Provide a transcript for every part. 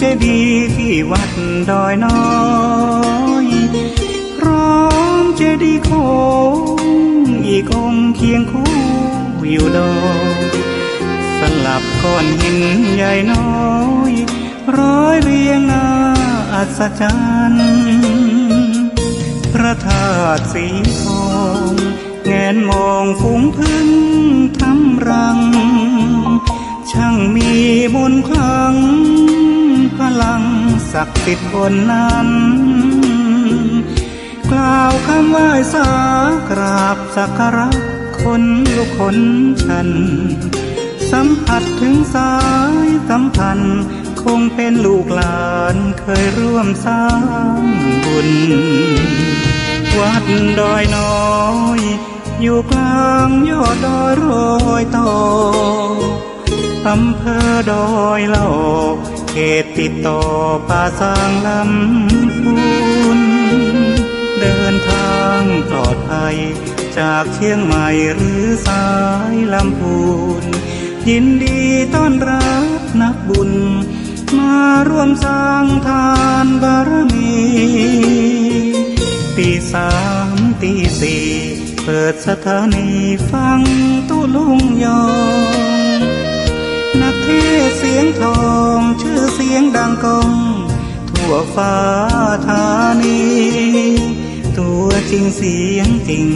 จดีย์ที่วัดดอยน้อยพร้อมเจดีย์โค้งอีกองค์เคียงคู่อยู่ดอยสลับก้อนหินใหญ่น้อยร้อยเรียงน่าอัศจรรย์พระธาตุสีทองแงนมองฝูงพึ่งทำรังช่างมีมนต์ขลังพลังศักดิ์สิทธิ์บนนั้นกล่าวคำไหว้สากราบสักการะคนลุกขนชันสัมผัสถึงสายสัมพันธ์คงเป็นลูกหลานเคยร่วมสร้างบุญวัดดอยน้อยอยู่กลางยอดดอยโรยต่ออำเภอดอยเหล่าเขตติดต่อป่าสางลำพูนเดินทางปลอดภัยจากเชียงใหม่หรือสายลำพูนยินดีต้อนรับนักบุญมาร่วมสร้างทานบารมีตีสามตีสี่เปิดสถานีฟังตุลุงยองนักเทศเสียงทองชื่อเสียงดังก้องทั่วฟ้าธานีตัวจริงเสียงจริง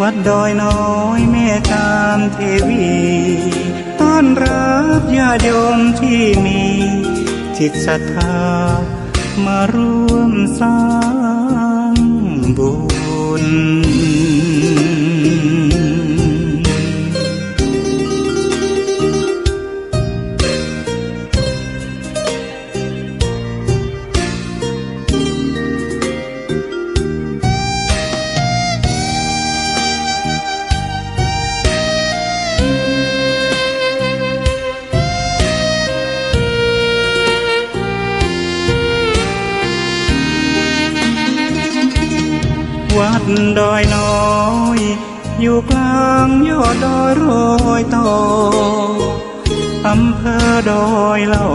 วัดดอยน้อยแม่ตามเทวีต้อนรับญาติโยมที่มีจิตศรัทธามาร่วมสร้างบุญวัดดอยน้อยอยู่กลางยอดดอยโรยต่ออำเภอดอยเหล่า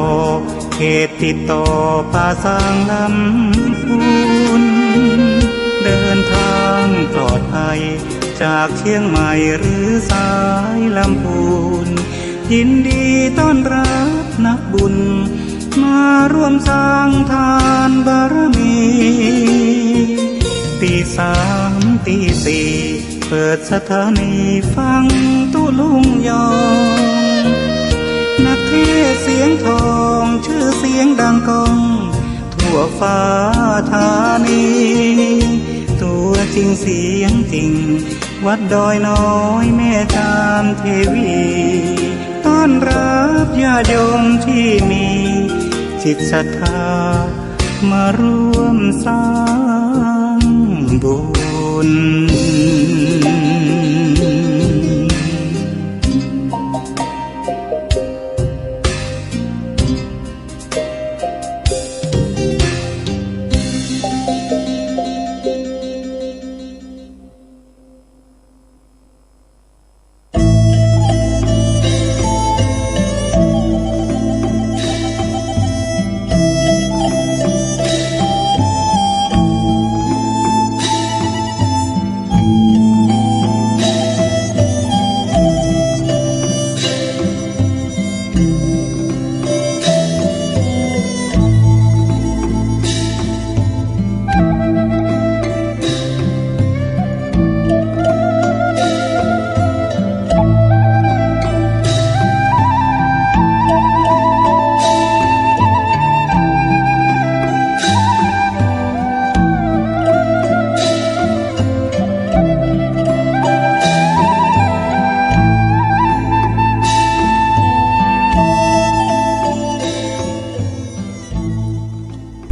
เขตติดต่อป่าสางลำพูนเดินทางปลอดภัยจากเชียงใหม่หรือสายลำพูนยินดีต้อนรับนักบุญมาร่วมสร้างทานบารมีตีสามตีสี่เปิดสถานีฟังตุลุงยองนักเทศเสียงทองชื่อเสียงดังก้องทั่วฟ้าธานีตัวจริงเสียงจริงวัดดอยน้อยแม่ตามเทวีต้อนรับญาติโยมที่มีจิตศรัทธามาร่วมสร้างบุญ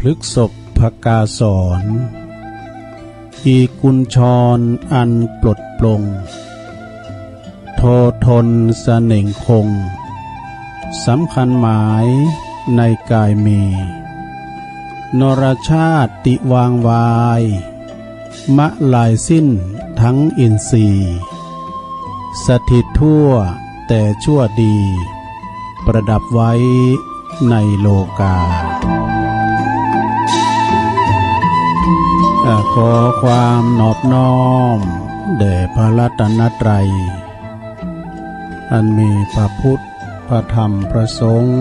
พฤกษภกาสรอีกุญชรอันปลดปลงโททนเสน่งคงสำคัญหมายในกายมีนรชาติติวางวายมะลายสิ้นทั้งอินทรีย์สถิตทั่วแต่ชั่วดีประดับไว้ในโลกา ขอความนอบน้อมแด่พระรัตนตรัยอันมีพระพุทธพระธรรมพระสงฆ์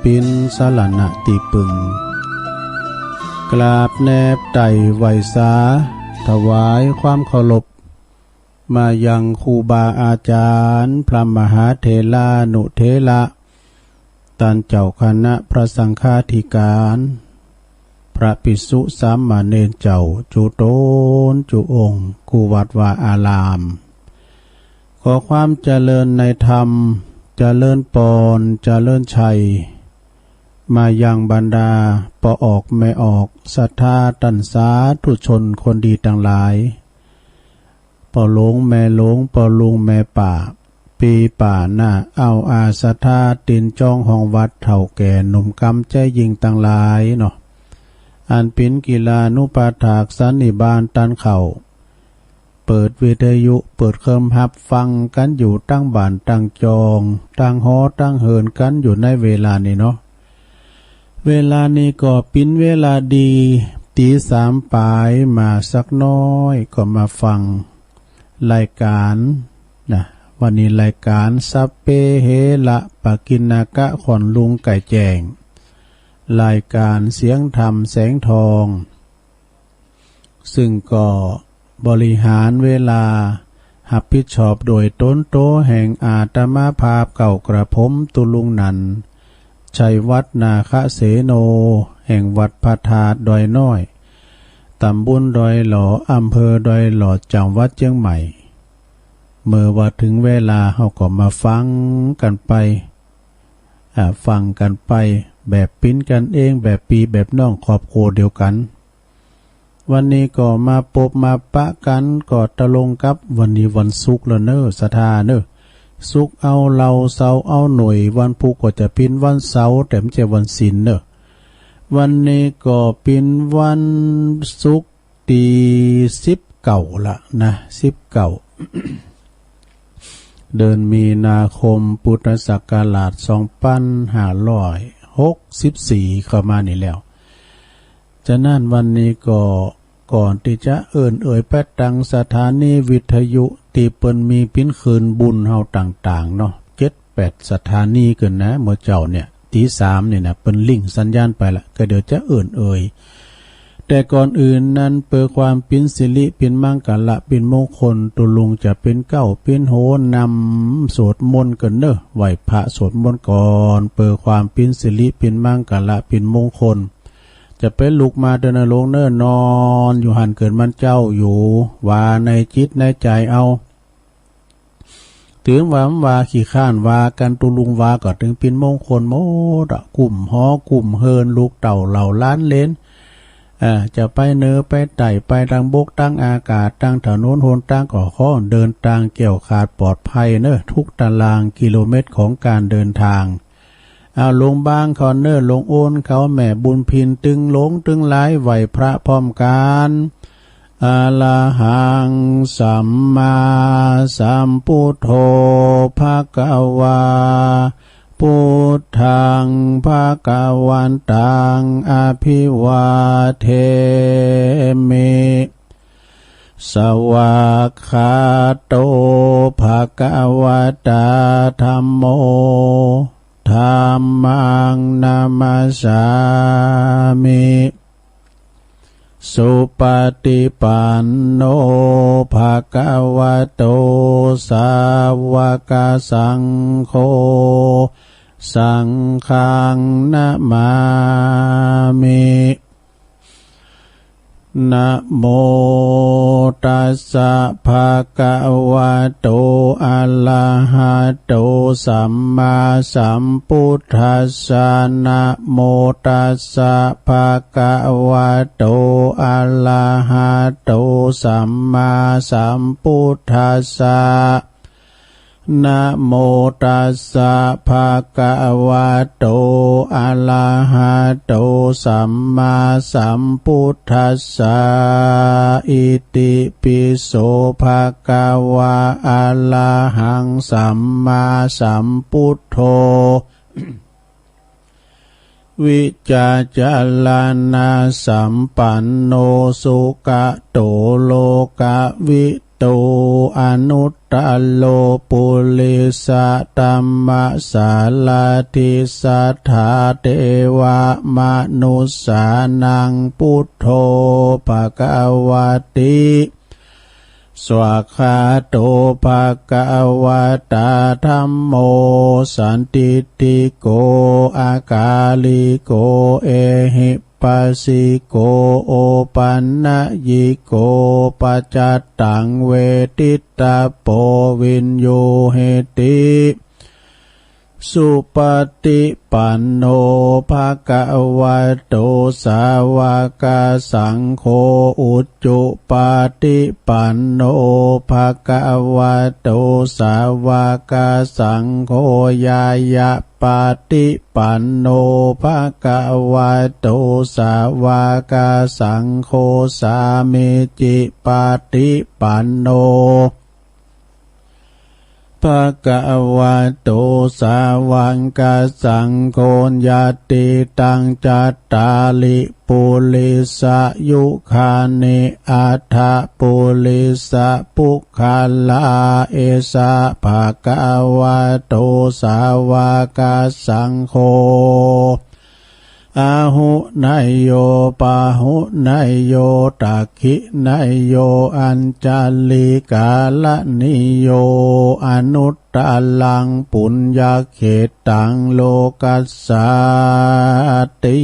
เป็นสรณะที่พึ่งกราบแนบไต่ไหวสาถวายความเคารพมายังครูบาอาจารย์พระมหาเถรานุเถระท่านเจ้าคณะพระสังฆาธิการพระภิกษุสามเณรเจ้าจุโตนจุองค์กุวัดวาอารามขอความเจริญในธรรมเจริญปอนเจริญชัยมายังบรรดาปอออกไม่ออกศรัทธาตัณสาธุชนคนดีทั้งหลายปอหลงแม่หลงปอลุงแม่ป่าปีป่าหน้าเอาอาศรัทธาตินจ้องห้องวัดเถ่าแก่หนุ่มกำใจยิงทั้งหลายเนาะอันเป็นกีฬานุปาถากสันนิบาตตันเข่าเปิดวิทยุเปิดเครื่องฮับฟังกันอยู่ตั้งบ้านตั้งจองตั้งหอตั้งเหินกันอยู่ในเวลานี้เนาะเวลานี้ก็เป็นเวลาดีตีสามปลายมาสักน้อยก็มาฟังรายการนะวันนี้รายการสัพเพเหระปะกินากะขอนลุงไก่แจงรายการเสียงธรรมแสงทองซึ่งก็บริหารเวลารับผิดชอบโดยต้นโตแห่งอาตมาภาพเก่ากระผมตุลุงนันชัยวัฒนาคเสโนแห่งวัดพระธาตุดอยน้อยตำบลดอยหล่ออำเภอดอยหล่อจังหวัดเชียงใหม่เมื่อว่าถึงเวลาเราก็มาฟังกันไปฟังกันไปแบบปิ้นกันเองแบบปีแบบน้องครอบครัวเดียวกันวันนี้ก็มาพบมาปะกันก็ตะลงกับวันนี้วันศุกร์แล้วเนอะสถาเนอะศุกร์เอาเราเสาร์เอาหน่วยวันพุธก็จะเป็นวันเสาร์แต่ไม่ใช่วันศีลเนอะวันนี้ก็เป็นวันศุกร์ที่19ละนะ19 เดือนมีนาคมพุทธศักราช2564เข้ามานี่แล้วฉะนั้นวันนี้ก็ก่อนที่จะเอ่ยแปดตังสถานีวิทยุที่เปิ้นมีปิ้นคืนบุญเฮาต่างๆเนาะ7-8สถานีเกินนะเมื่อเจ้าเนี่ยตี3เนี่ยนะเปิ้นลิงก์สัญญาณไปละก็เดี๋ยวจะเอ่ยแต่ก่อนอื่นนั้นเพื่อความเป็นสิริเป็นมังกละเป็นมงคลตุลุงจะเป็นเก้าเป็นโหนำสวดมนต์กันเนอะไหวพระสวดมนต์ก่อนเพื่อความเป็นสิริเป็นมังกละเป็นมงคลจะเป็นลูกมาเดินลงเนิ่นนอนอยู่หันเกิดมันเจ้าอยู่ว่าในจิตในใจเอาถึงว่าขี้ข้านว่ากันตุลุงว่าก็ถึงเป็นมงคลโมดกลุ่มหอกลุ่มเฮินลูกเต่าเหล่าล้านเลนจะไปเนอไปไต่ไปทางบกตั้งอากาศตั้งถนนโหนตั้งก่อข้อเดินทางเกี่ยวขาดปลอดภัยเนอะทุกตารางกิโลเมตรของการเดินทางเอาลงบางคอนเนอร์ลงโอนเขาแม่บุญพินตึงหลงตึงหลายไหวพระพร้อมกันอะระหังสัมมาสัมพุทโธภะคะวาพุทธังภะคะวันตังอภิวาเทมิสวากขาโตภะคะวะตาธัมโมธัมมังนามัสสามิสุปฏิปันโนภะคะวะโตสาวกสังโฆสังฆังนะมามินะโมตัสสะภะคะวะโตอะระหะโตสัมมาสัมพุทธัสสะนะโมตัสสะภะคะวะโตอะระหะโตสัมมาสัมพุทธัสสะนะโมตัสสะภะคะวะโตอะระหะโตสัมมาสัมพุทธัสสะอิติปิโสภะคะวะอะระหังสัมมาสัมพุทโธ วิจาจารณาสัมปันโนสุกะโตโลกะวิโตอนุตตโลปุริสตัมมะสาลาทิสัทธาเทวมนุสสานังพุทโธภควติสวากขาโตภควตาธัมโมสันติติโกอากาลิโกเอหิปัสสิโกโอปันนะยิโกปัจจตังเวทิตาโปวินโยเหติสุปฏิปันโนภะคะวะโตสาวกสังโฆอุจจุปฏิปันโนภะคะวะโตสาวกสังโฆยายะปฏิปันโนภะคะวะโตสาวกสังโฆสามิจิปฏิปันโนภะคะวะโตสาวกสังโฆญาติตังจัตตาลิปุริสยุคานิอัฏฐปุริสปุคคลาเอสะภะคะวะโตสาวกสังโฆอาหุนายโยปาหุนายโยตักขินายโยอัญจลิกาลนิโยอนุตตลังปุญญเขตังโลกัสสาติ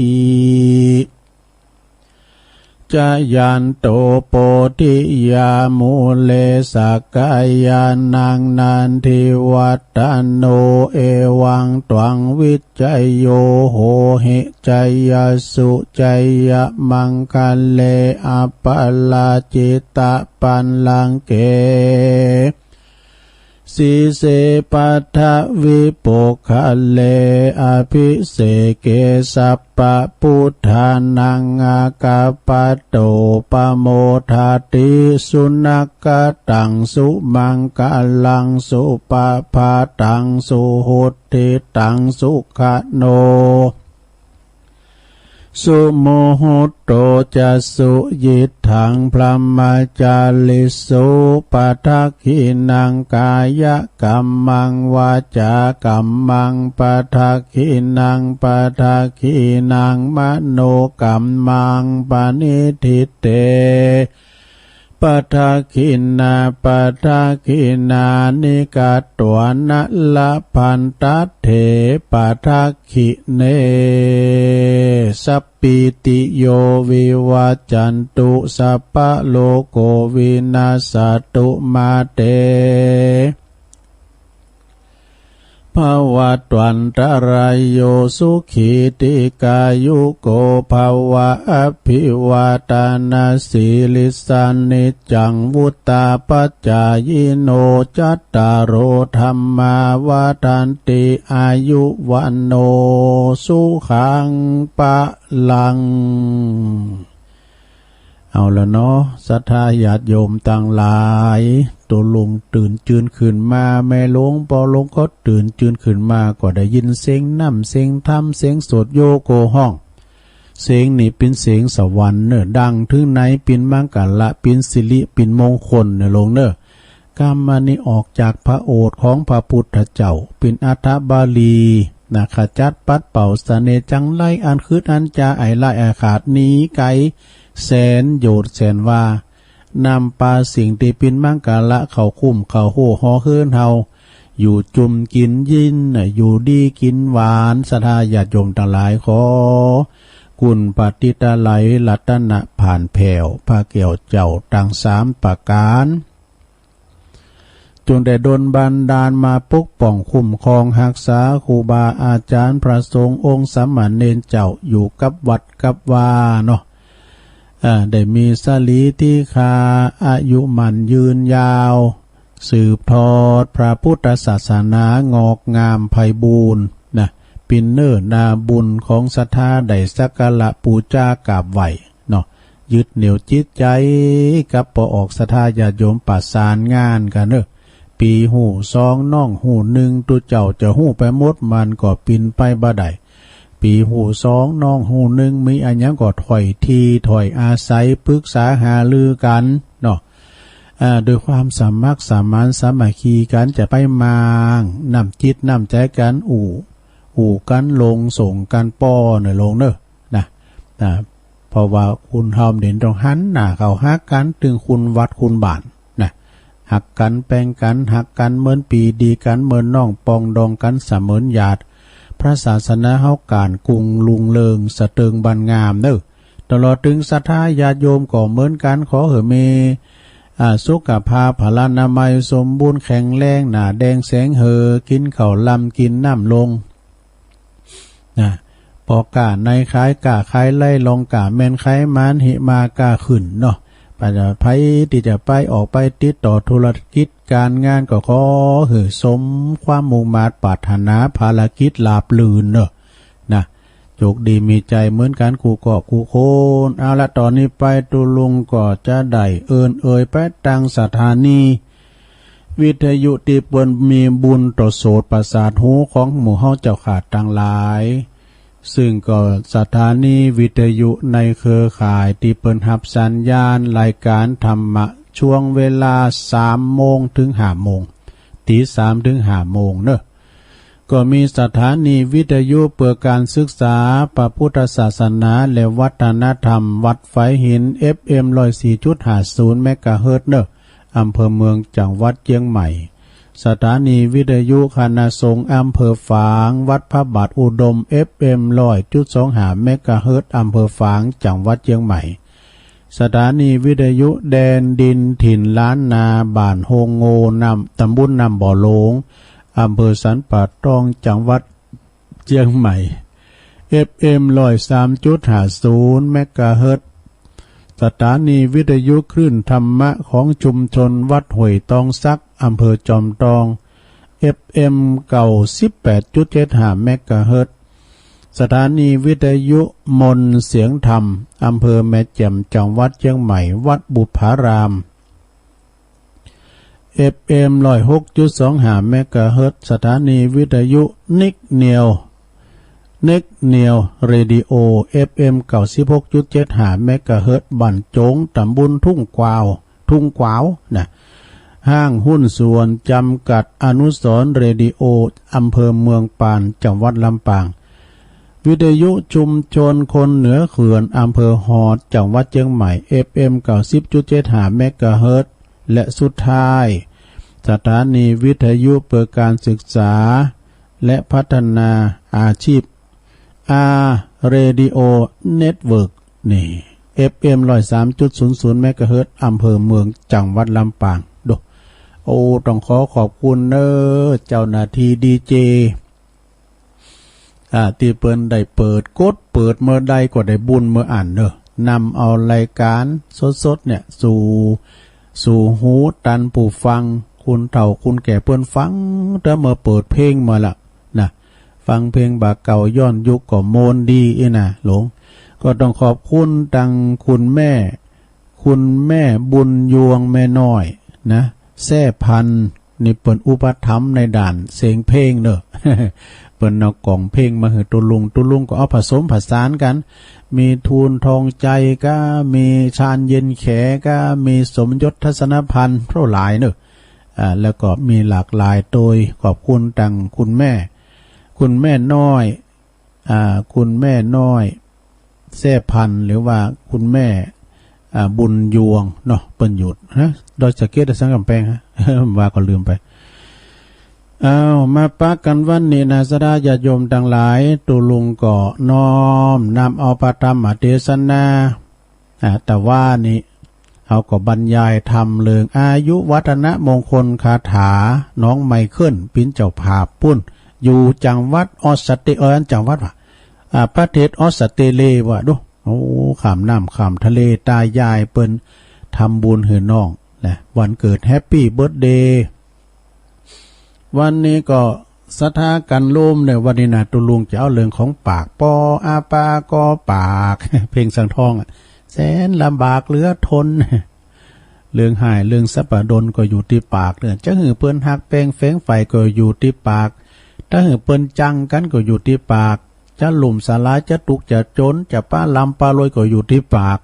จายันโตโปธิยามุเลสักกายานังนันทิวัตโนเอวังตวังวิจัยโยโหหิจัยยสุจัยยมังคัลเลอปลาจิตตปันลังเกสีเสปัทธวิปุคะเลอภิเสเกสัพปะพุทธานังอากาปโตปโมทาติสุนักตังสุมังกลังสุปภาตังสุหุติตังสุขโนสุโมโหโตจะสุยิทังพรหมจาริสุปัทขินังกายกัมมังวาจากัมมังปัทขินังปัทขินังมโนกัมมังปณิทิเตปัทขินาปัทขินานิกาตวนะละพันตัตเถปัทขิเนสัพปิติโยวิวัจจันตุสัพพะโลกโกวินาศตุมาเตภวัตวันตรายโยสุขีติกายุโกภวะอภิวาทานาสีลิสานิจังวุตาปัจจายโนจัตตารโอธัมมาวาทันติอายุวันโนสุขังปะลังเอาละเนาะศรัทธาญาติโยมต่างหลายตัวลงตื่นจืนขึ้นมาแม่ลงพอลงก็ตื่นจืนขึ้นมาก็ได้ยินเสียงน้ำเสียงธรรมเสียงสวดโยโกห้องเสียงนี่เป็นเสียงสวรรค์เนอะดังถึงไหนเป็นมังกรละเป็นสิริเป็นมงคลเนอะลงเนอะกรรมนี้ออกจากพระโอษฐ์ของพระพุทธเจ้าเป็นอัฏฐบาลีนะขจัดปัดเป่าเสน่ห์จังไล่อันคืดอันจาไอไล่อาขาดนี้ไกแสนโยดแสนว่านำปาสิ่งที่เป็นมังกรละเขาคุ้มเขาโหหอเฮือนเฮาอยู่จุ่มกินยินอยู่ดีกินหวานศรัทธาญาติโยมทั้งหลายขอกุณปฏิตาไหลรัตนะผ่านแผ่วพระเกี่ยวเจ้าต่างสามประการจงได้ดลบันดาลมาปกป้องคุ้มครองรักษาครูบาอาจารย์พระสงฆ์องค์สามเณรเจ้าอยู่กับวัดกับวาเนาะได้มีสลีที่คาอายุมันยืนยาวสืบทอดพระพุทธศาสนางอกงามไพบูรณ์นะปินเนอร์นาบุญของศรัทธาได้สักการะปูชากราบไหวเนาะยึดเหนี่ยวจิตใจกับปออกศรัทธาญาติโยมประสานงานกันเนอะปีหูสองน้องหูหนึ่งตัวเจ้าจะหูไปหมดมันก็ปินไปบ่ได้ ปีหูสองน้องหูหนึ่งมีอันยังก็ถอยทีถอยอาศัยปรึกษาหารือกันเนาะโดยความสามัคสามานสามัคคีกันจะไปมางนำจิตนำใจกันอู่กันลงส่งกันป้อเนอลงเนอะนะเพราะว่าคุณเฮาเด่นตรงหันหน้าเขาฮักกันถึงคุณวัดคุณบ้านนะหักกันแป้งกันหักกันเหมือนปีดีกันเหมือนน้องปองดองกันเสมือนญาติพระศาสนาเฮาการกุงลุงเลิงสะเติงบันงามเนอะตลอดถึงศรัทธาญาติโยมก็เหมือนกันขอเมสุขภาพพลานามัยสมบูรณ์แข็งแรงหน้าแดงแสงเหอกินข้าวลำกินน้ำลงนะพอกาในคล้ายกาคล้ายไล่ลงกาแม่นคล้ายมานหิมากาขึ้นเนาะปัจจัยไผที่จะไปออกไปติดต่อธุรกิจการงานก็ขอหือสมความมุ่งมา่ปรารถนาภารกิจลาบลื่นเนาะนะโชคดีมีใจเหมือนกันกูกอบกูโคนเอาละตอนนี้ไปตุลุงก็จะได้เอ่ยไปตังสถานีวิทยุที่เปิ้นมีบุญต่อโสตประสาทหูของหมู่เฮาเจ้าขาดต่างหลายซึ่งก็สถานีวิทยุในเครือข่ายที่เปิ้นรับสัญญาณรายการธรรมะช่วงเวลา 3 โมงถึง 5 โมงตี 3 ถึง 5 โมงเนอะก็มีสถานีวิทยุเพื่อการศึกษาพระพุทธศาสนาและวัฒนธรรมวัดไฟหิน FM 104.50 เมกะเฮิรตซ์เนอะอำเภอเมืองจังหวัดเชียงใหม่สถานีวิทยุคณะสงฆ์อำเภอฝางวัดพระบาทอุดม FM 100.25 เมกะเฮิรตซ์อำเภอฝางจังหวัดเชียงใหม่สถานีวิทยุแดนดินถิ่นล้านนาบ้านโฮงโงนำตำบลนำบ่อโลงอำเภอสันป่าตองจังหวัดเชียงใหม่ FM 103.50 เมกะเฮิรตซ์สถานีวิทยุคลื่นธรรมะของชุมชนวัดห้วยตองซักอำเภอจอมทอง FM 18.75 เมกะเฮิรตซ์สถานีวิทยุมนเสียงธรรมอำเภอแม่แจ่มจังหวัดเชียงใหม่วัดบุพาราม FM 106.25 เมกะเฮิรตซ์สถานีวิทยุนิกเนียวเรดิโอ FM 96.75 เมกะเฮิรตซ์บ้านโจงตำบลทุ่งกวาวนะห้างหุ้นส่วนจำกัดอนุสรณ์เรดิโออำเภอเมืองปานจังหวัดลำปางวิทยุชุมชนคนเหนือเขื่อนอำเภอฮอดจังหวัดเชียงใหม่ FM 90.75 เมกะเฮิรตซ์และสุดท้ายสถานีวิทยุเพื่อการศึกษาและพัฒนาอาชีพเรดิโอเน็ตเวิร์กนี่ FM 103.00 เมกะเฮิรตซ์อำเภอเมืองจังหวัดลำปางต้องขอขคุณเนเจ้าหน้าที่ดีเจที่เปิ้นได้เปิดเมื่อใดก็ได้บุญเมื่ออ่านเนอะนำเอารายการสดๆเนี่ยสู่หูตันผู้ฟังคุณเฒ่าคุณแก่เปิ้นฟังแต่เมื่อเปิดเพลงมาละนะฟังเพลงบาเก่าย้อนยุคก็โมนดีนะหลงก็ต้องขอบคุณตังคุณแม่บุญยวงแม่น้อยนะแซ่พันนี่เปิ้นอุปถัมภ์ในด่านเสียงเพลงเนอะ เปิ้นเอากล่องเพลงมาให้ตุลุงก็เอาผสมผสานกันมีทูลทองใจก็มีชาญเย็นแขก็มีสมยศทัศนพันธ์เท่าหลายเนอะแล้วก็มีหลากหลายโดยขอบคุณตังคุณแม่น้อยแซ่พันหรือว่าคุณแม่บุญยวงเนาะเปิ้นหยุดฮะดอยสะเก็ดสังกำแพงฮะ ว่าก็ลืมไปมาปะกันวันนี้นะสดาญาติโยมทั้งหลายตุลุงก็น้อมนำเอาพระธรรมเทศนาแต่ว่านี่เขาก็บรรยายธรรมเรื่องอายุวัฒนมงคลคาถาน้องไมเคิลปิ้นเจ้าภาพปุ้นอยู่จังหวัดออสเตรเลียจังหวัดว่าประเทศออสเตรเลียว่าดูข้ามน้ำข้ามทะเลตายายเปิ้นทำบุญให้น้องนะวันเกิดแฮปปี้เบิร์ธเดย์วันนี้ก็สถากันโลมในวันนี้นะตุลุงจะเอาเรื่องของปากปออาปาก็ปากเพลงสังทองแสนลำบากเหลือทนเรื่องหายเรื่องสัปดนก็อยู่ที่ปากเรื่องจะหือเปิ้นหักแปงแฝงไฟก็อยู่ที่ปากถ้าหือเปิ้นจังกันก็อยู่ที่ปาก จะหลุ่มสลายจะตุกจะจนจะป้าลำป้าลอยก็อยู่ที่ปาก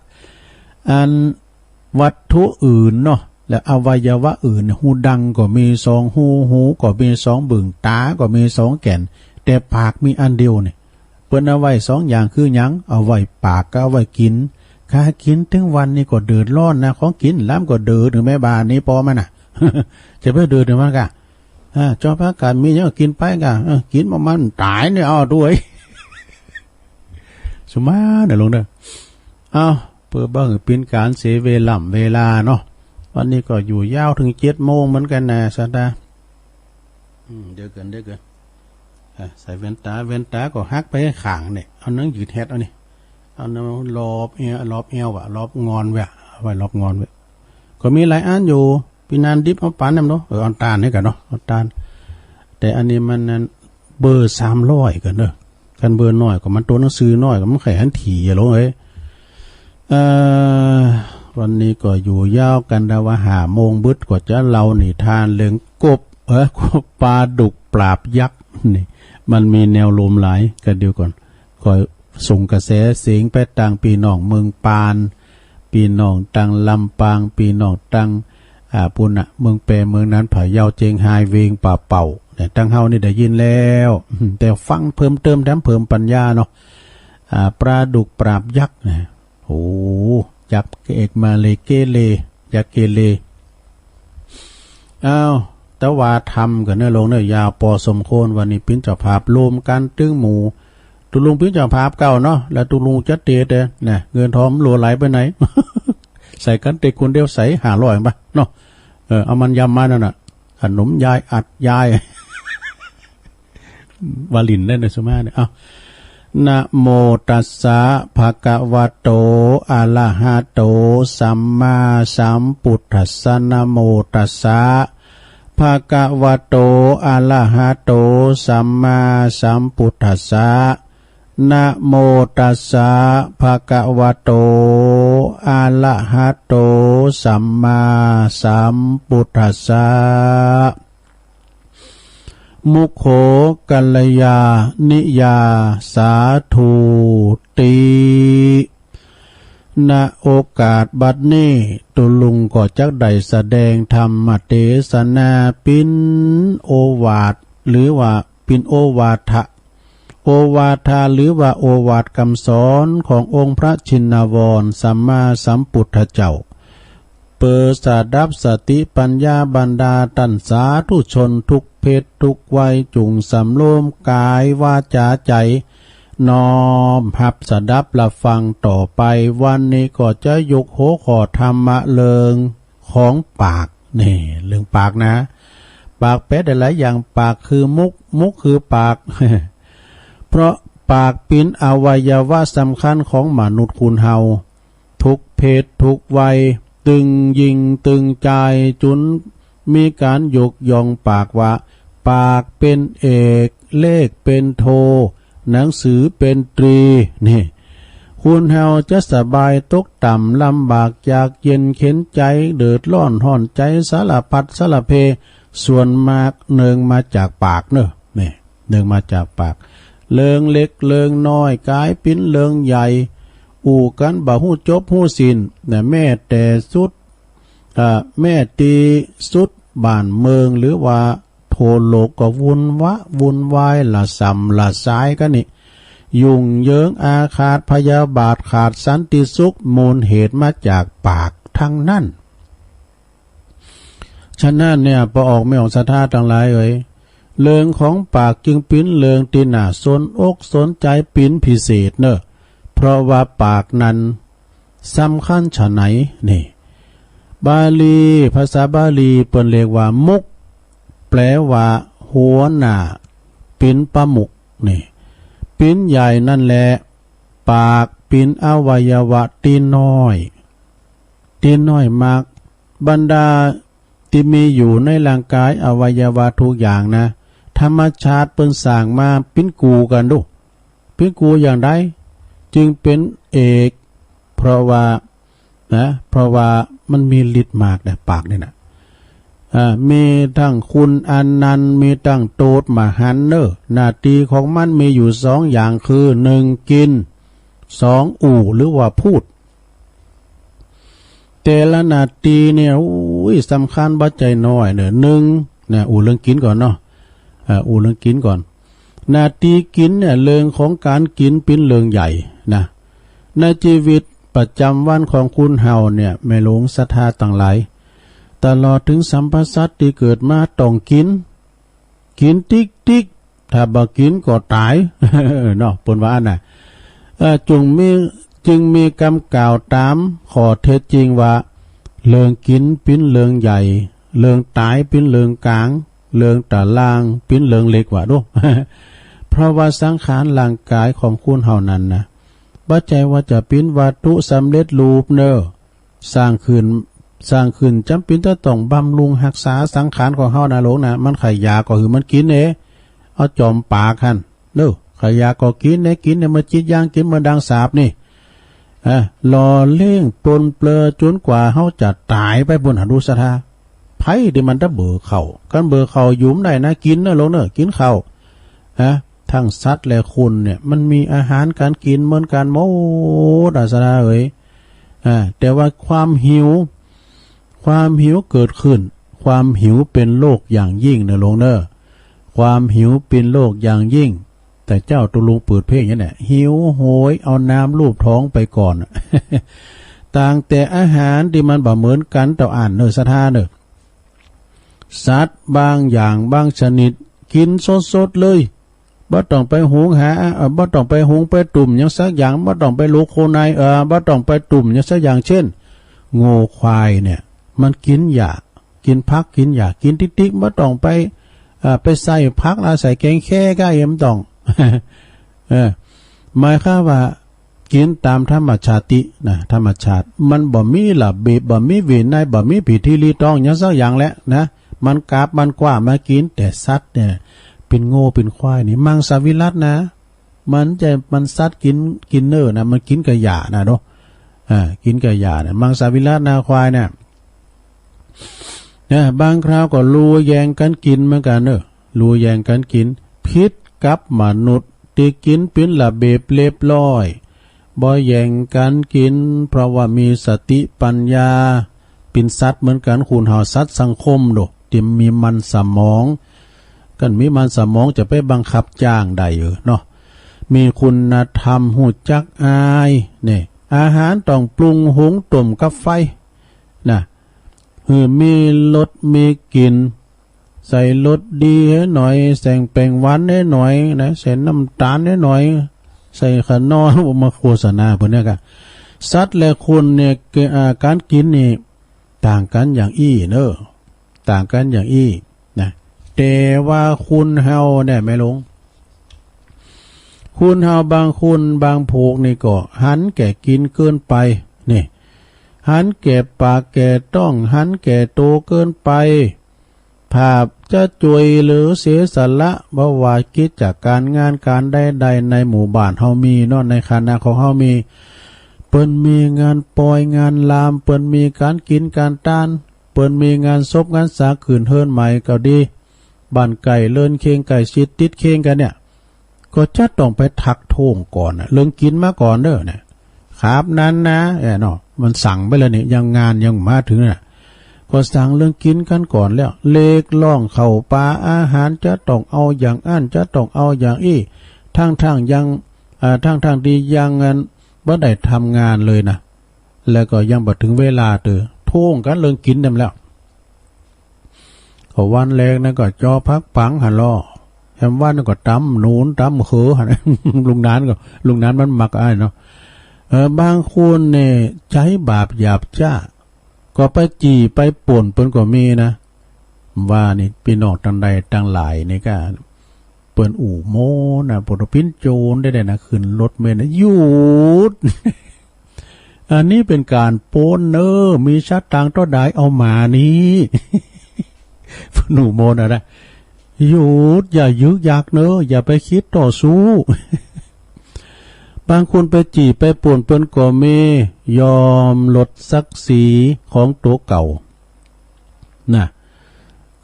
อันวัตถุอื่นเนาะและอวัยวะอื่นหูดังก็มีสองหูก็มีสองบึงตาก็มีสองแก่นแต่ปากมีอันเดียวเนี่ยเปิ้นเอาไว้สองอย่างคือหยังเอาไว้ปากก็เอาไว้กินค่ากินถึงวันนี้ก็เดือดร้อนนะของกินล้ำก็เดือดหรือแม่บานนี้พอมันน่ะ จะไปเดือดหรือมันกะจอพักการมีเนี่ยกินไปกะกินมันตายเนี่ยเอาด้วย สมาเดี๋ยวลงเด้อเอาเพื่อบ้างเป็นการเสียเวลาเนาะวันนี้ก็อยู่ยาวถึง7 โมงเหมือนกันนะสัตว์เดี๋ยวเกินใส่แว่นตาก็ฮักไปให้ขางเนี่ยเอานังยืดแฮดเอานี่เอาน้ำรอบเอวว่ะรอบงอนว่ะไว้รอบงอนไว้ก็มีหลายอันอยู่ปีนานดิบเอาปานน้ำเนาะเอาตาลให้กันเนาะเอาตาลแต่อันนี้มันนั้นเบอร์300กันเด้อกันเบอร์น้อยก็มันตัวหนังสือน้อยก็มันแข่งถี่อย่าลงเลยวันนี้ก็อยู่ยาวกันดาวหาโมงบึดกว่าจะเล่านิทานเรื่องกบปลาดุกปราบยักษ์นี่มันมีแนวลมหลายกันเดียวก่อนคอยส่งกระแสเสียงไปต่างปีน้องเมืองปานปีน้องตังลำปางปีน้องตังปุณะเมืองแปรเมืองนั้นผายาวเจงไฮเวงป่าเป่าเนี่ยตั้งเฮานี่ได้ยินแล้วแต่ฟังเพิ่มเติมแถมเพิ่มปัญญาเนาะปลาดุกปราบยักษ์เนี่ยโอ้จับเอกมาเลเกเลยักเกเลอ้าวแต่ว่าทำกันเนื้อลงเนื้อยาวปอสมโคนวันนี้ปิ้นเจ้าภาพรวมกันตึงหมู่ตุลุงปิ้นเจ้าภาพเก่าเนาะแล้วตุลุงจัดเตะเนี่ยเงินทอมหลัวไหลไปไหน ใส่กันเต็กคนเดียวใส่500ป่ะเนาะเอามันยำมานั่นน่ะขนมยายอัดยายวาลินได้ในสมาเนี่ยเอานะโมตัสสะภะคะวะโตอะระหะโตสัมมาสัมพุทธัสสะนะโมตัสสะภะคะวะโตอะระหะโตสัมมาสัมพุทธัสสะนะโมตัสสะภะคะวะโตอะระหะโตสัมมาสัมพุทธัสสะมุขโขกัลยานิยาสาธุติณโอกาสบัดนี้ตุลุงก็จักได้แสดงธรรมเทศนาปินโอวาทหรือว่าปินโอวาทะโอวาทาหรือว่าโอวาทคำสอนขององค์พระชินวรสัมมาสัมพุทธเจ้าเปิดสดับสติปัญญาบรรดาตันสาธุชนทุกเพศทุกวัยจุงสำรวมกายวาจาใจน้อมหับสดับละฟังต่อไปวันนี้ก็จะยกโหขอธรรมะเลิงของปากนี่เรื่องปากนะปากแปลได้หลายอย่างปากคือมุกคือปาก เพราะปากเป็นอวัยวะสำคัญของมนุษย์คุณเฮาทุกเพศทุกวัยตึงยิงตึงใจจุนมีการยกย่องปากว่าปากเป็นเอกเลขเป็นโทหนังสือเป็นตรีนี่คุณเฮาจะสบายตกต่ำลำบากอยากเย็นเข็นใจเดือดร้อนห่อนใจสารพัดสารเพส่วนมากเนืองมาจากปากเนอะนี่เนืองมาจากปากเลิงเล็กเลิงน้อยกายปิ้นเลิงใหญ่อู่กันบ่หูจบหูสินแต่แม่แต่สุดแม่ตีสุดบ้านเมืองหรือว่าโทโลกก็วุ่นวายละสำละสายกันนี่ยุ่งเยิงอาฆาตพยาบาทขาดสันติสุขมูลเหตุมาจากปากทั้งนั้นฉะนั้นเนี่ยพอออกไม่ออกศรัทธาทั้งหลายเรื่องของปากจึงปิ้นเรื่องตีหน้าสนอกสนใจปิ้นพิเศษเนอะเพราะว่าปากนั้นสำคัญฉะไหนนี่บาลีภาษาบาลีเปิ้นเรียกว่ามุกแปลว่าหัวหน้าปิ้นประมุกนี่ปิ้นใหญ่นั่นแหละปากปิ้นอวัยวะตีน้อยมากบรรดาที่มีอยู่ในร่างกายอวัยวะทุกอย่างนะธรรมชาติเปิ้นสร้างมาปิ้นกูกันดูปิ้นกูอย่างใดจึงเป็นเอกเพราะว่ามันมีฤทธิ์มากแต่ปากนี่นะ มีทั้งคุณอนันต์มีทั้งโตดมหันต์เนอหน้าที่ของมันมีอยู่สองอย่างคือหนึ่งกินสองอู่หรือว่าพูดแต่ละนาทีเนี่ยสำคัญบัดใจน้อยเนี่ยหนึ่งเนี่ยอู่เรื่องกินก่อนเนาะอู่เรื่องกินก่อนนาทีกินเนี่ยเรื่องของการกินเป็นเรื่องใหญ่นะในชีวิตประจำวันของคุณเฮาเนี่ยแม่หลวงศรัทธาต่างหลายตลอดถึงสัมปสัตที่เกิดมาต้องกินติ๊กถ้าบ่กินก็ตาย เนาะปนว่าน่ะจึงมีคำกล่าวตามข้อเท็จจริงว่าเรื่องกินเป็นเรื่องใหญ่เรื่องตายเป็นเรื่องกลางเรื่องตะลางเป็นเรื่องเล็กว่าดู เพราะว่าสังขารร่างกายของคุณเฮานั้นนะบ่ใจว่าจะเป็นวัตถุสำเร็จรูปเนอสร้างขึ้นจำเป็นต้องบำรุงรักษาสังขารของเฮานะโลกนะมันไขยาก็คือมันกินเอาจอมปากคั่นเด้อไขยาก็กินกินมาจิตย่างกินมาดังสาบนี่รอเล่งปนเปลือจนกว่าเฮาจะตายไปบนหดุสธาไผที่มันจะเบื่อเข้ากันเบื่อเข้ายุ่มได้นะกินนะโลกเนอกินข้าวทั้งสัตว์และคนเนี่ยมันมีอาหารการกินเหมือนกันหมดอาสนะแต่ว่าความหิวเกิดขึ้นความหิวเป็นโรคอย่างยิ่งเนอะหลวงเนอะความหิวเป็นโรคอย่างยิ่งแต่เจ้าตุลุงเปิดเพลงอย่างนี้หิวโหยเอาน้ำลูบท้องไปก่อน ต่างแต่อาหารที่มันบ่เหมือนกันต่ออ่านเนอะสะท่าเนอะสัตว์บางอย่างบางชนิดกินสดๆเลยบ่ต้องไปหุงหาบ่ต้องไปหุงไปตุ่มอย่างสักอย่างบ่ต้องไปโลโคไนบ่ต้องไปตุ่มอย่างสักอย่างเช่นโง่ควายเนี่ยมันกินหญ้ากินผักกินหญ้ากินติ๊กๆบ่ต้องไปใส่ผักใส่แกงแค่ก็เอ็มต้อง หมายความว่ากินตามธรรมชาตินะธรรมชาติมันบ่มีระเบียบบ่มีวินัยบ่มีพิธีรีตองอย่างสักอย่างแหละนะมันกราบมันกว่ามากินแต่สัตว์เนี่ยเป็นโง่เป็นควายนี่มังสวิรัตนะมันสัตว์กินเนอร์นะมันกินกะหญ้านะเนาะกินกะหญ้าเนี่ยมังสวิรัตนะควายเนี่ยบางคราวก็รู้แย่งกันกินเหมือนกันเนอะรู้แย่งกันกินพิษกับมนุษย์ที่กินเป็นระเบียบเรียบร้อยบ่แย่งกันกินเพราะว่ามีสติปัญญาเป็นสัตว์เหมือนกันคุณเฮาสัตว์สังคมโดที่มีมันสมองกันมีมันสมองจะไปบังคับจ้างได้เนาะมีคุณธรรมหูจักอายเนี่ยอาหารต้องปรุงหุงต้มกับไฟนะมีรสมีกลิ่นใส่รสดีให้หน่อยใส่แป้งหวานให้หน่อยนะใส่น้ำตาลให้หน่อยใส่ขนมมาโฆษณาพวกนี้กันสัตว์และคนเนี่ยการกินนี่ต่างกันอย่างเนอะต่างกันอย่างนะแต่ว่าคุณเฮาเนี่ยไม่ลงคุณเฮาบางคุณบางผูกนี่ก็หันแก่กินเกินไปนี่หันแก่ปากแก่ต้องหันแก่โตเกินไปภาพจะจ่วยหรือเสียสละบ่ว่ากิจจากการงานการใดในหมู่บ้านเฮามีเนาะในคณะของเฮามีเปิ้นมีงานปล่อยงานลามเปิ้นมีการกินการต้านเปิ้นมีงานศพงานสาขืนเฮิรนใหม่ก็ดีบ้านไก่เลินเคียงไก่ชิดติดเคียงกันเนี่ยก็จะต้องไปทักโท่งก่อนเรื่องกินมาก่อนเด้อเนี่ยครับนั้นนะเนาะมันสั่งไปแล้วเนี่ยยังงานยังมาถึงน่ะก็สั่งเรื่องกินกันก่อนแล้วเลขล่องเข้าปลาอาหารจะต้องเอาอย่างอั้นจะต้องเอาอย่างทั้งยังทั้งดียังเงินบ่ได้ทำงานเลยนะแล้วก็ยังบ่ถึงเวลาโท่งกันเรื่องกินนำแล้วก็วันแรกนะก็จอพักปังหันล้อแฮมวันก็ตำหนูนตำเขอหัน ลุงนั้นมันมักอ้ายเนาะบางคนเนี่ยใช้บาปหยาบจ้าก็ไปจีไปป่นเปิ้นก็มีนะว่านี่พี่น้องต่างใดต่างหลายนี่ก็เปิ้นอู่โมนะปรพินโจรได้นะขึ้นรถเมล์นะหยุด อันนี้เป็นการโปนเนอมีชัดต่างต่อได้เอามานี้หนูโมนะหยุดอย่ายึกยักเนออย่าไปคิดต่อสู้ บางคนไปจีไปป่วนเปิ้นก็มียอมลดศักดิ์ศรีของตัวเก่านะ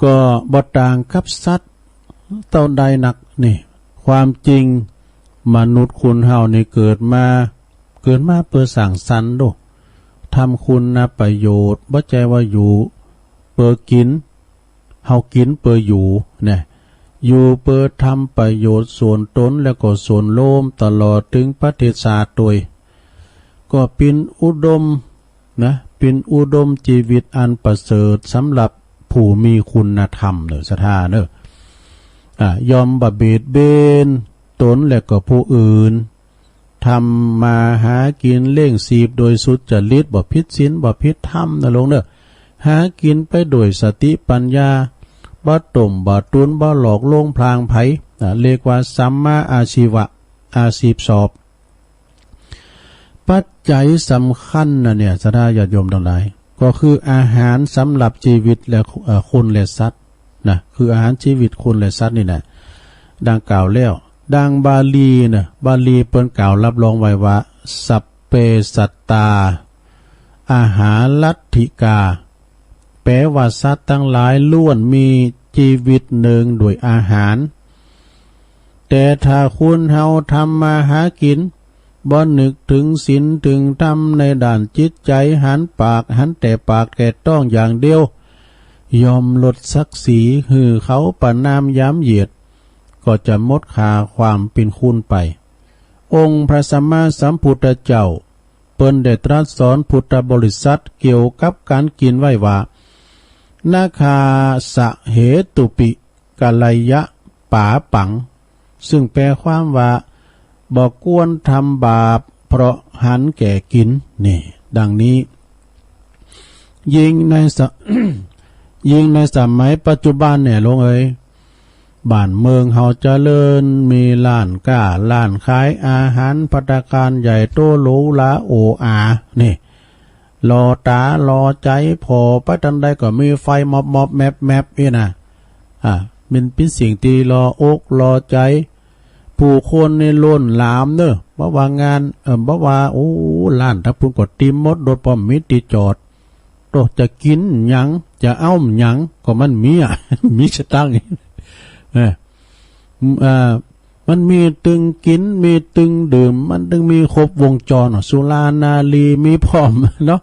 ก็บ่ต่างกับสัตว์เต่าใดนักนี่ความจริงมนุษย์คุณเฮานี่เกิดมาเพื่อสร้างสรรค์โดทำคุณนะประโยชน์บ่ใจว่าอยู่เพื่อกินเฮากินเพื่ออยู่เนี่ยอยู่เพื่อทำประโยชน์ส่วนตนแล้วก็ส่วนโลมตลอดถึงประเทศชาติโดยก็เป็นอุดมนะเป็นอุดมชีวิตอันประเสริฐสำหรับผู้มีคุณธรรมเด้อสถาเด้อยอมบ่เบียดเบียนตนและก็ผู้อื่นทำมาหากินเล่งสีบโดยสุจริตบ่ผิดศีลบ่ผิดธรรมนะลงเด้อหากินไปโดยสติปัญญาบ่ต้มบ่ตุนบ่หลอกลวงพลางไผเรียกว่าสัมมาอาชีวะอาชีพสอบปัจจัยสำคัญนะเนี่ยสถาญาติโยมทั้งหลายก็คืออาหารสำหรับชีวิตและคนและสัตว์นะคืออาหารชีวิตคนและสัตว์นี่นะดังกล่าวแล้วดังบาลีนะบาลีเปิ้นกล่าวรับรองไว้ว่าสัพเพสัตตาอาหารลัทธิกาแปลว่าสัตว์ทั้งหลายล้วนมีชีวิตหนึ่งโดยอาหารแต่ถ้าคุณเฮาทำมาหากินบ่นึกถึงศีลถึงธรรมในด้านจิตใจหันแต่ปากแต่ต้องอย่างเดียวยอมลดศักดิ์ศรีหือเขาประนามย้ำเหยียดก็จะหมดค่าความเป็นคุณไปองค์พระสัมมาสัมพุทธเจ้าเปิ้นได้ตรัสสอนพุทธบริษัทเกี่ยวกับการกินไว้ว่านาคาสะเหตุปิกาลยะป๋าปังซึ่งแปลความว่าบ่ควรทำบาปเพราะหันแก่กินนี่ดังนี้ยิ่งในสมัยปัจจุบันเนี่ยลงบ้านเมืองเฮาเจริญมีร้านค้าร้านขายอาหารภัตตาคารใหญ่โตหรูหราโออานี่รอตารอใจพอไปทันใดก็มีไฟมอบแมบนี่นะมันเป็นสิ่งที่รออกรอใจผู้คนในล้นหลามเนอะบ่ว่างานบ่ว่าโอ้ร้านถ้าพุ่นก็ติมหมดรถป้อมมิติจอดโตจะกินหยังจะเอาหยังก็มันมีมีสตังค์มันมีตึงกินมีตึงดื่มมันตึงมีครบวงจรสุรานารีมีพร้อมเนาะ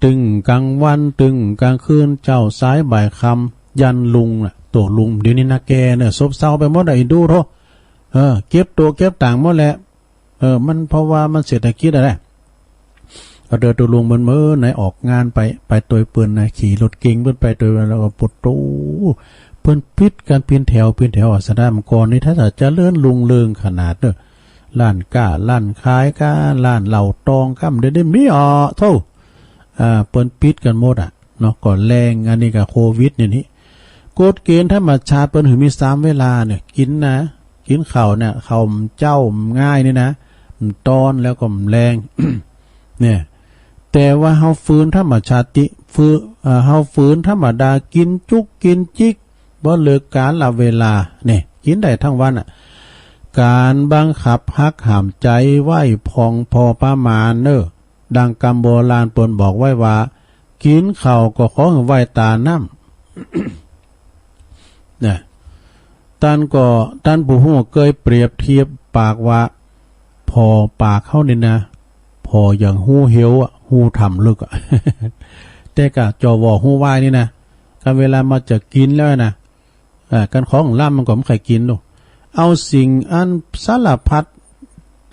ตึงกลางวันตึงกลางคืนเจ้าสายบ่ายค่ำยันลุงตัวลุงเดี๋ยวนี้นะแกเนี่ยซบเซาไปหมดไอ้ดูเถอะเก็บตัวเก็บต่างหมดแหละมันเพราะว่ามันเศรษฐกิจอะไรเดินตัวลุงเหมือนไหนออกงานไปตัวปืนนะขี่รถเก๋งเพิ่นไปตัวแล้วก็ปวดตู้เพิ่นพิษการเปลี่ยนแถวสถานมังกรนี่ถ้าจะเลื่อนลุงเลิงขนาดเด้อร้านก้าร้านขายก้าร้านเหล่าตองก้ำได้มีเท่าเปิ้นพิษกันหมดเนาะก่อนแรงอันนี้กับโควิดนี่กฎเกณฑ์ธรรมชาติเปิ้นหือมี3เวลาเนี่ยกินข้าวเนี่ยข้าวเจ้าง่ายนี่นะตอนแล้วก็แรง เนี่ยแต่ว่าเฮาฟื้นธรรมชาติเฮาฟื้นธรรมดากินจุกกินจิกบ่เลิกการละเวลาเนี่ยกินได้ทั้งวันการบังคับหักห้ามใจไว้พองพอประมาณเนอะดังกำโบราณเปิ้นบอกไว้ว่ากินข้าวก็ขอไว้ตาน้ำ เนี่ยท่านผู้ฮู้เคยเปรียบเทียบปากว่าพอปากเข้านี่นะพออย่างฮู้เหี่ยวฮู้ทำลึกแต่กะจอวอฮู้วายนี่นะกันเวลามาจะกินแล้วนะกันของล่ำมันก็ไม่ใครกินหรอกเอาสิ่งอันสารพัด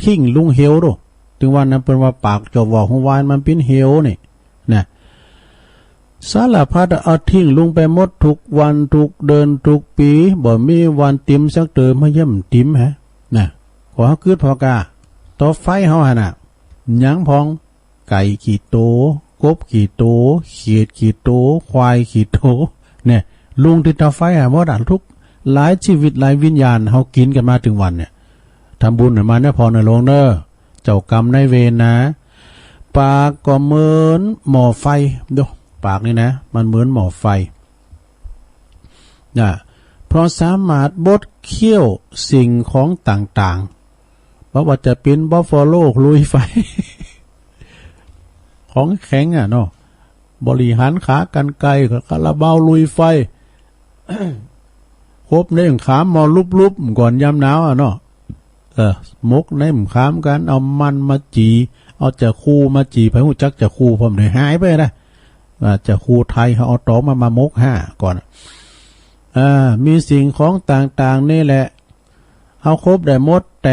ทิ้งลุงเหี่ยวหรอกถึงวันนั้นเป็นว่าปากจอวอฮู้วายมันเป็นเหี่ยวนี่นะสารพัดเอาทิ้งลุงไปหมดทุกวันทุกเดินทุกปีบ่มีวันติมสักเติมมาเยี่ยมติมฮะนะขอให้คืดพอกาต่อไฟเฮาน่ะยังพองไก่กี่โตกบกี่โตเขียดกี่โตควายกี่โตเนี่ยลุงที่ต่อไฟหมดทุกหลายชีวิตหลายวิญญาณเฮากินกันมาถึงวันเนี่ยทำบุญมาเนี่ยพอในโรงเด้อเจ้ากรรมนายเวรนะปากก็เหมือนหม้อไฟดูปากนี่นะมันเหมือนหม้อไฟเพราะสามารถบดเคี่ยวสิ่งของต่างๆเพราะว่าจะเป็นบัฟฟาโลลุยไฟ ของแข็งเนาะ บริหารขากันไกลคาราบาวลุยไฟ ครบเน่งขามมอลุบๆก่อนยามหนาวเนาะมกเน่มขามกันเอามันมาจีเอาจะคู่มาจีไปหูจักจะคู่ผมเลยหายไปนะจะคู่ไทยเขาเอาตอมามกก่อนมีสิ่งของต่างๆนี่แหละเอาครบได้หมดแต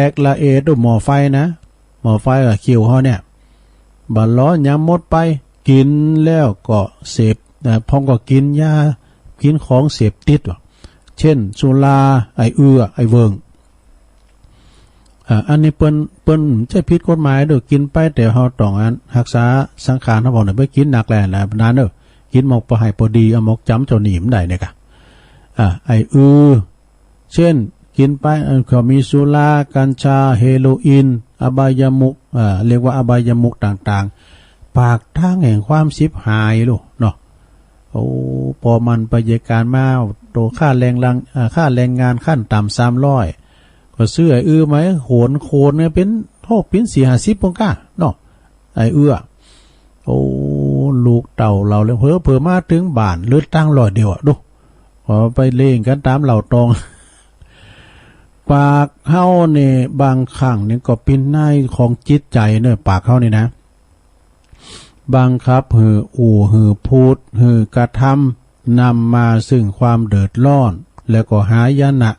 กละเอดูหม้อไฟนะหม้อไฟกับคิวเขาเนี่ยบัดล้อยำหมดไปกินแล้วก็เสพพองก็กินยากินของเสพติดเช่นสุราไอไอเวิงอันนี้เปิ้นใช่ผิดกฎหมายเด้อกินไปแต่เฮาต้องอันรักษาสังขารเฮาบ่ได้ไปกินหนักแลนะนานเด้อกินหมกบ่ให้พอดีเอาหมกจำเจ้าหนีมได้เนี่ยกะไอเช่นกินไปก็มีสุรากัญชาเฮโรอีนอบายมุกเรียกว่าอบายมุกต่างๆปากทางแห่งความสิบหายลูกเนาะโอ้พอมันไปเหตุการณ์มาโตค่าแรงงานขั้นต่ำ300ก็ซื้อไอไหมโขนเนี่ยเป็นโทษเป็น4-50ปงก้าเนาะไอโอ้ลูกเต่าเราเลยเผลอมาถึงบ้านเลือดตั้ง100เดียวดูพอไปเล่งกันตามเหล่าตองปากเฮาเนี่ยบางครั้งนี่ก็เป็นนายของจิตใจเนี่ยปากเฮานี่นะบังคับหือพูดหือกระทำนำมาซึ่งความเดือดร้อนแล้วก็หายนะ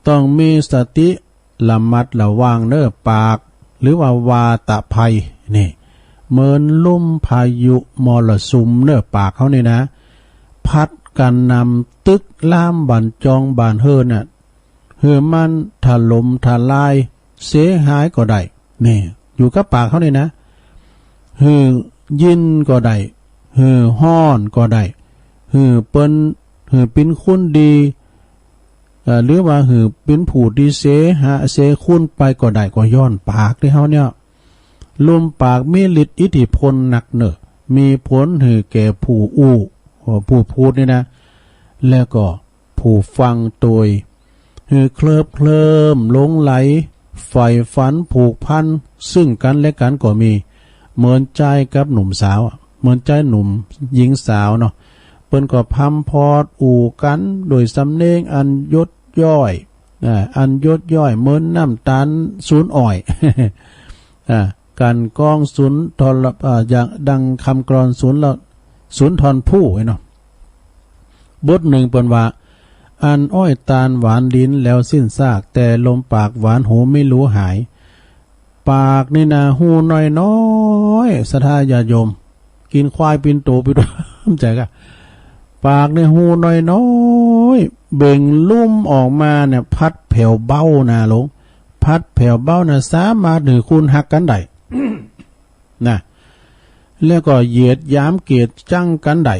ต้องมีสติระมัดระวังเนื้อปากหรือว่าวาตะภัยนี่เหมือนลุ่มพายุมรสุมเนื้อปากเขานี่นะพัดกันนำตึกล่ามบันจองบานเฮือน่ะเฮือมันถล่มทลายเสียหายก็ได้นี่อยู่กับปากเขานี่นะฮือยินก็ได้ฮือฮ้อนก็ได้ฮือเปิ้นฮือเป็นคุณดีหรือว่าหือเป็นผู้ดีเสคุณไปก็ได้ก็ย้อนปากที่เฮาเนี่ยลมปากมีฤทธิ์อิทธิพลหนักเนอะมีผลหือแก่ผู้ผู้พูดนี่นะแล้วก็ผู้ฟังโดยหือเคลิมหลงไหลใฝ่ฝันผูกพันซึ่งกันและกันก็มีเหมือนใจกับหนุ่มสาวเหมือนใจหนุ่มหญิงสาวเนาะเปิ้นก็พำพอดกันโดยสำเนียงอันยดย่อยเหมือนน้ำตาลศูนย์อ้อย การกองศูนย์ทอนอย่างดังคำกรอนศูนย์ทอนผู้เนาะบทหนึ่งเปิ้นว่าอันอ้อยตาลหวานลิ้นแล้วสิ้นซากแต่ลมปากหวานหูไม่รู้หายปากนี่นะหูน้อยสทายาโยมกินควายปินโตไปด้วยใจกะปากในหูน้อยเบ่งลุ่มออกมาเนี่ยพัดแผ่วเบ้านะลงพัดแผ่วเบ้านะสามารถถือคุณหักกันได้ นะแล้วก็เหยียดย้ำเกียดจังกันได้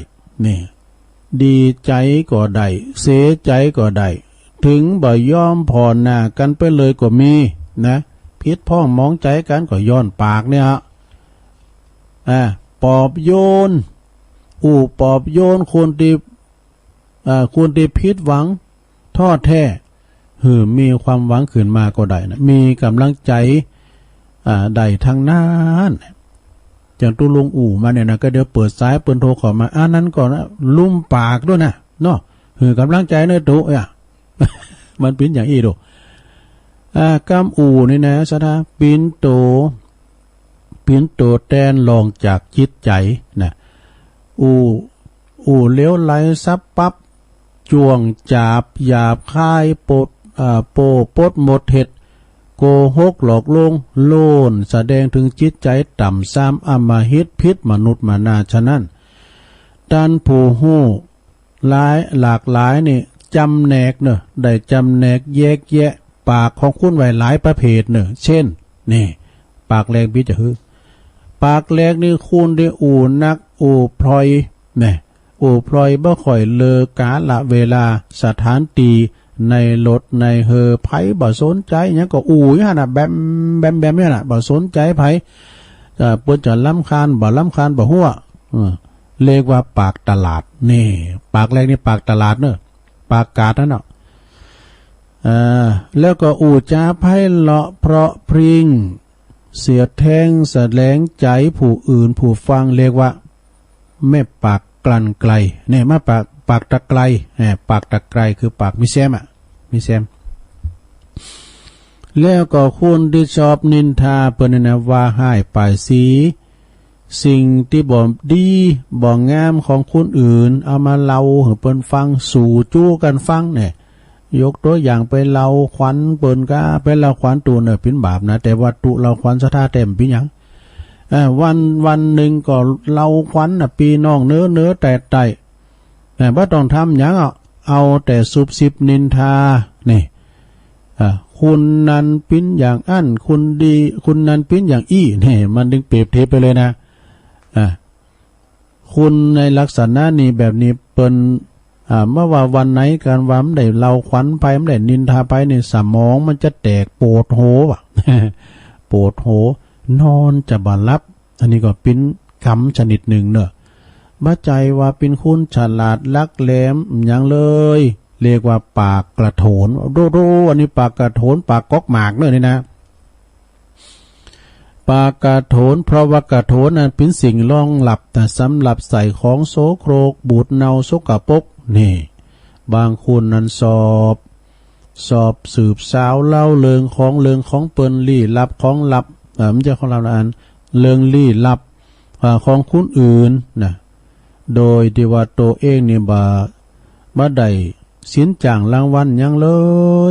นี่ดีใจก็ได้เสียใจก็ได้ถึงบ่ยอมพอหน้ากันไปเลยก็มีนะพิษพ้องมองใจกันก็ย้อนปากเนี่ยปอบโยนปอบโยนควรที่พิษหวังท้อแท้มีความหวังขึ้นมาก็ได้นะมีกำลังใจได้ทางนั้นอย่างตุลุงมาเนี่ยนะก็เดี๋ยวเปิดสายเปิดโทรขอมานั้นก่อนนะลุ่มปากด้วยนะเนาะกำลังใจเนื้อตัวมันเป็นอย่างอีดูกำนี่นะสะท้าปินโตแตนลองจากจิตใจนะเลี้ยวไหลซับปั๊บจวงจับหยาบคายปดหมดเห็ดโกหกหลอกลวงโลนแสดงถึงจิตใจต่ำซ้ำอำมหิตพิษมนุษย์มานาฉะนั้นด้านผู้หู้หลากหลายนี่จำแนกเนอะได้จำแนกแยกแยะปากของคุณไว้หลายประเภทเนอะเช่นนี่ปากแรงพิจหือปากแรกนี่คุณได้นักพลอยเนี่ยพลอยบ่ค่อยเลอกาละเวลาสถานตีในรถในไผบ่สนใจเนี่ยก็อยู่หั่นน่ะแบมเนี่ยน่ะบ่สนใจไผเปิ้นจะล้ำคาญบ่ฮู้เรียกว่าปากตลาดนี่ปากแรกนี่ปากตลาดเนอะปากกาดนั่นเนาะแล้วก็จาไพเราะเพราะพริ้งเสียดแทงแสลงใจผู้อื่นผู้ฟังเรียกว่า แม่ปากกลั่นไกลเนี่ยมาปากตะไกลปากตะไกลคือปากมิแซมมิแซมแล้วก็คุณที่ชอบนินทาเปิ้นนะว่าให้ปลายสีสิ่งที่บ่ดีบ่งามของคนอื่นเอามาเล่าให้เปิ้นฟังสู่จู้กันฟังเนี่ยยกตัวอย่างไปเล่าขวัญเปิ้นก็ไปเล่าขวัญตูเนี่ยเป็นบาปนะแต่ว่าตุเล่าขวัญสะท่าเต็มเป็นหยังวันหนึ่งก็เล่าขวัญน่ะปีน้องเนื้อแต่บ่ต้องทำหยังเอาแต่ซุบซิบนินทานี่คุณนั้นปิ้นอย่างอั้นคุณดีคุณนั้นปิ้นอย่างอี้นี่มันดึงเปรียบเทียบไปเลยนะคุณในลักษณะนี้แบบนี้เปิ้นเมื่อว่าวันไหนการว่ามันได้เล่าขวัญไปมันได้นินทาไปในสมองมันจะแตกปวดโหปวดโหนอนจะบ่หลับอันนี้ก็เป็นคำชนิดหนึ่งเนอะบ่ใจว่าเป็นคุณฉลาดลักแหลมอย่างเลยเรียกว่าปากกระโถนโดอันนี้ปากกระโถนปากก๊อกหมากเนอะนี่นะปากกระโถนเพราะว่ากระโถนนั้นเป็นสิ่งรองหลับแต่สำหรับใส่ของโสโครกบูดเนาสกปรกนี่บางคนนั้นสอบสืบสาวเล่าเรื่องของเปิ้นลี้ลับของลับมันจะของเราอันเรื่องลี้ลับของคนอื่นนะโดยที่ว่าตัวเองนี่บ่ได้สินจ้างรางวัลยังเล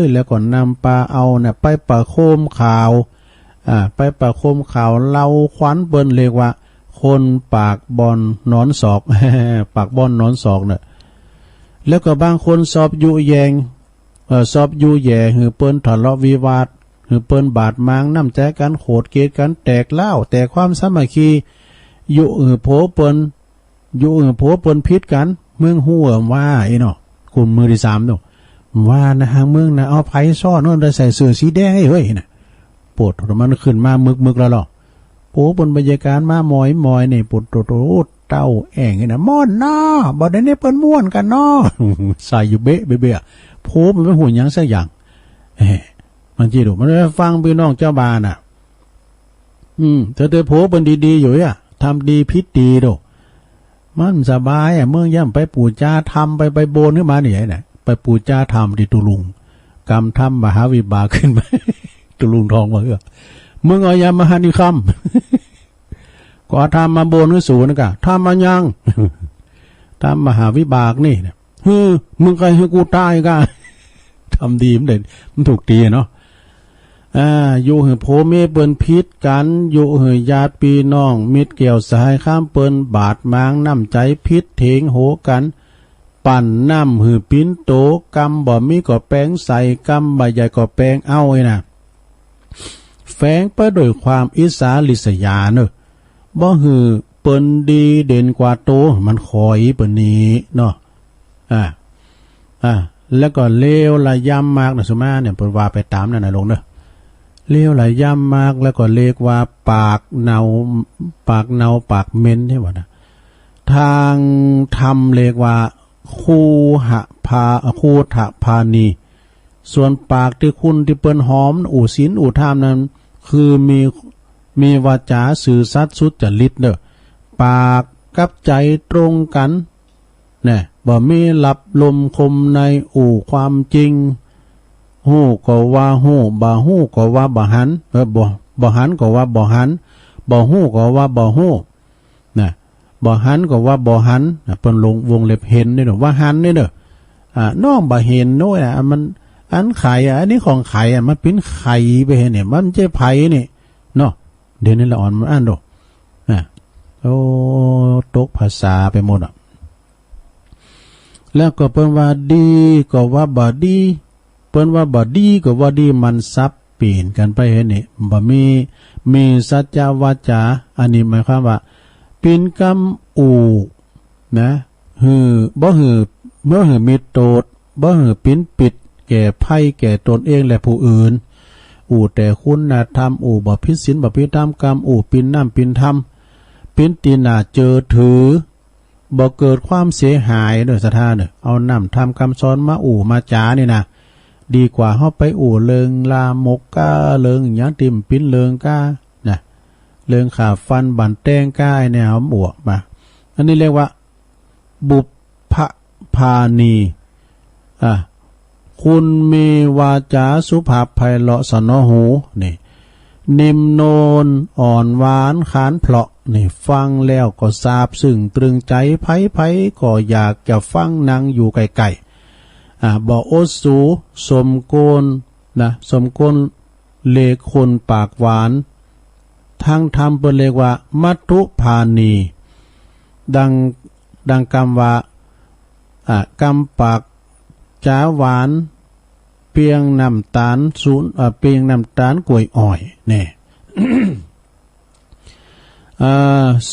ยแล้วก็นำปลาเอาเนี่ยไปประโคมข่าวไปประโคมข่าวเล่าขวัญเปิ้นเรียกว่าคนปากบอนนอนศอก ปากบอนนอนศอกเนี่ยแล้วก็บางคนสอบยุแยงสอบยุแย่หือเปิ้นทะเลาะวิวาทหือเปิ้นบาดหมางน้ำใจกันโขดเกลียดกันแตกเล่าแต่ความสามัคคียุโผเปิ้นพิษกันเมืองหัวว่าไอ้เนาะคุณมือที่3เนาะว่านะทางเมืองนะเอาไผซ่อนโน่นได้ใส่เสื้อสีแดงเฮ้ยน่ะปวดมันขึ้นมามึกแล้วหรอโผบนบรรยากาศมาหมอยนี่ปวดโตเต้าแอ่งนี่นะม่อนน้าบ่ได้เนี่ยเปิ้นม่วนกันเนาะใส่อยู่เบะโผมันไม่หูหยังสักอย่างมันจีดูมันฟังพี่น้องเจ้าบ้านน่ะแต่โผเปิ้นดีๆอยู่ทำดีพิษดีโดมันสบายเมื่อย่ำไปปู่จ้าทำไปโบนขึ้นมาเนี่ยไหนไปปู่จ้าทำที่ตุลุงกรรมทำมหาวิบากขึ้นไป ตุลุงทองมามึงเอายามหานิคำก็ทำมาโบนขึ้นสูงกะทำมายัง ทำมหาวิบากนี่เนี่ยมึงใครให้กูตายกัน ทำดีมันถูกตีเนาะอยู่หือโพเมเปิ้นพิษกันอยู่หือญาติพี่น้องมิตรเกี่ยวสายข้ามเปิ้นบาดมางน้ำใจพิษเถงโหกันปั่นน้ำหือปิ้นโตกำบ่มีก็แป้งใส่กำใบใหญ่ก็แป้งเอาไอ้น่ะแฝงไปด้วยความอิสาลิษยาเนอะบ่หือเปิ้นดีเด่นกว่าโตมันคอยเปิ้นนี้เนาะแล้วก็เลวละย่ำมากนะสมาเนี่ยเปิ้นว่าไปตามนั่นน่ะลงเนอะเลี้ยวไหลย่ำมากแล้วก็เรียกว่าปากเนาปากเม้นใช่ไหมนะทางธรรมเรียกว่าคูหะพานีส่วนปากที่คุณที่เปิ้นหอมอู่ศีลอู่ธรรมนั้นคือมีวาจาสื่อสัตย์สุจริตเด้อปากกับใจตรงกันเนี่ยบ่มีหลับลมคมในอู่ความจริงฮู้ก็ว่าฮู้บ่ฮู้ก็ว่าบ่หันบ่หันก็ว่าบ่หันบ่ฮู้ก็ว่าบ่ฮู้นะบ่หันก็ว่าบ่หันเปิ้นลงวงเล็บเห็นนี่เด้อว่าหันนี่เด้อน้องบ่เห็นโน้ยมันอันไข่อันนี้ของไข่มันเป็นไข่ไปเห็นเนี่ยมันจะไผนี่เนาะเดี๋ยวนี้ละอ่อนมันอ่านดูโอ้ตกภาษาไปหมดแล้วก็เปิ้นว่าดีก็ว่าบ่ดีเปิ้นว่าบ่ดีก็ว่าดีมันซับเปลี่ยนกันไปเห็นนี่บ่มีสัจจวาจาอันนี้หมายความว่าปินกรรมอูนะบ่มีโตดบ่ปินปิดแก่ภัยแก่ตนเองและผู้อื่นแต่คุณธรรมบ่ผิดศีลบ่ผิดธรรมกรรมปินน้ำปินธรรมปินตีน่าเจอถือบ่เกิดความเสียหายโดยสถานเอาน้ำทำคำสอนมามาจานี่นะดีกว่าเฮาไปเลิงลามกกาเลิงหยังติ่มปิ้นเลิงกานะเลิงขาฟันบันแต้งกาไอ้แนวบวกมา อันนี้เรียกว่าบุพพาณีคุณมีวาจาสุภาพไพเราะสนอหูนี่นิ่มโนนอ่อนหวานขานเพลาะนี่ฟังแล้วก็ซาบซึ้งตรึงใจไผก็อยากจะฟังนั่งอยู่ไกลๆบ่โอสูสมโกนนะสมโกนเลคนปากหวานทางธรรมเปิ้นเรียกว่ามัตถุพาณีดังคำว่ากำปากจ้าหวานเปียงน้ำตาลเปียงน้ำตาลกล้วยอ้อยเนี่ย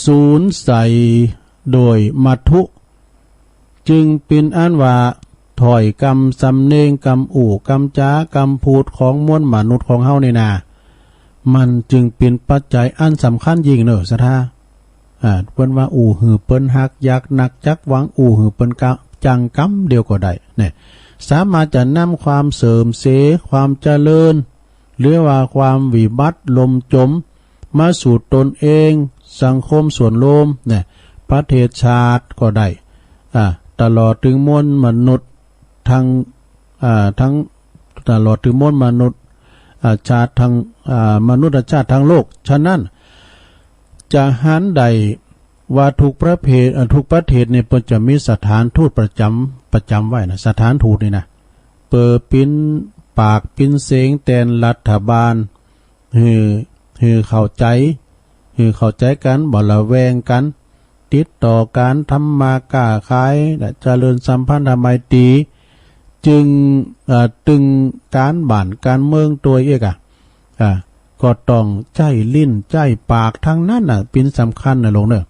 ศูนย์ใสโดยมัทธุจึงเป็นอันว่าถอยกรรมสำเนงกรรมอู่กรรมจ้ากรรมพูดของมวลมนุษย์ของเฮานี่นามันจึงเป็นปัจจัยอันสำคัญยิ่งเนอะสะท่าเปิ้นว่าอู่หือเปิ้นฮักอยากนักจักหวังอู่หือเปิ้นจังกำเดียวก็ได้เนี่ยสามารถจะนำความเสริมเสความเจริญหรือว่าความวิบัติลมจมมาสู่ตนเองสังคมส่วนรวมเนี่ยประเทศชาติก็ได้ตลอดถึงมวลมนุษย์ทั้งตลอดถึงมวลมนุษย์ชาติทั้งมนุษย์ชาติทั้งโลกฉะนั้นจะหันใดว่าทุกประเภททุกประเทศเนี่ยเพิ่นจะมีสถานทูตประจำไว้นะสถานทูตนี่นะเปิดปิ้นปากปิ้นเสียงแทนรัฐบาลฮือเข้าใจกันบ่ละแวงกันติดต่อการทำมาค้าขายและเจริญสัมพันธไมตรีจึงตึงการบ้านการเมืองตัวเอกก็ต้องใจลิ้นใจปากทั้งนั้นเป็นสำคัญลงเนอะ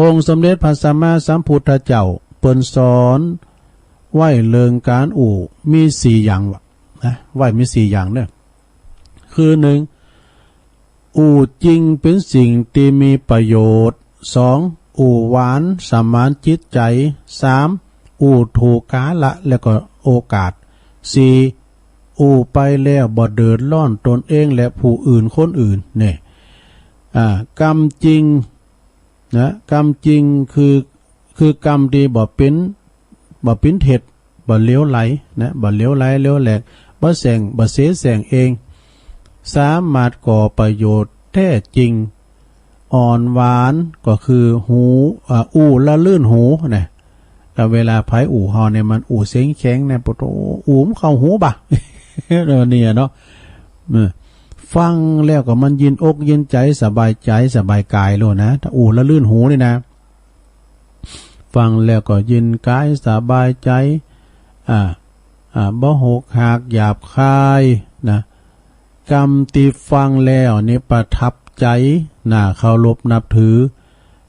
องค์สมเด็จพระสัมมาสัมพุทธเจ้าเปิ้นสอนไหวเลิงการอู่มี4อย่างนะไหวมี4อย่างเนอะคือ1อู่จริงเป็นสิ่งที่มีประโยชน์2อู่หวานสมานจิตใจ3อู่ถูกกาละแล้วก็โอกาส4อู่ไปแล้วบ่เดือดร้อนตนเองและผู้อื่นคนอื่นเนี่ยกรรมจริงนะกรรมจริงคือกรรมที่บ่เป็นเท็จบ่เลี้ยวไหลนะบ่เลี้ยวไหลเลี้ยวแหลกบ่แสงบ่เสแสงเองสามารถก่อประโยชน์แท้จริงอ่อนหวานก็คือหูอู่ละลื่นหูนะแต่เวลาไผอู่เฮาเนี่ยมันอู่เสียงแข็งเนี่ยปะโตอู่มเข้าหูบ่ะ เนี่ยเนาะฟังแล้วก็มันยินอกยินใจสบายใจสบายกายโลนะถ้าอู่ละลื่นหูนี่นะฟังแล้วก็ยินกายสบายใจบ่หกหักหยาบคายนะกรรมที่ฟังแล้วนี่ประทับใจน่าเคารพนับถือ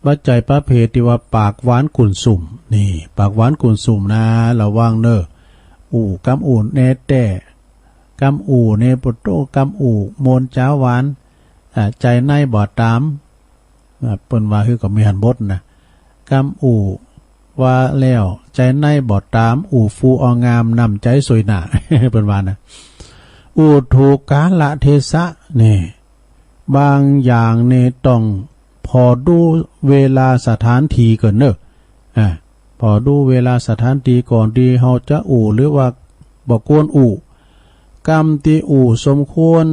ปัจจัยประเภทที่ว่าปากหวานกุ่นสุ่มนี่ปากหวานกุ่นสุ่มนะระวังเนอะอู่กำอู่แน่แต่กำอู่เนปโตกำอู่โมนจ้าหวานใจในบ่ตามเปิ้นว่าคือก็มีหันบทนะกำอู่ว่าแล้วใจในบ่ตามอู่ฟูอองามนำใจสวยหน้า เปิ้นว่านะอู่ถูกกาลเทศะนี่บางอย่างนี่ต้องพอดูเวลาสถานที่ก่อนเนอะพอดูเวลาสถานที่ก่อนที่เฮาจะอู่หรือว่าบ่ควรอู่กรรมที่อู่สมควร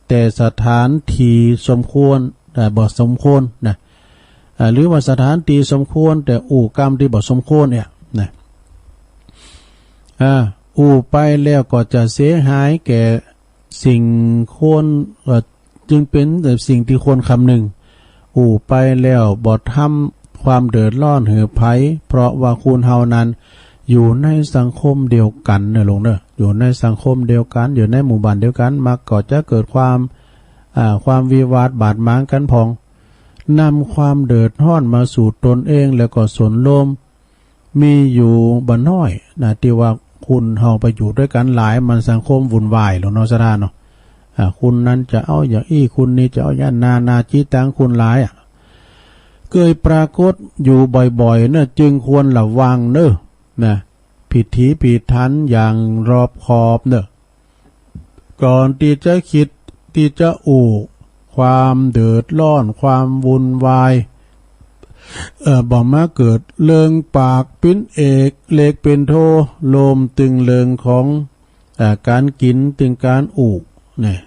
แต่สถานที่สมควรแต่บ่สมควรนะหรือว่าสถานที่สมควรแต่อู่กรรมที่บ่สมควรเนี่ยนะอู่ไปแล้วก็จะเสียหายแก่สิ่งควรจึงเป็นแต่สิ่งที่ควรคำนึงอู่ไปแล้วบ่ทำความเดือดร้อนหือไผเพราะว่าคุณเฮานั้นอยู่ในสังคมเดียวกันเนอะลงเนอะอยู่ในสังคมเดียวกันอยู่ในหมู่บ้านเดียวกันมาก็จะเกิดความวิวาทบาดหมางกันพองนำความเดือดร้อนมาสู่ตนเองแล้วก็ส่วนรวมมีอยู่บ่น้อยนะที่ว่าคุณเฮาไปอยู่ด้วยกันหลายมันสังคมวุ่นวายหรอกเนาะซะท่าเนาะคุณนั้นจะเอาอย่างอี้คุณนี้จะเอาอย่างนาจิตังคุณหลายเคยปรากฏอยู่บ่อยๆเนอะจึงควรระวังเนอะนะผิดถีผิดทันอย่างรอบคอบเนอะก่อนที่จะคิดที่จะอู่ความเดือดร้อนความวุ่นวาย บอกมาเกิดเลิงปากปิ้นเอกเล็กเป็นโทโลมตึงเลิงของการกินตึงการอู่เนี่ย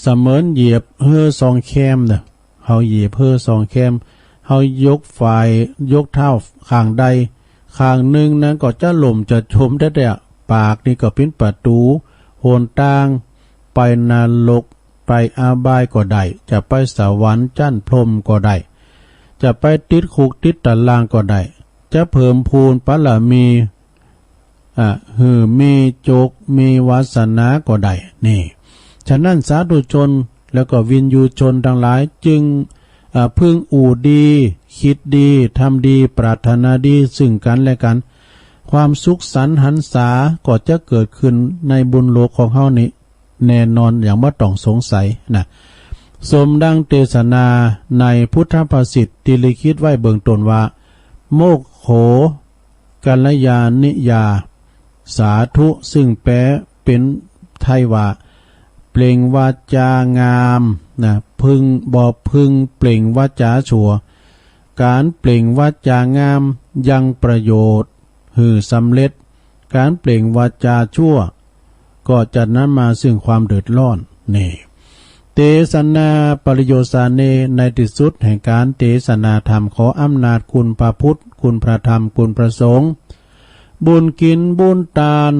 เสมือนเหยียบเฮ่อซองแคมเด้อเฮาเหยียบเฮ่อซองแคมเฮายกฝ่ายยกเท้าข้างใดข้างหนึ่งนั้นก็จะหล่มจะชมได้แต่ปากนี่ก็เป็นประตูโหนต่างไปนรกไปอาบายก็ได้จะไปสวรรค์จั้นพรหมก็ได้จะไปติดคุกติดตารางก็ได้จะเพิ่มพูนปรมีมีโจกมีวาสนาก็ได้นี่ฉะนั้นสาธุชนแล้วก็วินยูชนทั้งหลายจึงพึงอู่ดีคิดดีทำดีปรารถนาดีซึ่งกันและกันความสุขสันต์หันษาก็จะเกิดขึ้นในบุญโลกของเฮานี้แน่นอนอย่างว่าต้องสงสัยนะสมดังเทศนาในพุทธภาษิตที่ลิขิตไว้เบื้องต้นว่าโมกโขกัลยาณิยาสาธุซึ่งแปลเป็นไทยว่าเปล่งวาจางามนะพึงพึงเปล่งวาจาชั่วการเปล่งวาจางามยังประโยชน์สำเร็จการเปล่งวาจาชั่วก็จะนำมาซึ่งความเดือดร้อนนี่เทศนาปริโยสาเนในที่สุดแห่งการเทศนาธรรมขออำนาจคุณพระพุทธคุณพระธรรมคุณพระสงฆ์บุญกินบุญทาน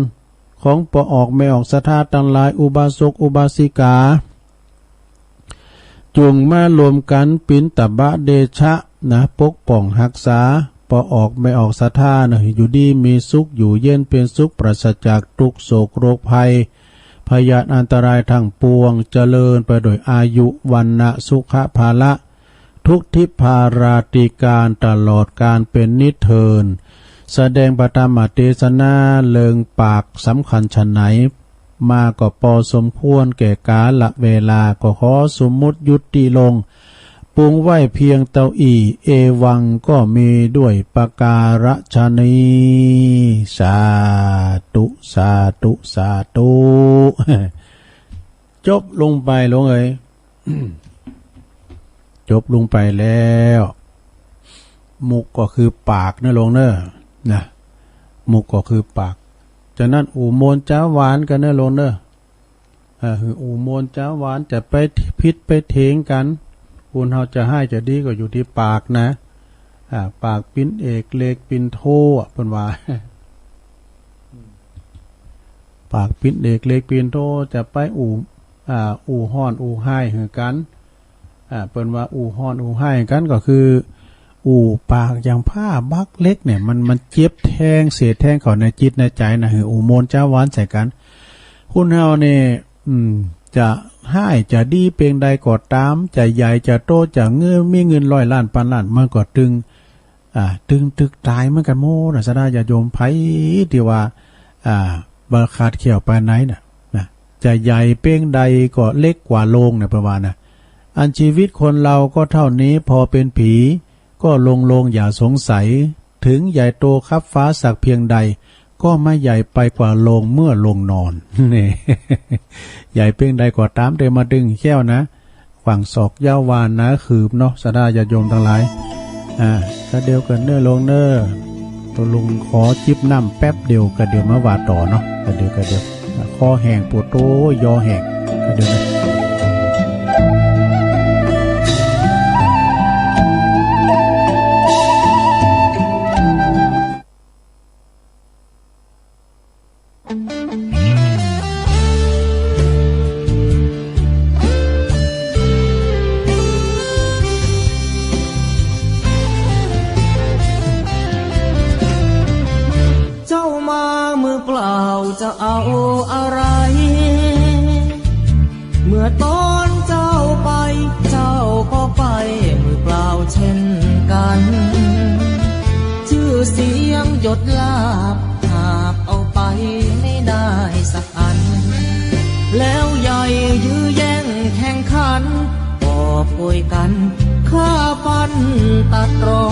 ของปออกไม่ออกศรัทธาทั้งหลายอุบาสกอุบาสิกาจงมารวมกันปิณตบะเดชะนะปกป้องรักษาปออกไม่ออกศรัทธานะอยู่ดีมีสุขอยู่เย็นเป็นสุขปราศจากทุกโศกโรคภัยพยาธิอันตรายทั้งปวงเจริญไปโดยอายุวันนะสุขภาละทุกทิพาราติการตลอดการเป็นนิเทินแสดงปฐมเทศนาเลิงปากสำคัญชนไหนมาก็พอสมควรแก่กาลเวลาก็ขอสมมุติยุติลงปรุงไว้เพียงเต้าอีเอวังก็มีด้วยประการฉนี้สาธุสาธุสาธุจบลงไปลงเอ้ย จบลงไปแล้วมุกก็คือปากนะลงเนอะนะมุกก็คือปากฉะนั้นอูโมนจ้าหวานกันนะลงเนอะอูโมนจ้าหวานจะไปพิษไปเทงกันคุณเขาจะให้จะดีก็อยู่ที่ปากนะปากปิ้นเอกเล็กปิ้นโทเป็นว่า ปากปิ้นเอกเล็กปิ้นโทจะไปอู่ห้อนอู่ให้เหมือนกันเป็นว่าอู่ห้อนอู่ให้กันก็คืออู่ปากอย่างผ้าบักเล็กเนี่ยมันเจ็บแทงเสียแทงเขาในจิตในใจนะคืออู่โมนเจ้าหวานใส่กันคุณเฮาเนี่ยจะให้จะดีเพียงใดก็ตามจะใหญ่จะโตจะเงินมีเงิน100 ล้านพันล้านมันก็ตึงตึกตายเหมือนกันโม่นะสดาญาโยมไผที่ว่าบาขาดเขียวไปไหนนะจะใหญ่เพียงใดก็เล็กกว่าโลงนะประมาณนะอันชีวิตคนเราก็เท่านี้พอเป็นผีก็ลงอย่าสงสัยถึงใหญ่โตครับฟ้าสักเพียงใดก็ไม่ใหญ่ไปกว่าโลงเมื่อลงนอนนี่ ใหญ่เพียงใดก็ตามเดินมาดึงแก้วนะฝั่งศอกยาววานนะขืบเนาะสดาญาโยมทั้งหลายก็เดียวกันเน้อลงเน้อตัวลุงขอจิบน้ำแป๊บเดียวก็เดี๋ยวมาว่าต่อเนาะก็เดียวคอแห้งปวดโตยอแห้งก็เดี๋ยวนะจะเอาอะไรเมื่อตอนเจ้าไปเจ้าก็ไปมือเปล่าเช่นกันชื่อเสียงหยดลาบหาบเอาไปไม่ได้สักอันแล้วใหญ่ยื้อแย่งแข่งขันก็ป่วยกันฆ่าฟันตัดรอ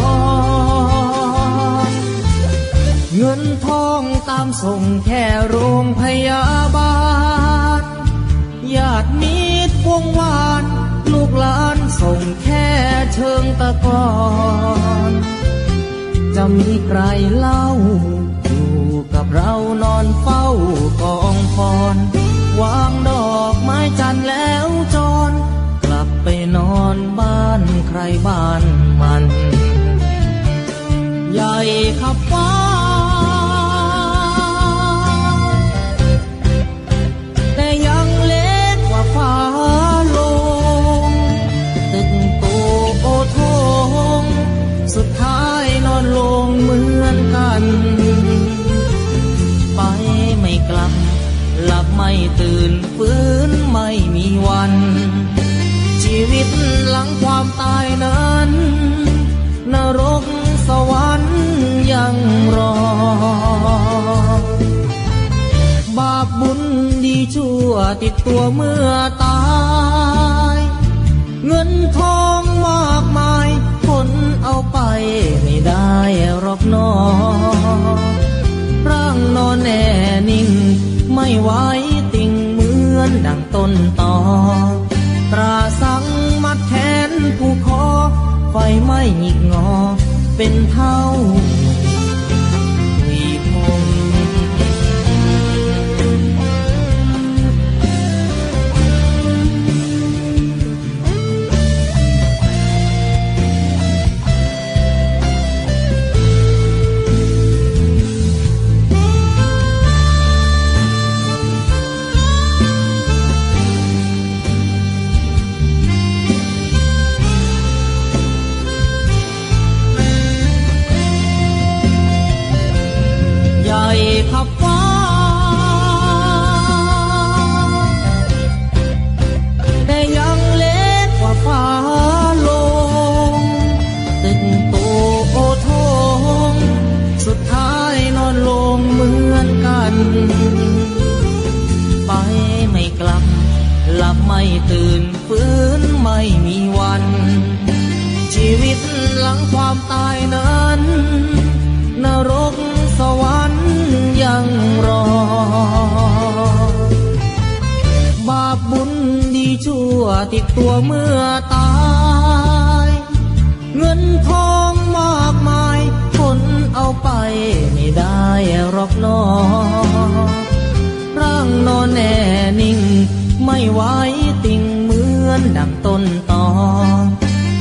นเงินทองตามส่งแค่โรงพยาบาลญาติมิตรวงวานลูกหลาน ส่งแค่เชิงตะกอนจะมีใครเล่าอยู่กับเรานอนเฝ้ากองฟอนวางดอกไม้จันทร์แล้วจรกลับไปนอนบ้านใครบ้านมันใหญ่ขับฟ้าแต่ยังเล็กกว่าฟ้าลงตึกโตโอทงสุดท้ายนอนลงเหมือนกันไปไม่กลับหลับไม่ตื่นฟื้นไม่มีวันชีวิตหลังความตายนั้นนรกสวรรค์ยังรอบาปบุญดีชั่วติดตัวเมื่อตายเงินทองมากมายคนเอาไปไม่ได้หรอกน้อร่างนอนแน่นิ่งไม่ไหวติ่งเหมือนดังต้นตอตราสังมัดแขนผู้คอไฟไม่หงิกงอเป็นเท่าวีพงขับฟ้าแต่ยังเล็กกว่าฟ้าลงตึกโตโอทงสุดท้ายนอนลงเหมือนกันไปไม่กลับหลับไม่ตื่นฟื้นไม่มีวันชีวิตหลังความตายนั้นนรกสวรรค์ยังรอบาปบุญดีชั่วติดตัวเมื่อตายเงินทองมากมายคนเอาไปไม่ได้หรอกน้อร่างนอนแน่นิ่งไม่ไหวติ่งเหมือนดังต้นตอ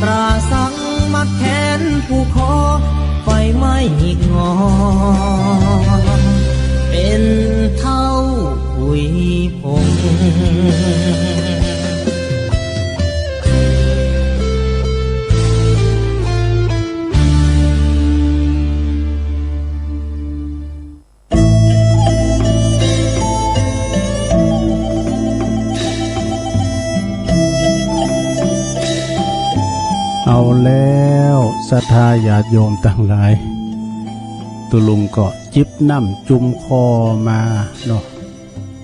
ตราสังมัดแขนผู้คอไฟไม่หงิกงอเป็นเท่าหุยพงเอาแล้วศรัทธาญาติโยมทั้งหลายตุลุงก็จิบน้ำจุ่มคอมาเนาะ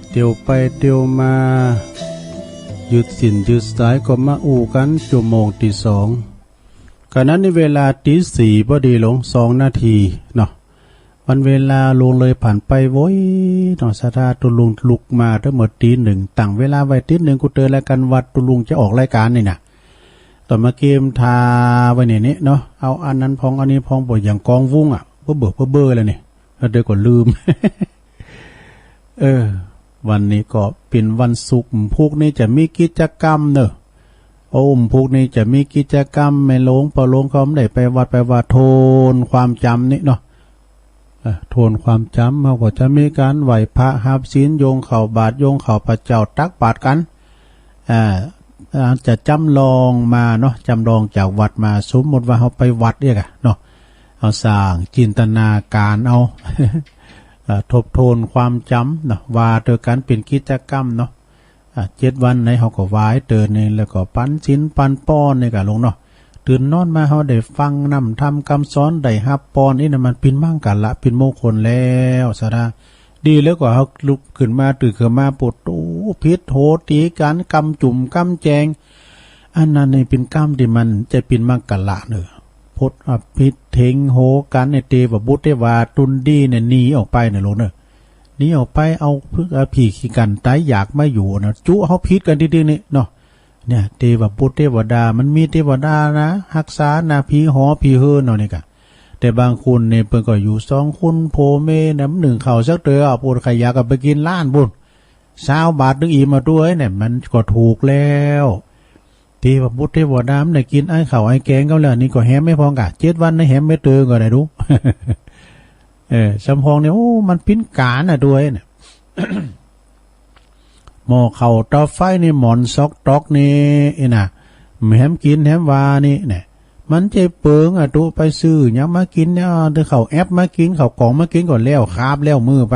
เตียวไปเตียวมาหยุดสินหยุดสายก็มาอู่กันชั่วโมงที่2ขณะนี้เวลาตี4พอดีลง2 นาทีเนาะวันเวลาลงเลยผ่านไปโว้ยเนาะศรัทธาตุลุงลุกมาตั้งหมดตี 1ตั้งเวลาไว้ตี 1กูเตือนรายการวัดตุลุงจะออกรายการนี่นะต่อมาเกมทาไว้นี่เนาะเอาอันนั้นพองอันนี้พองบ่อย่างกองวุ้งอ่ะเบื่อเบื่อแล้วนี่แล้วเดี๋ยวก็ลืม วันนี้ก็เป็นวันศุกร์พวกนี้จะมีกิจกรรมเนอะพวกนี้จะมีกิจกรรมไม่ลงพอลงเขาไม่ได้ไปวัดไปว่าโทนความจำนี่เนาะโทนความจำเขาก็จะมีการไหว้พระหับศีลโยงเข่าบาทโยงเข่าพระเจ้าตักบาทกันจะจำลองมาเนาะจำลองจากวัดมาสมมติว่าเขาไปวัดเนี่ยเนาะเอาสร้างจินตนาการเอา ทบทวนความจำเนาะว่าโดยการเป็นกิจกรรมเนาะ7 วันในเขาก็ไหว้เตือนนี่แล้วก็ปันศีลปันป้อนนี่ก็ลงเนาะตื่นนอนมาเขาได้ฟังนำทำคำสอนได้ฮับป้อนนี่นะมันเป็นมั่งกันละเป็นมงคลแล้วสาระดีแล้วก็เขาลุกขึ้นมาตื่นขึ้นมาปวดโอ้พิษโหตีการกำจุ่มกำแจงอันนั้นนี่เป็นกำที่มันจะเป็นมั่งกันละเนอะพดพิษเทงโหกันในเตวบุตรเทวาตุนดีเนี่ยหนีออกไปเนี่ยลงเนอะหนีออกไปเอาพึ่งผีขี้กันตายอยากไม่อยู่นะจุเขาพิษกันดีๆนี่เนาะ เนี่ยเทวปุตเทวดามันมีเทวดานะรักษานะผีหอผีเฮือนเนาะนี่กะแต่บางคนเนี่ยเพิ่นก็อยู่2คนโพเมน้ำหนึ่งเข้าสักเตือเอาปูนขยะก็ไปกินล้านบุญ20 บาทนึงอีมาด้วยเนี่ยมันก็ถูกแล้วเทวปุตเทวดาเนี่ยกินไอ้ข้าวไอ้แกงเขาแล้วนี่ก็แฮมไม่พอกะ7 วันในแฮมไม่เตือก็ได้ดู สำพองเนี่ยโอ้มันปิ้นกาน่ะด้วยเนี่ย หม้อเข่าต่อไฟนี่หมอนซอกตอกนี่น่ะแฮมกินแฮมวานี่เนี่ยมันใจเปิงอ่ะตุไปซื้อยังมากินเนี่ยเดี๋ยวเขาแอปมากินเขากล่องมากินก่อนแล้วคาบแล้วมือไป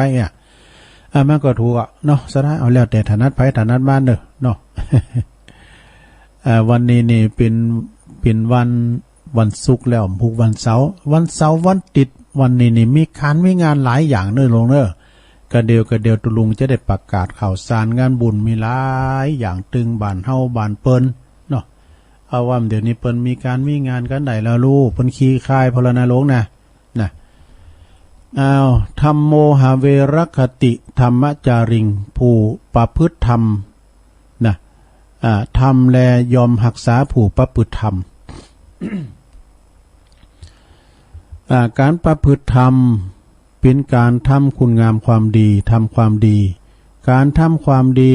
มันก็ถูกเนาะซะได้เอาแล้วแต่ถนัดไผถนัดบ้านเด้อเนาะ วันนี้นี่เป็นวันศุกร์แล้วพุกวันเสาร์วันติดวันนี้นี่มีงานหลายอย่างเด้อลงเด้อกระเดียวตุลุงจะได้ประกาศข่าวสารงานบุญมีหลายอย่างตึงบ้านเฮาบ้านเปิ้นเนาะเอาว่าเดี๋ยวนี้เปิ้นมีงานกันได้แล้วลูกเปิ้นขี้คายพลนาลงนะธัมโมหาเวรคติธรรมจาริงผู้ประพฤติธรรมนะธรรมแลยอมรักษาผู้ประพฤติธรรม การประพฤติธรรมเป็นการทำคุณงามความดีทำความดีการทำความดี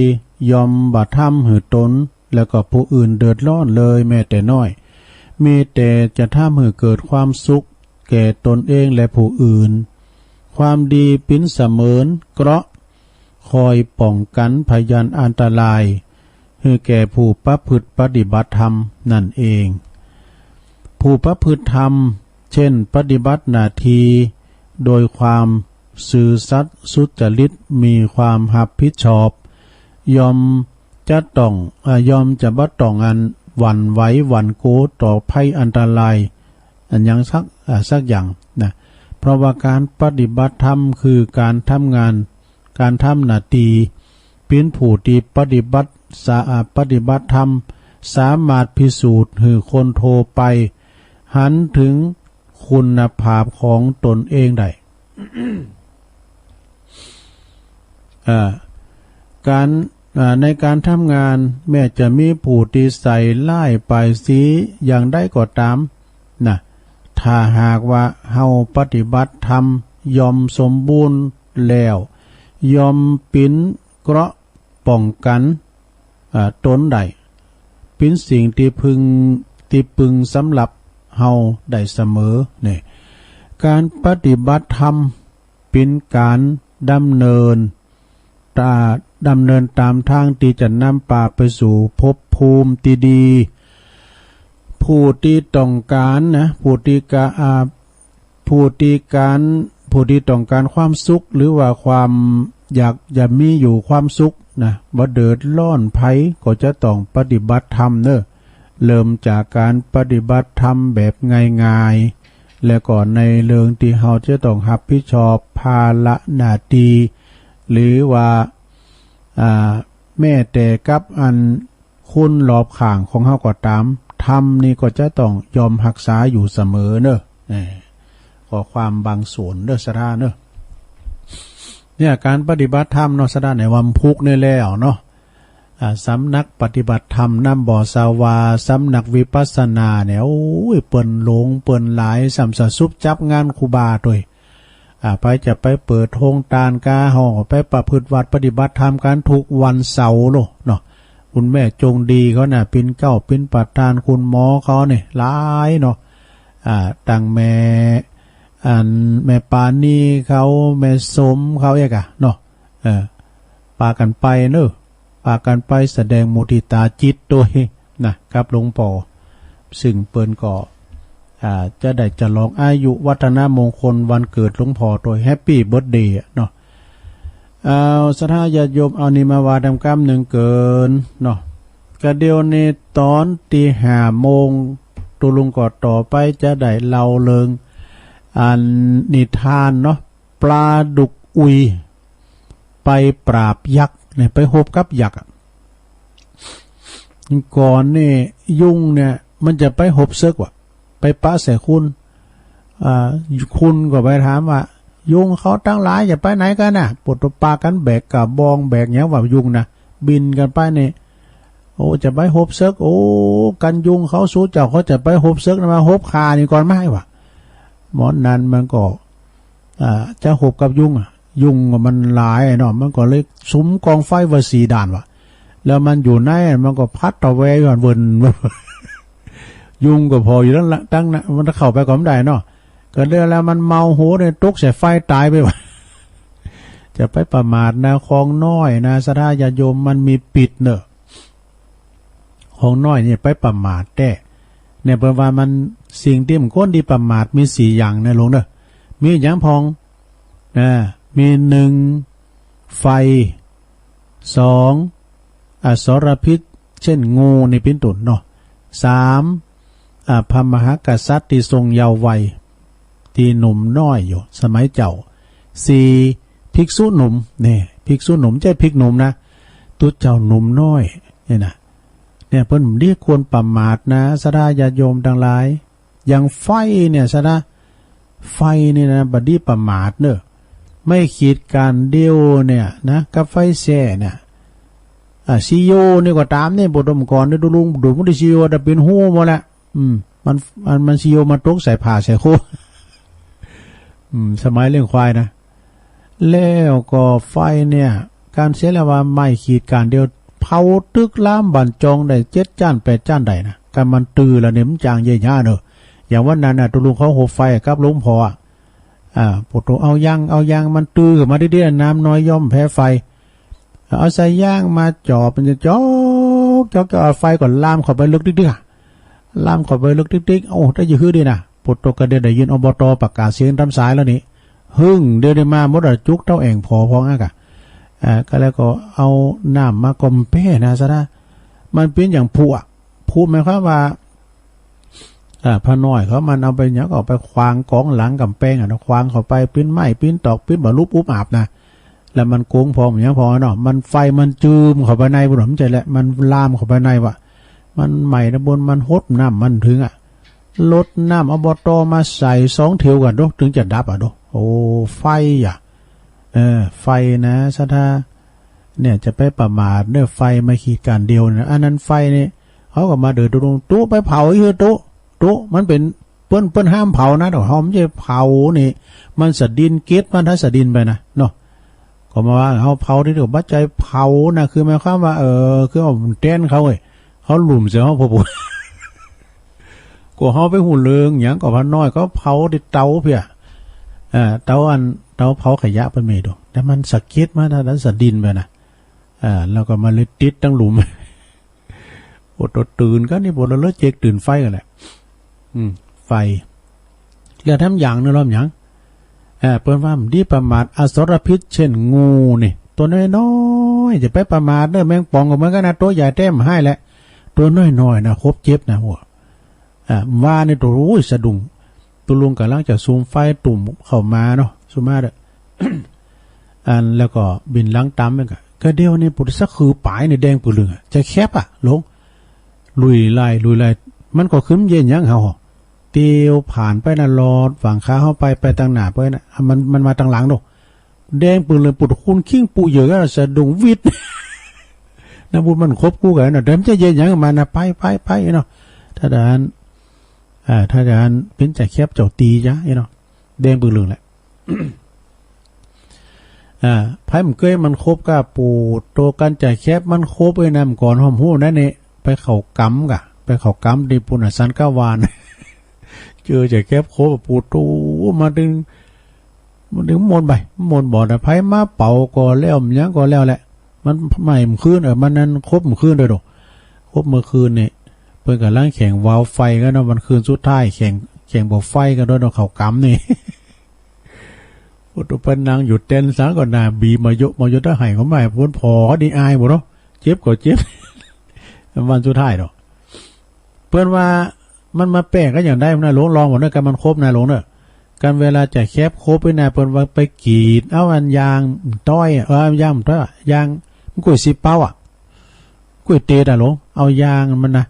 ยอมบ่ทำหือตนแล้วก็ผู้อื่นเดือดร้อนเลยแม้แต่น้อยมีแต่จะทำให้เกิดความสุขแก่ตนเองและผู้อื่นความดีเป็นเสมือนเกราะคอยป้องกันพยานอันตรายให้แก่ผู้ประพฤติปฏิบัติธรรมนั่นเองผู้ประพฤติธรรมเช่นปฏิบัติหน้าที่โดยความซื่อสัตย์สุจริตมีความรับผิดชอบยอมจะบ่ต้องอันหวั่นไหวหวั่นโกต่อภัยอันตรายอันยังสักอย่างนะเพราะว่าการปฏิบัติธรรมคือการทำงานการทำหน้าที่เป็นผู้ที่ปฏิบัติธรรมสามารถพิสูจน์ให้คนโทไปหันถึงคุณภาพของตนเองได้ ในการทำงานแม้จะมีผู้ที่ใส่ไล่ไปสีอย่างได้ก็ตามนะถ้าหากว่าเฮาปฏิบัติธรรมยอมสมบูรณ์แล้วยอมปิ้นเกราะป้องกันตนได้เป็นสิ่งที่พึงสำหรับเฮาได้เสมอเนี่ยการปฏิบัติธรรมเป็นการดำเนินตามทางที่จะนำป่าไปสู่ภพภูมิที่ดีผู้ที่ต้องการผู้ที่ต้องการความสุขหรือว่าความอยากมีอยู่ความสุขนะบ่เดือดร้อนภัยก็จะต้องปฏิบัติธรรมเนอะเริ่มจากการปฏิบัติธรรมแบบง่ายๆและก่อนในเรื่องที่เราจะต้องรับผิดชอบภาระหน้าที่หรือว่าแม่แต่กับอันคุณรอบข้างของเฮาก็ตามธรรมนี่ก็จะต้องยอมรักษาอยู่เสมอเนอะขอความบางส่วนเด้อสะท่าเนอะเนี่ยการปฏิบัติธรรมเนาะสะท่าในวันพุกนี่แล้วเนาะสำนักปฏิบัติธรรมน้ำบ่อสาวาสำนักวิปัสสนาเนี่ยโอ้ยเปิ้นหลงเปิ้นหลายสัมสะซุบจับงานครูบาด้วยไปจะไปเปิดโรงทานกาห่อไปประพฤติวัดปฏิบัติธรรมกันทุกวันเสาร์เนาะคุณแม่จงดีเขาน่ะเป็นประธานคุณหมอเขาเนี่ยหลายเนาะตั้งแม่ปานีเขาแม่สมเขาเอกเนาะพากันไปเนอะพากันไปแสดงมุทิตาจิตด้วยนะกับหลวงปู่ซึ่งเปิ้นก็จะได้ฉลองอายุวัฒนมงคลวันเกิดหลวงพ่อโดยแฮปปี้เบิร์ธเดย์เนาะสถาญาติโยมเอานี่มาวาดำกรรมหนึ่งเกินเนาะกระเดียวในตอนตี5 โมงตุลุงก็ต่อไปจะได้เล่าเริงอันนิทานเนาะปลาดุกอุยไปปราบยักษ์เนี่ยไปพบกับยักษ์ก่อนนี่ยุ่งเนี่ยมันจะไปหบซึกว่ะไปปะใส่คุณก็ไปถามว่ายุงเขาตั้งหลายจะไปไหนกันน่ะปวดปากันแบกกับบองแบกเนี้ยว่ายุงนะบินกันไปเนี่ย โอ้จะไปหบเซิกโอ้กันยุงเขาสู้เจ้าเขาจะไปหบเซิกมาหบคานี่ก่อนไม่วะหมอนนั้นมันก็จะหบกับยุงมันหลายเนาะมันก็เลยสุมกองไฟว่า4 ด่านวะแล้วมันอยู่ในมันก็พัดตะแวอยู่เวินยุงก็พออยู่แล้วตั้งนะมันเข้าไปก็ไม่ได้เนาะก็เรื่องแล้วมันเมาโหเนี่ยตกใส่ไฟตายไปวะจะไปประมาทนะคลองน้อยนะสราญาโยมมันมีปิดเนอะของน้อยเนี่ยไปประมาทแต่เนี่ยเพราะว่ามันสิ่งที่มันก้นดีประมาทมี4 อย่างนะหลวงเนอะมีอย่างพองนะมี1ไฟ2อสรพิษเช่นงูในปิ้นตุนเนาะ3พระมหากษัตริย์ที่ทรงเยาว์วัยที่หนุ่มน้อยอยู่สมัยเจ้า4ภิกษุหนุ่มเนี่ยภิกษุหนุ่มใช่ภิกษุหนุ่มนะตุเจ้าหนุ่มน้อยเนี่ยเพิ่นเรียกควรประมาทนะสดาญาโยมทั้งหลายอย่างไฟเนี่ยสดาไฟนี่นะบัดนี้ประมาทเนอะไม่ขีดการเดียวเนี่ยนะกับไฟแช่เนี่ยซีโอนี่ก็ตามเนี่ยบทก่อนเนี่ยดูลุงดูมุติซีโอจะเป็นหูหมดละมันซีโอมาตกใส่ผ้าใส่โคสมัยเรื่องควายนะแล้วก็ไฟเนี่ยการเสียแล้วว่าไม่ขีดการเดียวเผาตึกล้ามบันจองได้7 จ้าน8 จ้านได้นะการมันตือละเนี่ยมันจางเยี่ยๆเนอะอย่างวันนั้นตุลุงเขาหบไฟกับลุงพอปวดเอายางมันตื้อมาเรื่อยๆน้ำน้อยย่อมแพ้ไฟเอาใส่ย่างมาจ่อเป็นจะจ่อเอาไฟก่อนลามเข้าไปลึกดิ๊กลามเข้าไปลึกดิ๊กโอ้ได้ยื้อดีนะปวดกระเด็นได้ยินอบตประกาศเสียงตามสายแล้วนี่เดี๋ยวได้มามดจุกเต้าเองพออ่ะกะก็แล้วก็เอาน้ำมากมเป้นะซะนะมันเป็นอย่างผูหมายความว่าพระน้อยเขามันเอาไปเนี้ยก็ไปควางกองหลังกำแพงควางเข้าไปปิ้นไม้ปิ้นตอกปิ้นบรรลุอุบอาบนะแล้วมันโกงพออย่างเงี้ยพอเนาะมันไฟมันจืมเข้าไปในบุหรี่ใจแหละมันลามเข้าไปในวะมันใหม่นะบนมันฮดน้ำมันถึงลดน้ำอบตมาใส่2 เที่ยวกันดูถึงจะดับดูโอ้ไฟไฟนะสะท่าเนี่ยจะไปประมาทเนี่ยไฟมาขีดการเดียวนะอันนั้นไฟนี่เขาก็มาเดือดตรงตู้ไปเผาตู้มันเป็นเปิ้นห้ามเผานะเดี๋ยวเขาไม่ใช่เผานี่มันสะดินเกล็ดมันถ้าสะดินไปนะเนาะก็มาว่าเขาเผาที่เดี๋ยวบัดใจเผานะคือหมายความว่าคือเอาเต้นเขาเขาหลุมเสียเขาพอปุ๊บก็เขาไปหุ่นเรืองอย่างก็พันน้อยก็เผาในเตาเพียเตาเผาขยะไปไม่ดูแต่มันสะเก็ดมาถ้านั้นสะดินไปนะแล้วก็มาเลยติดตั้งหลุมปวดตื่นก็นี่ปวดแล้วเจ๊กตื่นไฟกันแหละไฟเรื่องทำอย่างนึงรอบอย่างเปิ้นว่าดีประมาทอสรพิษเช่นงูนี่ตัวน้อยๆจะไปประมาทเด้อแมงป่องก็เหมือนกันนะตัวใหญ่แต้มให้แหละตัวน้อยๆนะครบเจ็บนะหัวว่าในตัวรู้สะดุ้งตัวลุงกำลังจะซูมไฟตุ่มเข้ามาเนาะซูมมาเด้อแล้วก็บินล้างตามมันก็เดียวนี่ปุถุสักคือปลายในแดงปืนเหลืองจะแคบลงลุยไล่มันก็ขึ้นเย็นยังเขาเตียวผ่านไปนะรอดฝั่งขาเข้าไปทางหน้าไปนะมันมาทางหลังดูแดงปืนเลยปุถุคุณขิ้งปูเยอะก็สะดุ้งวิทย์นะบุญมันครบกู้กันนะเดิมจะเย็นยังมานะไปเนาะถ้าด่านเป็นใจแคบเจ้าตีจ้ะเนาะแดงปืนเหลืองแหละไพ่มันเกยมันครบกับปูโตกันใจแคบมันครบไอ้นำก่อนหอมหูนั่นเนี่ยไปเข่ากำไปเข่ากำดีปุณสันก้าวานเจอใจแคบโคบปูโตมาดึงมนบ่อนะไพ่มาเป่าก่อแล้วยังก่อแล้วแหละมันใหม่มันคืนมันนั้นครบมันคืนเลยดอกครบเมื่อคืนเนี่ยเพิ่งกับร่างแข่งวาวไฟก็เนาะมันคืนสุดท้ายแข่งบ่อไฟกันด้วยเนาะเข่ากำนี่ปุถุปนังหยุดเต้นสังก่อนนาบีมาโยถ้าหายเขาไม่พ้นพอดีอายหมดเนาะเจ็บก็เจ็บวันสุดท้ายเนาะเพื่อนว่ามันมาแปลกก็อย่างได้นะหลงลองหมดเนาะกันมันครบนะหลงเนาะการเวลาจะแคบครบไปนะเพื่อนว่าไปกรีดเอาอันยางต้อยยางต้อยยางมันกล้วยสิเป้ากล้วยเตะหลงเอายางมันนะ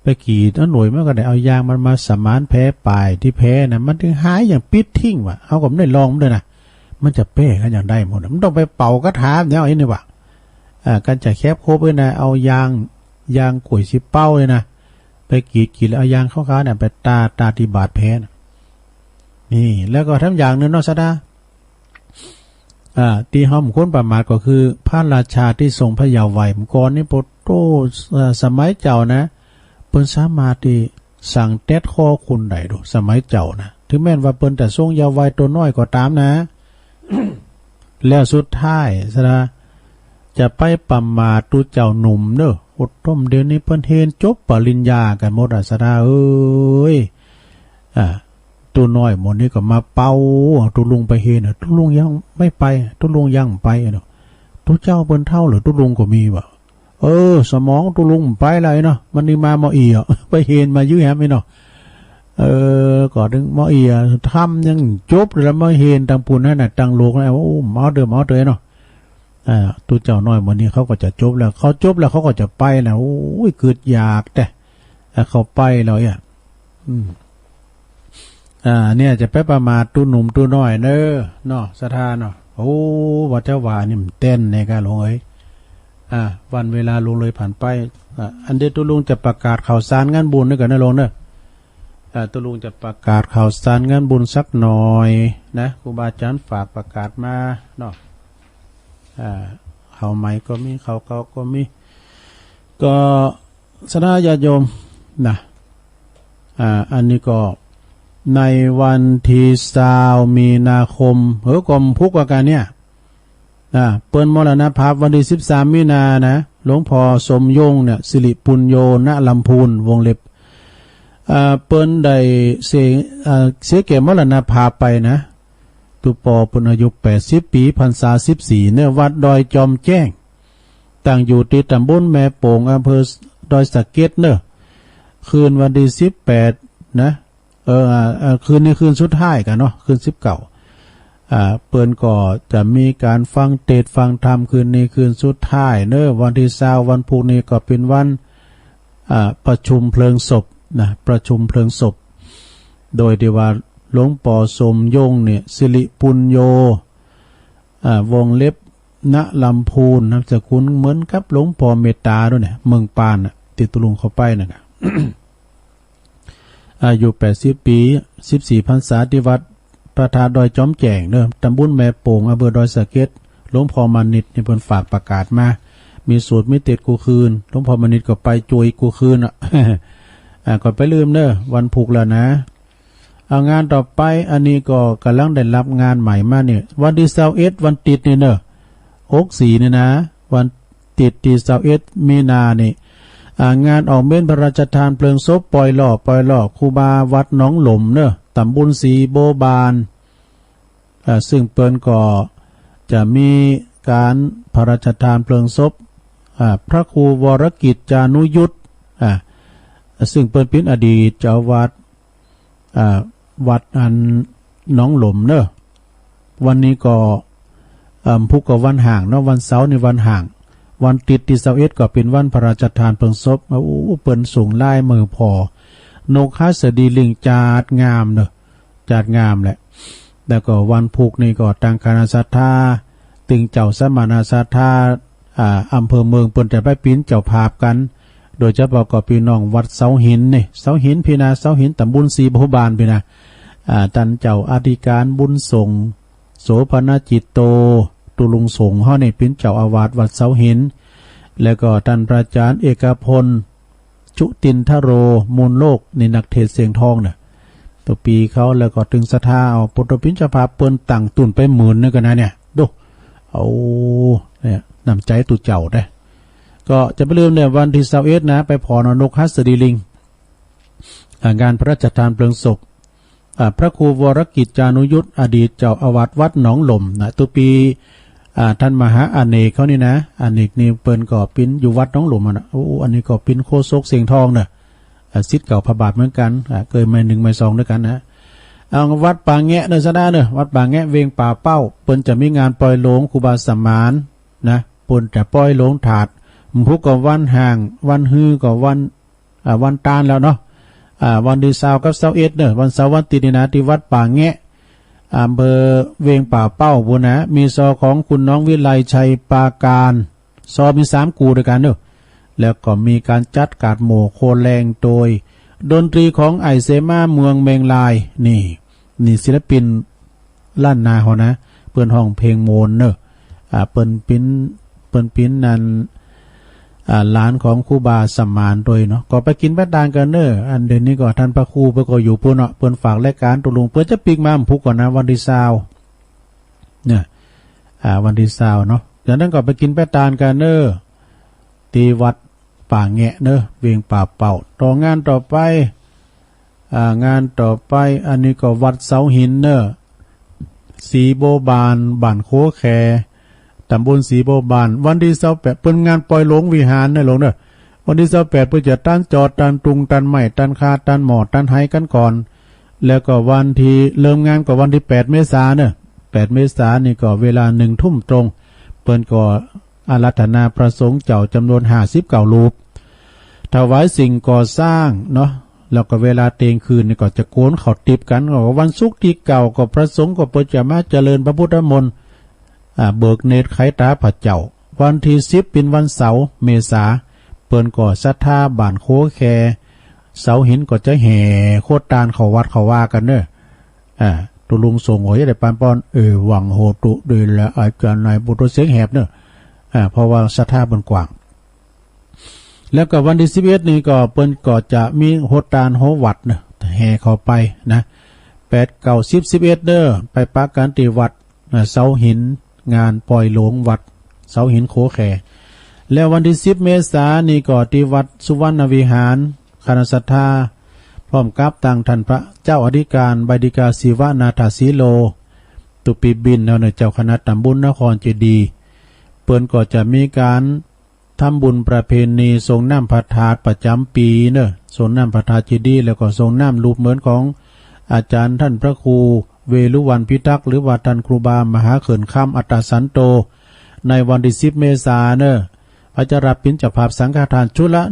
ไปกรีดหน่วยมันก็ได้เอายางมันมาสมานแพ้ปลายที่แพ้นะมันถึงหายอย่างปิดทิ้งว่ะเอาก็ไม่ได้ลองด้วยนะมันจะเป้กันอย่างได้หมดมันต้องไปเป่ากระถางเนี่ยไอ้นี่ว่ะการจะแคบโคบไปนะเอายาง ยางก๋วยชิเป้าเลยนะไปกีดแล้วเอายางเข้าขาเนี่ยไปตาที่บาดแผลนี่แล้วก็ทำอย่างนึงเนาะซะดาที่ห้อมค้นประมาทก็คือพระราชาที่ทรงพระเยาว์วัยมก่อนนี่โปโตสมัยเจ้านะเปิ้นสามารถที่สั่งเต็ดข้อคุณได้ดูสมัยเจ้านะถึงแม้ว่าเปิ้นแต่ทรงเยาว์วัยตัวน้อยก็ตามนะ แล้วสุดท้ายซะนะจะไปประมาทตัวเจ้าหนุ่มเด้ออดต้มเดี๋ยวนี้เพิ่นเห็นจบปริญญากันหมดอ่ะซะนะเอ้ยตัวน้อยหมดนี้ก็มาเป่าตัวลุงไปเห็นน่ะตัวลุงยังไม่ไปตัวลุงยังไปเนาะตัวเจ้าเปิ้นเท่าหรือตัวลุงก็มีบ่สมองตัวลุงไปเลยเนาะมันนี่มาหมออีอ่ะไปเห็นมายื้อแฮมไอ้เนาะก็ถึงหมออีอ่ะทำยังจบแล้วมาเห็นตังปุ่นนั่นน่ะตังโลกแล้วโอ้หมอเด้อเนาะตัวเจ้าน้อยวันนี้เขาก็จะจบแล้วเขาจบแล้วเขาก็จะไปแล้วโอ้ยเกิดอยากแต่เขาไปแล้วเนี่ยจะไปประมาทตัวหนุ่มตัวน้อยเนอะเนาะสถานเนาะโอ้วัดเจ้าว่านี่มันเต้นในการลงวันเวลาลงเลยผ่านไปอันเดียวตัวลุงจะประกาศข่าวสารงานบุญด้วยกันนะลงเนอะตัวลุงจะประกาศข่าวสารงานบุญสักหน่อยนะครูบาอาจารย์ฝากประกาศมาเนาะเขาใหม่ก็มีเขาเก่าก็มีก็สนาญาติโยมนะอันนี้ก็ในวันที่20 มีนาคมกรมพุกว่ากันเนี่ยเปิ้นมรณภาพวันที่13 มีนานะหลวงพ่อสมยงเนี่ยสิริปุญโญณลำพูนวงเล็บเปิ้นได้เสียแก่มรณภาพไปนะตุปอเปิ้นอายุ80 ปีพรรษา14เนี่ยวัดดอยจอมแจ้งตั้งอยู่ที่ตำบลแม่โป่งอำเภอดอยสะเก็ดเนอะคืนวันที่18นะคืนนี้คืนสุดท้ายกันเนาะคืน19เปิ้นก็จะมีการฟังเทศน์ฟังธรรมคืนนี้คืนสุดท้ายเนอะวันที่20วันพรุ่งนี้ก็เป็นวันประชุมเพลิงศพนะประชุมเพลิงศพโดยที่ว่าหลวงปู่สมยงเนี่ยสิริปุญโญวงเล็บณลำพูนนะจะคุ้นเหมือนกับหลวงพ่อเมตตาด้วยเนี่ยเมืองปานติดตุลุงเข้าไปนะครับ อายุ80 ปี14 พรรษาที่วัดประทาดอยจอมแจ้งเนอะตำบลแม่โป่งอำเภอดอยสะเก็ดหลวงพ่อมานิตนี่เพิ่นฝากประกาศมามีสูตรมิติกูคืนหลวงพ่อมานิตก็ไปจุยกูคืนก่อนไปลืมเนอะวันผูกแล้วนะเอางานต่อไปอันนี้ก็กำลังได้รับงานใหม่มาเนี่ยวันที่21วันติดนี่เนอะ64นี่นะวันติดที่21 มีนานี่งานออกเม้นพระราชทานเพลิงศพปล่อยหล่อครูบาวัดหนองหล่มเนอะตำบลศรีโบบานซึ่งเปิ้นก็จะมีการพระราชทานเพลิงศพพระครูวรกิจจานุยุทธซึ่งเปิ้นเป็นอดีตเจ้าวัดอันหนองหล่มเนอะวันนี้ก็พุกกับวันห่างเนาะวันเสาร์ในวันห่างวันติดที่21ก็เป็นวันพระราชทานเพลิงศพเปิ้นส่งลายมือพอนกฮัสดีลิงจาดงามเนอะจาดงามแหละแล้วก็วันพุกนี่ก็ตั้งคณะศรัทธาตึงเจ้าสมณศรัทธาอำเภอเมืองเปิ้นจะไปปิ้นเจ้าภาพกันโดยเฉพาะก็พี่น้องวัดเสาหินนี่เสาหินพี่นาเสาหินตำบลศรีโบบานพี่นะท่านเจ้าอธิการบุญส่งโสภณจิตโตตุลุงสงฆ์เฮานี่เป็นเจ้าอาวาสวัดเสาหินแล้วก็ท่านพระอาจารย์เอกพลจุตินทโรมูลโลกในนักเทศเสียงทองน่ะตัวปีเขาแล้วก็ถึงศรัทธาเอาปุถปิณเจ้าภาพเปิ้นตั้งตุนไป10,000นึงกันนะเนี่ยดูเอาเนี่ยนำใจตุเจ้าได้ก็จะไปลืมเนี่ยวันที่21นะไปพอนกฮัสดีลิงงานพระราชทานเพลิงศพพระครูวรกิจจานุยุทธอดีตเจ้าอาวาสวัดหนองหล่มนะตัวปีท่านมหาอเนกเขานี่นะอเนกนี่เปิ้นก็ปิ้นอยู่วัดหนองหล่มนะอันนี้ก็ปิ้นโคศกเสียงทองเนอะศิษย์เก่าพระบาทเหมือนกันเคยมา1มา2ด้วยกันนะเอาวัดป่าแงะเนอะซะได้เนอะวัดป่าแงะเวงป่าเป้าเปิ้นจะมีงานปล่อยโลงครูบาสมานนะเปิ้นจะปล่อยโลงถาดพุกกับวันห่างวันฮือกับวันตาลแล้วเนาะวันที่20กับ21เนอะวันเสาร์วันติดนี่นะที่วัดป่าแงะอำเภอเวงป่าเป้าบุนะมีซอของคุณน้องวิไลชัยปาการซอมี3กูด้วยกันเนอะ แล้วก็มีการจัดการโหมโคแรงโดยดนตรีของไอเซมาเมืองเมงลายนี่ศิลปินล้านนาเขานะเปิ้นห้องเพลงโมนเนอะเปิ้นปิ้นนั้นร้านของครูบาสมานโดยเนาะก็ไปกินแป้ดานกันเนอะอันเดือนนี้ก็ท่านพระครูเพิ่นก็อยู่ปุ่นเนาะเปิ้นฝากรายการตุลุงเปิ้นจะปิกมาพุกก่อนนะวันที่20เนี่ยวันที่20เนาะจากนั้นก็ไปกินแป้ดานกันเนอะที่วัดป่าแงะเนอะเวียงป่าเป่าต่องานต่อไปอันนี้ก็วัดเสาหินเนอะสีโบบานบ้านโคแคตำบลสีโบบานวันที่28เปิ้นงานปล่อยหลวงวิหารนะหลวงเด้อวันที่28เปิ้นจะตั้นจอดตันตุงตันไม้ตันคาตันหมอตันไห้กันก่อนแล้วก็วันที่เริ่มงานก็วันที่8เมษายนเนอะ8เมษายนนี่ก็เวลา 1 ทุ่มตรงเปิ้นก็อาราธนาพระสงฆ์เจ้าจำนวน59รูปถวายสิ่งก่อสร้างเนาะแล้วก็เวลาเตงคืนนี่ก็จะโกนเขาติบกันก็วันศุกร์ที่เก่าก็พระสงฆ์ก็เปิ้นจะมาเจริญพระพุทธมนต์เบิกเนตรไขตาพระเจ้าวันที่10เป็นวันเสาร์เมษาเปิ้นก็ศรัทธาบ้านโคแคเสาหินก็จะแห่โคตานเข้าวัดเข้าว่ากันเด้อตุลุงส่งโหยได้ปานป้อนหวังโหตุด้วยละอาจารย์นายบุตรเสียงแหบเด้อเพราะว่าศรัทธาเปิ้นกว้างแล้วก็วันที่11นี่ก็เปิ้นก็จะมีโหตานโหวัดเด้อแห่เข้าไปนะ8 9 10 11เด้อไปปักกันที่วัดเสาหินงานปล่อยหลวงวัดเสาหินโคแคแล้ววันที่10เมษายนนี่ก็ที่วัดสุวรรณวิหารคณะศรัทธาพร้อมกับตั้งท่านพระเจ้าอธิการบดิกาศิวนาถสีโลตุปีบินแล้วเนี่ยเจ้าคณะตำบลนครเจดีย์เปิ้นก็จะมีการทำบุญประเพณีทรงน้ำพระธาตุประจำปีเนอะทรงน้ำพระธาตุเจดีย์แล้วก็ทรงน้ำรูปเหมือนของอาจารย์ท่านพระครูเวลุวันพิทักษ์หรือว่าท่านครูบามหาเขินค่ำอัตตสันโตในวันที่10เมษายนเนอะพระจะรับปิณจภาพสังฆทานชุดละ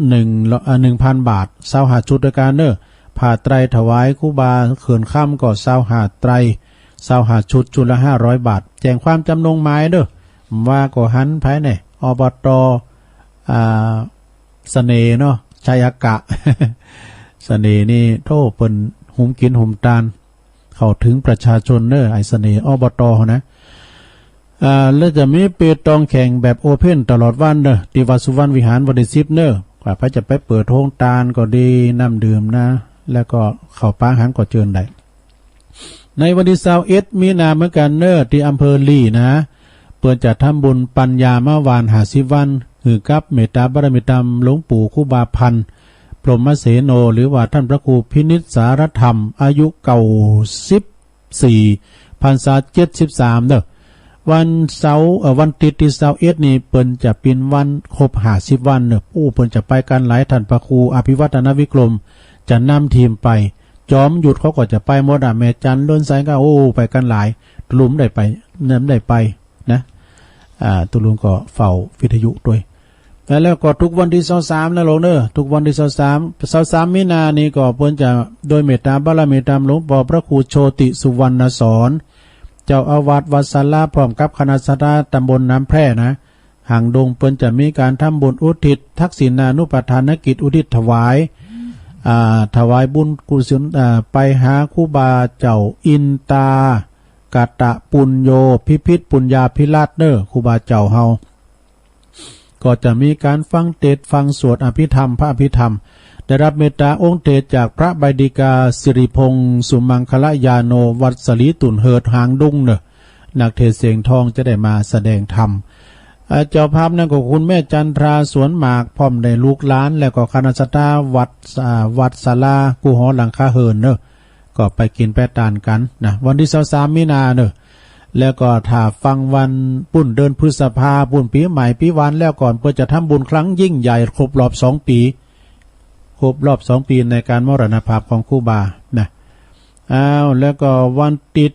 1,000 บาท25ชุดด้วยกันเนอะผ้าไตรถวายครูบาเขินค่ำก็25ไตร25ชุดชุดละ500 บาทแจ้งความจำนงหมายเนอะว่าก็หันภายในอบตเสน่ห์เนาะชัยกะ เสน่ห์นี่โทษเปิ้นหุมกินหุมตาลเข้าถึงประชาชนเนอะไอเสน่ห์อบตนะแล้วจะมีเปิดตองแข่งแบบโอเพ่นตลอดวันเนอะที่วัดสุวรรณวิหารวันที่10เนอะกว่าพระจะไปเปิดโรงตาลก็ดีน้ำดื่มนะแล้วก็เข้าป้าหันก็เจิญได้ในวันที่21มีนาเหมือนกันเนอะที่อำเภอลี่นะเปิดจะทำบุญปัญญามาวาน50 วันหือกับเมตตาบารมีธรรมหลวงปู่ครูบาพันธ์พรหมเสโนหรือว่าท่านพระครูพินิจสารธรรมอายุเก่า14พรรษา73เนอะวันเสาร์วันติดที่21นี่เปิ้นจะเป็นวันครบ50 วันเนอะเปิ้นจะไปกันหลายท่านพระครูอภิวัฒนวิกรมจะนำทีมไปจอมหยุดเขาก็จะไปหมดแม่จันล้นสายก็ไปกันหลายตุลุมได้ไปนำได้ไปนะตุลุงก็เฝ้าวิทยุด้วยแล้วก็ทุกวันที่23นะหลวงเด้อทุกวันที่23มีนานี่ก็เพิ่นจะโดยเมตตาบารมีธรรมหลวงพ่อพระครูโชติสุวรรณสอนเจ้าอาวาสวัดศาลาพร้อมกับคณะศรัทธาตำบลน้ำแพร่นะห่างดงเพิ่นจะมีการทำบุญอุทิศทักษิณานุปทานกิจอุทิศถวายบุญกุศลไปหาครูบาเจ้าอินตากตะปุญโยพิพิธปุญญาภิราชเนอครูบาเจ้าเฮาก็จะมีการฟังเทศฟังสวดอภิธรรมพระอภิธรรมได้รับเมตตาองค์เทศจากพระบดิกาสิริพงษ์สุมังคละยาโนวัดสลีตุนเหิดหางดุงเนอะนักเทศเสียงทองจะได้มาแสดงธรรมเจ้าภาพนั่นก็คุณแม่จันทราสวนหมากพร้อมได้ลูกหลานแล้วก็คณะศรัทธาวัดศาลากูหอหลังคาเหินเนอะก็ไปกินแปะตานกันนะวันที่23มีนาเนอะแล้วก็ถ้าฟังวันปุ้นเดินพฤษภาปุ้นปีใหม่ปีวานแล้วก่อนเพื่อจะทำบุญครั้งยิ่งใหญ่ครบรอบ2 ปีครบรอบ2 ปีในการมรณภาพของครูบานะแล้วก็วันติ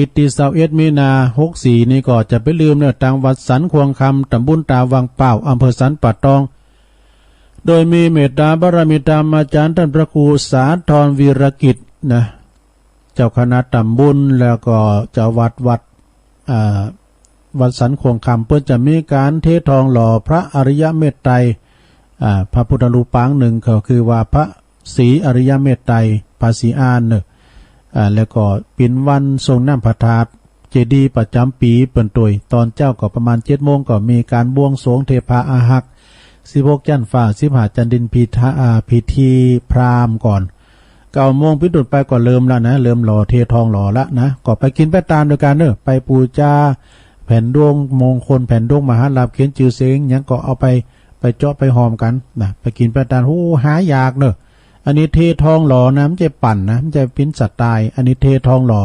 ดที่21มีนา64นี่ก็จะไปลืมเนี่ยทางวัดสันควงคำตำบลตาวังเป่าอำเภอสันป่าตองโดยมีเมตตาบารมีธรรมอาจารย์ท่านพระครูสาธรวีรกิจนะเจ้าคณะตำบลแล้วก็เจ้าวัด วัดสันคงคำเพื่อจะมีการเททองหล่อพระอริยเมตไตรพระพุทธรูปปางหนึ่งก็คือว่าพระศรีอริยเมตไตรภาษีอานเนอะแล้วก็ปิ่นวันทรงน้ำพระธาตุเจดีย์ประจำปีเปิ่นตุยตอนเจ้าก็ประมาณ7 โมงก็มีการบวงสรวงเทพาอาหัก16จันทร์ฟ้า15จันทร์ดินพิธีพราหมณ์ก่อน9 โมงพิจุดไปก็เริ่มแล้วนะเริ่มหล่อเททองหล่อละนะก็ไปกินไปตามโดยการเนอะไปปูจาแผ่นดวงมงคลแผ่นดวงมหาลาภเขียนชื่อเสียงยังก็เอาไปเจาะไปหอมกันนะไปกินไปตามหายากเนอะอันนี้เททองหล่อนะมันจะปั่นนะมันจะปิ้นสัตว์ตายอันนี้เททองหล่อ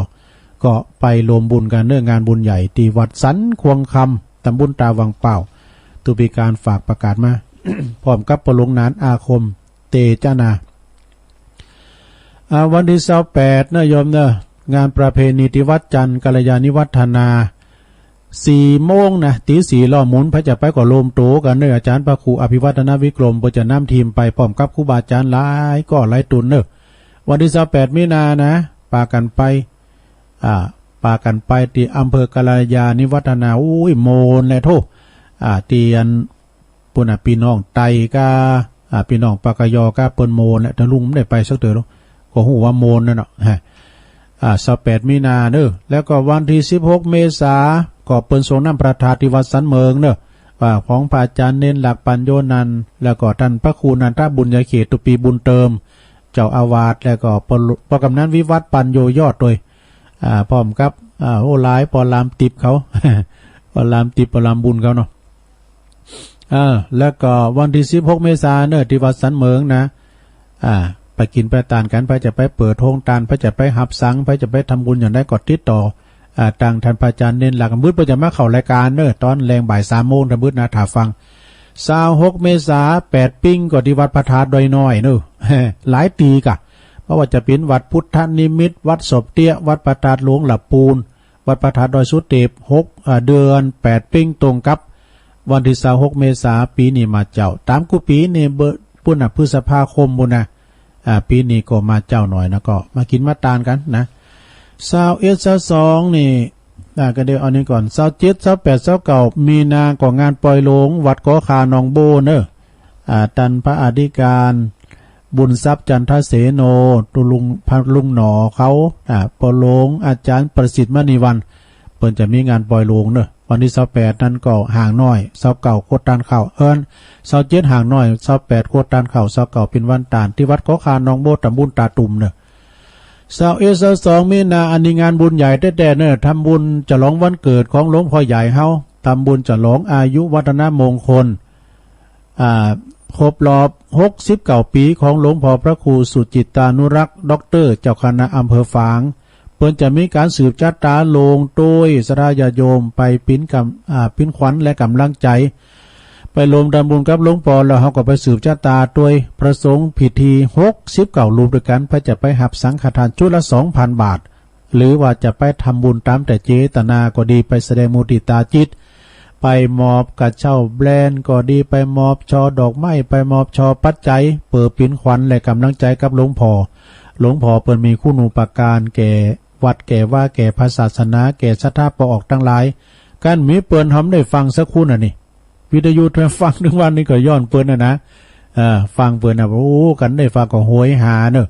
ก็ไปรวมบุญกันเรื่องงานบุญใหญ่ที่วัดสันควงคำตำบลตาวังเป่าตุปีการฝากประกาศมา พร้อมกับประลงนานอาคมเตจนาวันที่28นะโยมเนอะงานประเพณีที่วัดจันทร์กัลยาณิวัฒนา4 โมงนะตี 4ล้อหมุนพระจะไปก็โลมโตกันเนอะอาจารย์พระครูอภิวัฒนวิกรมเพื่อจะนำทีมไปพร้อมกับครูบาอาจารย์หลายก็หลายตุนเนอะวันที่28มีนานะปากันไปที่อำเภอกัลยาณิวัฒนาอุ้ยโมนเลยโทเตียนปุ่นพี่น้องไตกาพี่น้องปากยอกาเปิ้นโมนแหละถ้าลุงไม่ได้ไปสักเดือนก็หูว่าโมนนั่นเนาะ28มีนาเนอะแล้วก็วันที่16เมษาก็เปิ้นทรงน้ำประทานที่วัดสันเมืองเนอะว่าของพระอาจารย์เน้นหลักปัญโยนันแล้วก็ท่านพระครูนันทบุญญาเขตตุปีบุญเติมเจ้าอาวาสแล้วก็ประกำนั้นวิวัฒน์ปัญโยยอดโดยพร้อมกับโอ้หลายปอลามติบเขา ปอลามติบปอลามบุญเขาเนาะแล้วก็วันที่16เมษายนเนอะที่วัดสันเมืองนะไปกินไปตานกันไปจะไปเปิดโรงทานไปจะไปหับสังไปจะไปทำบุญอย่างได้กดติดต่อทางท่านพระอาจารย์เน้นหลักมืดไปจะมาเข้ารายการเนอะตอนแรงบ่าย3 โมงทำมืดนะถ้าฟัง26เมษายน8ปิ้งก็ที่วัดพระธาตุดอยน้อยเนอะ หลายปีกะเพราะว่าจะเป็นวัดพุทธนิมิตวัดศพเตี้ยวัดพระธาตุหลวงหลับปูนวัดพระธาตุดอยสุเทพเดือน8ปิ้งตรงกับวันที่26เมษายนปีนี้มาเจ้าตามกูปีนี่เบปุ่นพฤษภาคมบุญนะปีนี้ก็มาเจ้าหน่อยนะก็มากินมาตานกันนะ21 22นี่ก็เดี๋ยวเอานี้ก่อน27 28 29มีนาก็งานปล่อยหลงวัดกอคาหนองโบเนอะตันพระอธิการบุญทรัพย์จันทเสโนตุลุงพันลุงหนอเขาปล่อยหลงอาจารย์ประสิทธิ์มณีวันเปิ้นจะมีงานปล่อยหลงเนอะวันที่28นั้นก็ห่างน้อย29โคตรตานเข้า27ห่างน้อย28โคตรตานเข้า29เป็นวันตานที่วัดกอคาหนองโบตำบลตาตุ่มเนอะ22มีนาอันนี้งานบุญใหญ่แต่เนอะทำบุญฉลองวันเกิดของหลวงพ่อใหญ่เฮาทำบุญฉลองอายุวัฒนมงคลครบรอบ69 ปีของหลวงพ่อพระครูสุจิตานุรักษ์ด็อกเตอร์เจ้าคณะอำเภอฝางเพิ่นจะมีการสืบชะตาโลงโดยสราญาโยมไปปิ้นขวัญและกำลังใจไปรวมทำบุญกับหลวงพ่อแล้วเขาก็ไปสืบชะตาโดยประสงค์พิธี69รูปด้วยกันเพื่อจะไปหับสังฆทานชุดละ 2,000 บาทหรือว่าจะไปทำบุญตามแต่เจตนาก็ดีไปแสดงมุทิตาจิตไปมอบกระเช่าแบรนด์ก็ดีไปมอบชอดอกไม้ไปมอบชอปัจจัยเปิดปิ้นขวัญและกำลังใจกับหลวงพ่อเปิ้นมีคุณูปการแก่วัดแก่ว่าแก่พระศาสนาแก่ศรัทธาปออกทั้งหลายการมีเปิ้นทำได้ฟังสักคุณนี่วิทยุที่ฟังถึงวันนี้ก็ย้อนเปิ้นนะฟังเปิ้นโอ้กันได้ฟังก็โหยหาเนอะ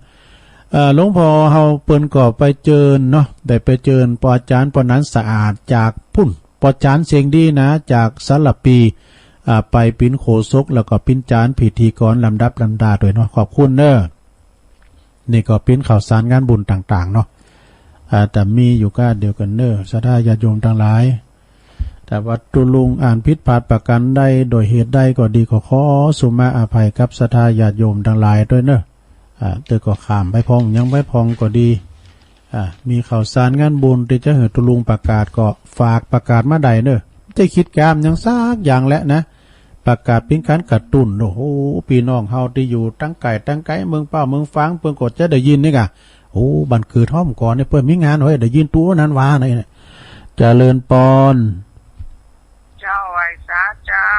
หลวงพ่อเฮาเปิ้นก็ไปเจิญเนาะได้ไปเจิญปออาจารย์ปอนั้นสะอาดจากพุ่นปออาจารย์เสียงดีนะจากสารปีไปปิ้นโคศกแล้วก็ปิ้นจานพิธีกรลำดับลำดาด้วยเนาะขอบคุณเนอะนี่ก็ปิ้นข่าวสารงานบุญต่างๆเนาะแต่มีอยู่ก็เดียวกันเนอะศรัทธาญาติโยมทั้งหลายแต่ว่าตุลุงอ่านผิดพลาดประกันได้โดยเหตุใดก็ดีขอสุมาอภัยกับศรัทธาญาติโยมทั้งหลายด้วยเนอะเตอก็ข้ามไปพองยังไม่พองก็ดีมีข่าวสารงานบุญที่จะเหตุตุลุงประกาศก็ฝากประกาศมาใดเนอะจะคิดกามยังซากอย่างและนะประกาศเป็นการกระตุ้นโอ้โหพี่น้องเฮาที่อยู่ตั้งไกลเมืองเป้าเมืองฟังเพิ่นก็จะได้ยินนี่กะโอ้บันคือท่อมก่อนเนี่ยเพิ่นมีงานเฮ้ยได้ยินตัวนั้นว่าเนี่ยเจริญปอนเจ้าไอ้สาเจ้า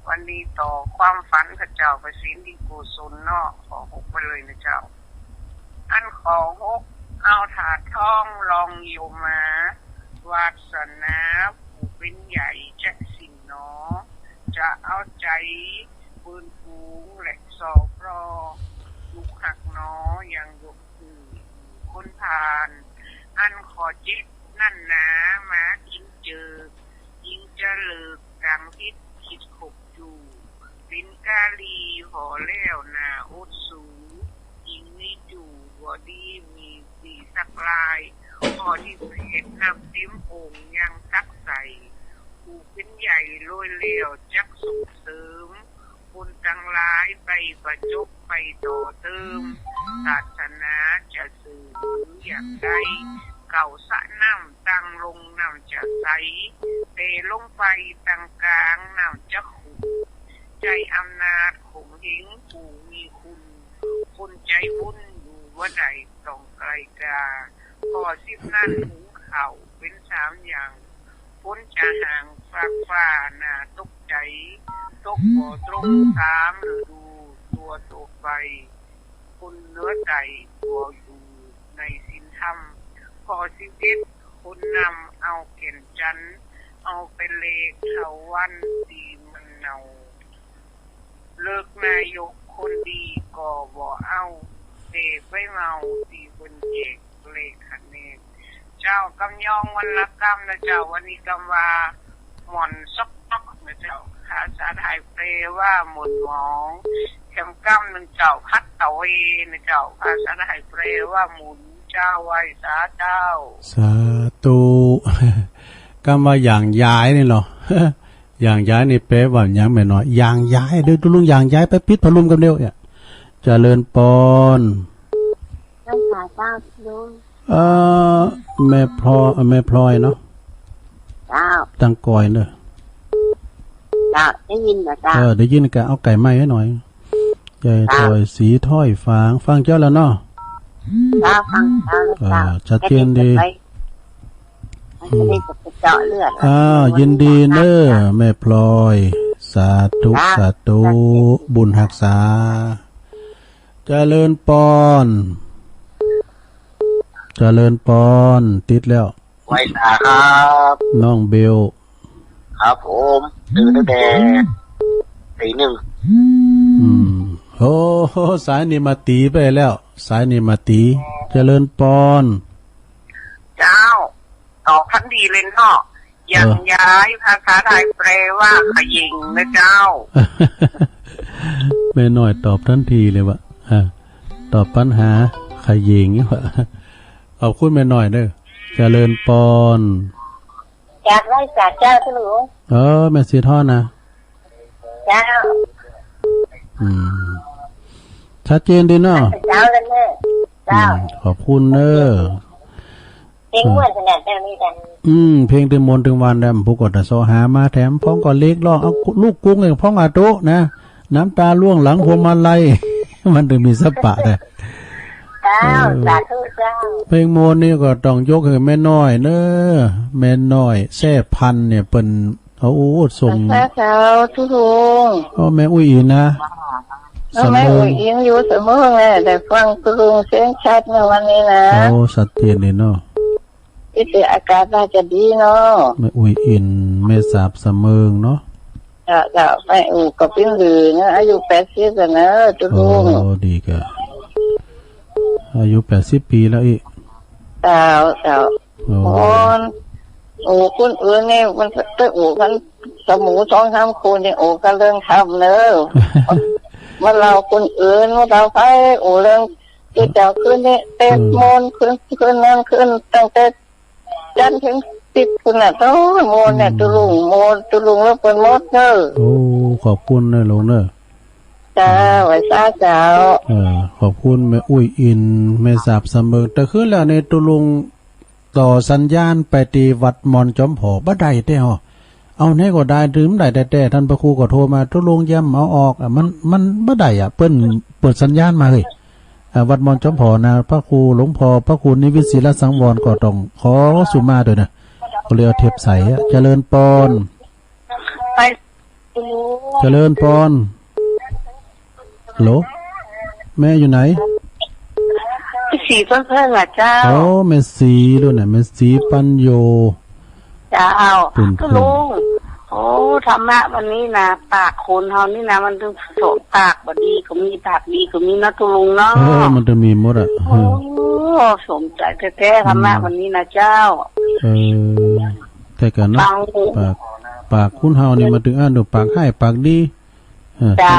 วันนี้ต่อความฝันกับเจ้าไปศีลดีกุศลเนาะขอ6ไปเลยนะเจ้าอันขอ6เอาถาดทองลองอยู่มาวาสนาผู้เ เป็นใหญ่จะสิ่งหนอจะเอาใจปืนฟูงและสอบรอลูกหักหนออย่างยกมือคนผ่านอันขอจิตนั่นนะมากินเจอยิงจะเลิกกลางทิศคิดขบอยู่ปินกาลีห่อแล้วนาอุดสูยิงนี่จู่บอดีมีสีสักลายพอที่เห็นนำติ้มโอ่งยังซักใส่ผู้เป็นใหญ่ลอยเลี้ยวจักส่งเสริมคนตั้งร้ายไปประจบไปต่อเติมศาสนาจะสื่ออย่างใดเก่าสะน้ำตั้งลงน้ำจะใสเตลงไปตั้งกลางน้ำจะขุ่นใจอำนาจข่มเหงผู้มีคุณคนใจบุญอยู่ว่าใดต้องไกลกาพอสิบนั่นหูเข่าเป็นสามอย่างพ้นจะห่างฝากฟ้าหน้าตกใจตกบ่อตรงสามหรือดูตัวโตไปคนเนื้อใจตัวอยู่ในศีลธรรมพอสิบเอ็ดคนนำเอาเก่นจันเอาเป็นเลขเทาวันดีมันเนาเลิกนายกคนดีก็บ่เอาเด็กไปเมาตีคนเจ็กเลขคะแนนเจ้ากำยองวันละกำนะเจ้าวันนี้กำว่าหม่อนซอกซอกนะเจ้าภาษาไทยแปลว่าหมุนหมองแคมกำหนึ่งเจ้าพัดตะเวนะเจ้าภาษาไทยแปลว่าหมุนเจ้าไว้สาเจ้าสาธุกำว่าอย่างย้ายนี่เหรอ อย่างย้ายนี่แปลว่าอย่างแม่น้อยอย่างย้ายเด้อตุลุงอย่างย้ายไปปิดพัดลมกันเร็วเนี่ยเจริญปอนต้องหาเจ้าลุงแม่พลอยเนาะเจ้าตังกอยเนอะเจ้าได้ยินเหรอเจ้าได้ยินกะเอาไก่ไม้ให้หน่อยใหญ่ถอยสีถ้อยฟังเจ้าแล้วเนาะเจ้าฟังเจ้าชัดเจนดีเจาะเลือดยินดีเนอะแม่พลอยสาธุบุญรักษาเจริญปอนติดแล้วไว้สาครับน้องเบลครับผมตื่นตั้งแต่ตีหนึ่งโอ้สายนี่มาตีไปแล้วสายนี่มาตีเจริญปอนเจ้าตอบทันดีเลยเนาะอย่างย้ายภาษาไทยแปลว่าขยิงนะเจ้าแม่น้อยตอบทันทีเลยวะตอบปัญหาขยิงวะขอบคุณแม่น้อยเด้อเจริญปอนจากไร่จากเจ้าทุลุงแม่เสียท่อนะเจ้าชัดเจนดีเนาะเจ้าเลยเนอะเจ้าขอบคุณเนอะเพลงม่วนขนาดแบบนี้กันเพลงถึงมนถึงวันแดมผู้กดโซหามาแถมพ้องก่อนเล็กร้องเอาลูกกุ้งอย่างพ้องอาโตนะน้ำตาล่วงหลังพวงมาลัยมันถึงมีสัปปะเลยสาธุเจ้าเพลงโมนนี่ก็ต้องยกให้แม่น้อยเนอะแม่น้อยแซ่พันเนี่ยเป็นส่งแม่เจ้าทุลุงแม่อุ้ยอินนะแม่อุ้ยอินอยู่เสมอไงแต่ฟังทุลุงเสียงชัดในวันนี้นะสัตย์เตียนเลยเนาะอากาศน่าจะดีเนาะแม่อุ้ยอินแม่สาบเสมิงเนาะจ้าแม่อุ้ยก็เป็นหรือนะอายุ80แล้วนะทุลุงดีกะอายุ80 ปีแล้วอีกเจ้าคนอื่นนี่มันกันสมู2-3คนนี่กันเรื่องทำเนอะมันเราคนอื่นเราไปเรื่องที่เจ้าขึ้นนี่เตะมนขึ้นนั่นขึ้นตั้งแต่จันถึง10คนน่ะต้นโมนเนี่ยตุลุงแล้วเป็นมดเนอะขอบคุณนะลุงเนอะจ้าไว้ซาเจ้าขอบคุณแม่อุ้ยอินแม่สาบเสมอแต่ขึ้นแล้วในตุลุงต่อสัญญาณไปตีวัดมอนจอมผอบ่ได้แต่เอาไหนก็ได้ดื่มได้แต่ท่านพระครูก็โทรมาตุลุงย้ำเอาออกมันบ่ได้เปิ้นเปิดสัญญาณมาเฮ้ยวัดมอนจอมผอนะพระครูหลวงพ่อพระครูนิวิตศิลสังวรก็ต้องขอสุมาด้วยนะเขาเรียกเทปใสเจริญปอนเจริญปอนโหลแม่อยู่ไหนสีเพื่อนๆล่ะเจ้าแม่สีด้วยนะแม่สีปัญโย เจ้า ปุ่น ก็ลุงโอ้ธรรมะวันนี้นะปากคนเฮานี่นะมันถึงสมปากบดีก็มีปากดีก็มีนะตุลุงเนาะมันจะมีหมดอ่ะโอ้สมใจแท้ๆธรรมะวันนี้นะเจ้าแต่กันเนาะปากคุณเฮานี่มาถึงอ่านดูปากให้ปากดี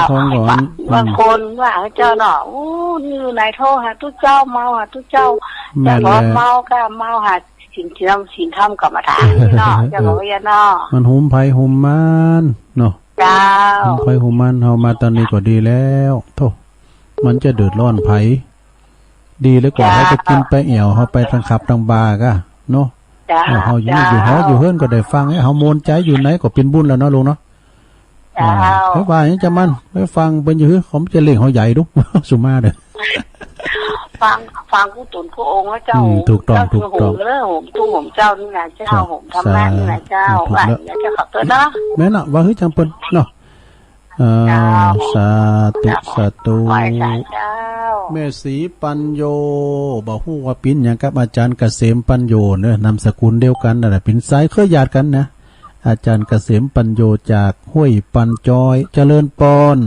ท้องก่อนบางคนว่าเจ้าเนาะโอ้นี่นายโทษหาทุกเจ้าเมาหาทุกเจ้าแต่พอเมาก็เมาหาสินธรรมกรรมฐานนี่เนาะเจ้าบอกว่าเนาะมันหุมไผหุมมันเนาะเจ้าหุมไผหุมมันเฮามาตอนนี้ก็ดีแล้วโธ่มันจะเดือดร้อนไผดีแล้วกว่าให้ไปกินไปเอี่ยวเฮาไปทางขับทางบาร์ก็เนาะเฮาอยู่หออยู่เฮือนก็ได้ฟังให้เฮาโมนใจอยู่ไหนก็เป็นบุญแล้วเนาะลุงเนาะเฮ้ยว่าอย่างจะมันไปฟังเป็นอยู่เขาจะเล่งเขาใหญ่ดุสุมาเด้อฟังผู้ตุนผู้องค์เจ้าถูกต้องเรื่องผมตู้ผมเจ้านี่นะเจ้าผมทำงานนี่นะเจ้าว่าแล้วจะขับตัวเนาะแม่น่ะว่าเฮ้ยจังเปิ้นเนาะสาธุแม่ศรีปัญโยบอกฮู้ว่าปิ้นหยังกับอาจารย์เกษมปัญโยเนอะนามสกุลเดียวกันนั่นแหละเป็นสายเคยญาติกันนะอาจารย์เกษมปัญโยจากห้วยปันจอยเจริญปอน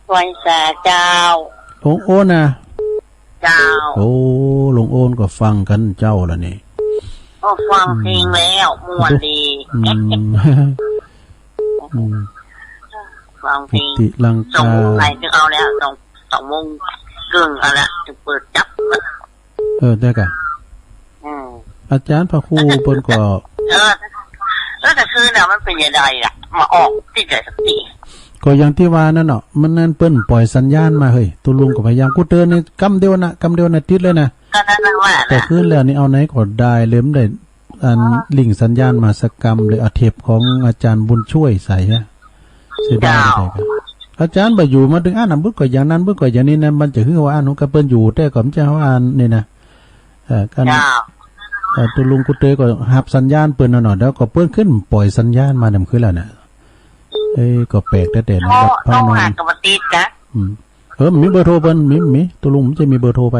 ไว้สาเจ้าหลวงโอนนะเจ้าโอ้หลวงโอนก็ฟังกันเจ้าละนี่ก็ฟังเพลงแล้วม่วนดีฟังเพลงติลังกาไหนจะเอาแล้ว2 โมงครึ่งเอาละจะเปิดจับได้กันอาจารย์พระครูเปิ้นก็แล้วแต่คือเนี่ยมันเป็นยังไงล่ะมาออกที่ใจสักทีก็อย่างที่ว่านั่นเนาะมันนั่นเปิ้นปล่อยสัญญาณมาเฮ้ยตุลุงก็พยายามกูเตือนนี่กำเดียวนะติดเลยนะแต่ขึ้นแล้วนี่เอาไหนก็ได้เล่มได้อันลิงก์สัญญาณมาสักกรรมเลยเอาเทปของอาจารย์บุญช่วยใส่ฮะเสียดายไปกันอาจารย์บ่อยู่มาถึงอ่านบึกก็อย่างนั้นบึกก็อย่างนี้นั่นมันจะคือว่าอ่านก็เปิ้นอยู่แต่ก็มันจะอ่านนี่นะกันตุลุงกูเตยก็หับสัญญาณเปิ้นหน่อยแล้วก็เปิ้นขึ้นปล่อยสัญญาณมาดำคือแล้วน่ะก็แปลกแต่นะครับพ่อหากรรมติดนะมีเบอร์โทรเปิ้นมีตุลุงจะมีเบอร์โทรไป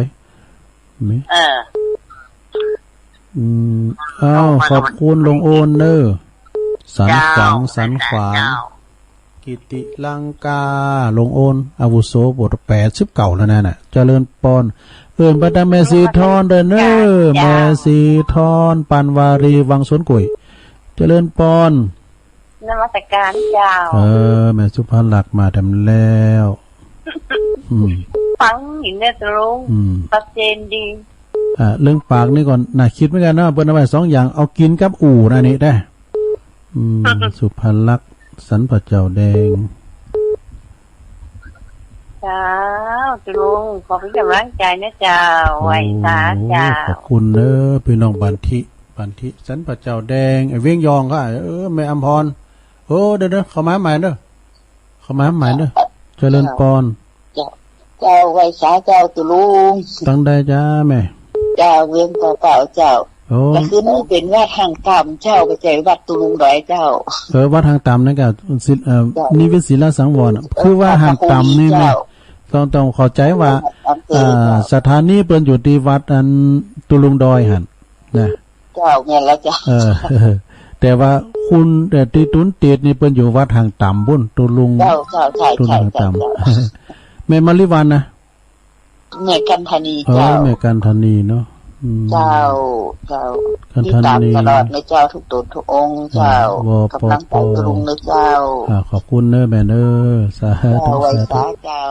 มีขอบคุณลงโอนเด้อสันขวางกิติลังกาลงโอนอาวุโสบท80เก่าแล้วนั่นน่ะเจริญปอนบัดแม่สีทอนเด้อเน้อแม่สีทอนปันวารีวังสวนกุยเจริญปอนนมัสการเจ้าแม่สุภาลักษณ์มาทำแล้วฟังอยู่เนี่ยตรงชัดเจนดีเรื่องปากนี่ก่อนน่าคิดเหมือนกันนะเปิ้นเอาไว้2อย่างเอากินกับอู่นะนี่ได้สุภาลักษณ์สันพระเจ้าแดงเจ้าตุลุงขอเป็นกำลังใจนะเจ้าไว้สาเจ้าขอบคุณเด้อพี่น้องบันทิสันพระเจ้าแดงไอ้เวียงยองก็แม่อำพรเด้อเข้ามาใหม่เด้อเจริญปอนเจ้าไว้สาเจ้าตุลุงตั้งได้จ้าแม่เจ้าเวียงเก่าเจ้าก็คือนี่เป็นวัดทางต่ำเจ้าไปใจวัดตุลุงดอยเจ้าวัดทางต่ำนั่นก็นิวิศิลาสังวรคือว่าทางต่ำนี่นะต้องเข้าใจว่าสถานีเปิ้นอยู่ที่วัดอันตุลุงดอยหั่นนะเจ้าแม่นแล้วจ้ะแต่ว่าคุณแต่ที่ตุนเตียดนี่เปิ้นอยู่วัดทางต่ำบุ่นตุลุงเจ้าใช่ตุลุงต่ำแม่มาริวันนะแม่กันธนีเจ้าแม่กันธนีเนาะเจ้าที่ตามตลอดในเจ้าทุกตนทุกองค์เจ้ากำลังใจตุลุงในเจ้าขอบคุณเด้อแม่เด้อสาธุไว้สาเจ้า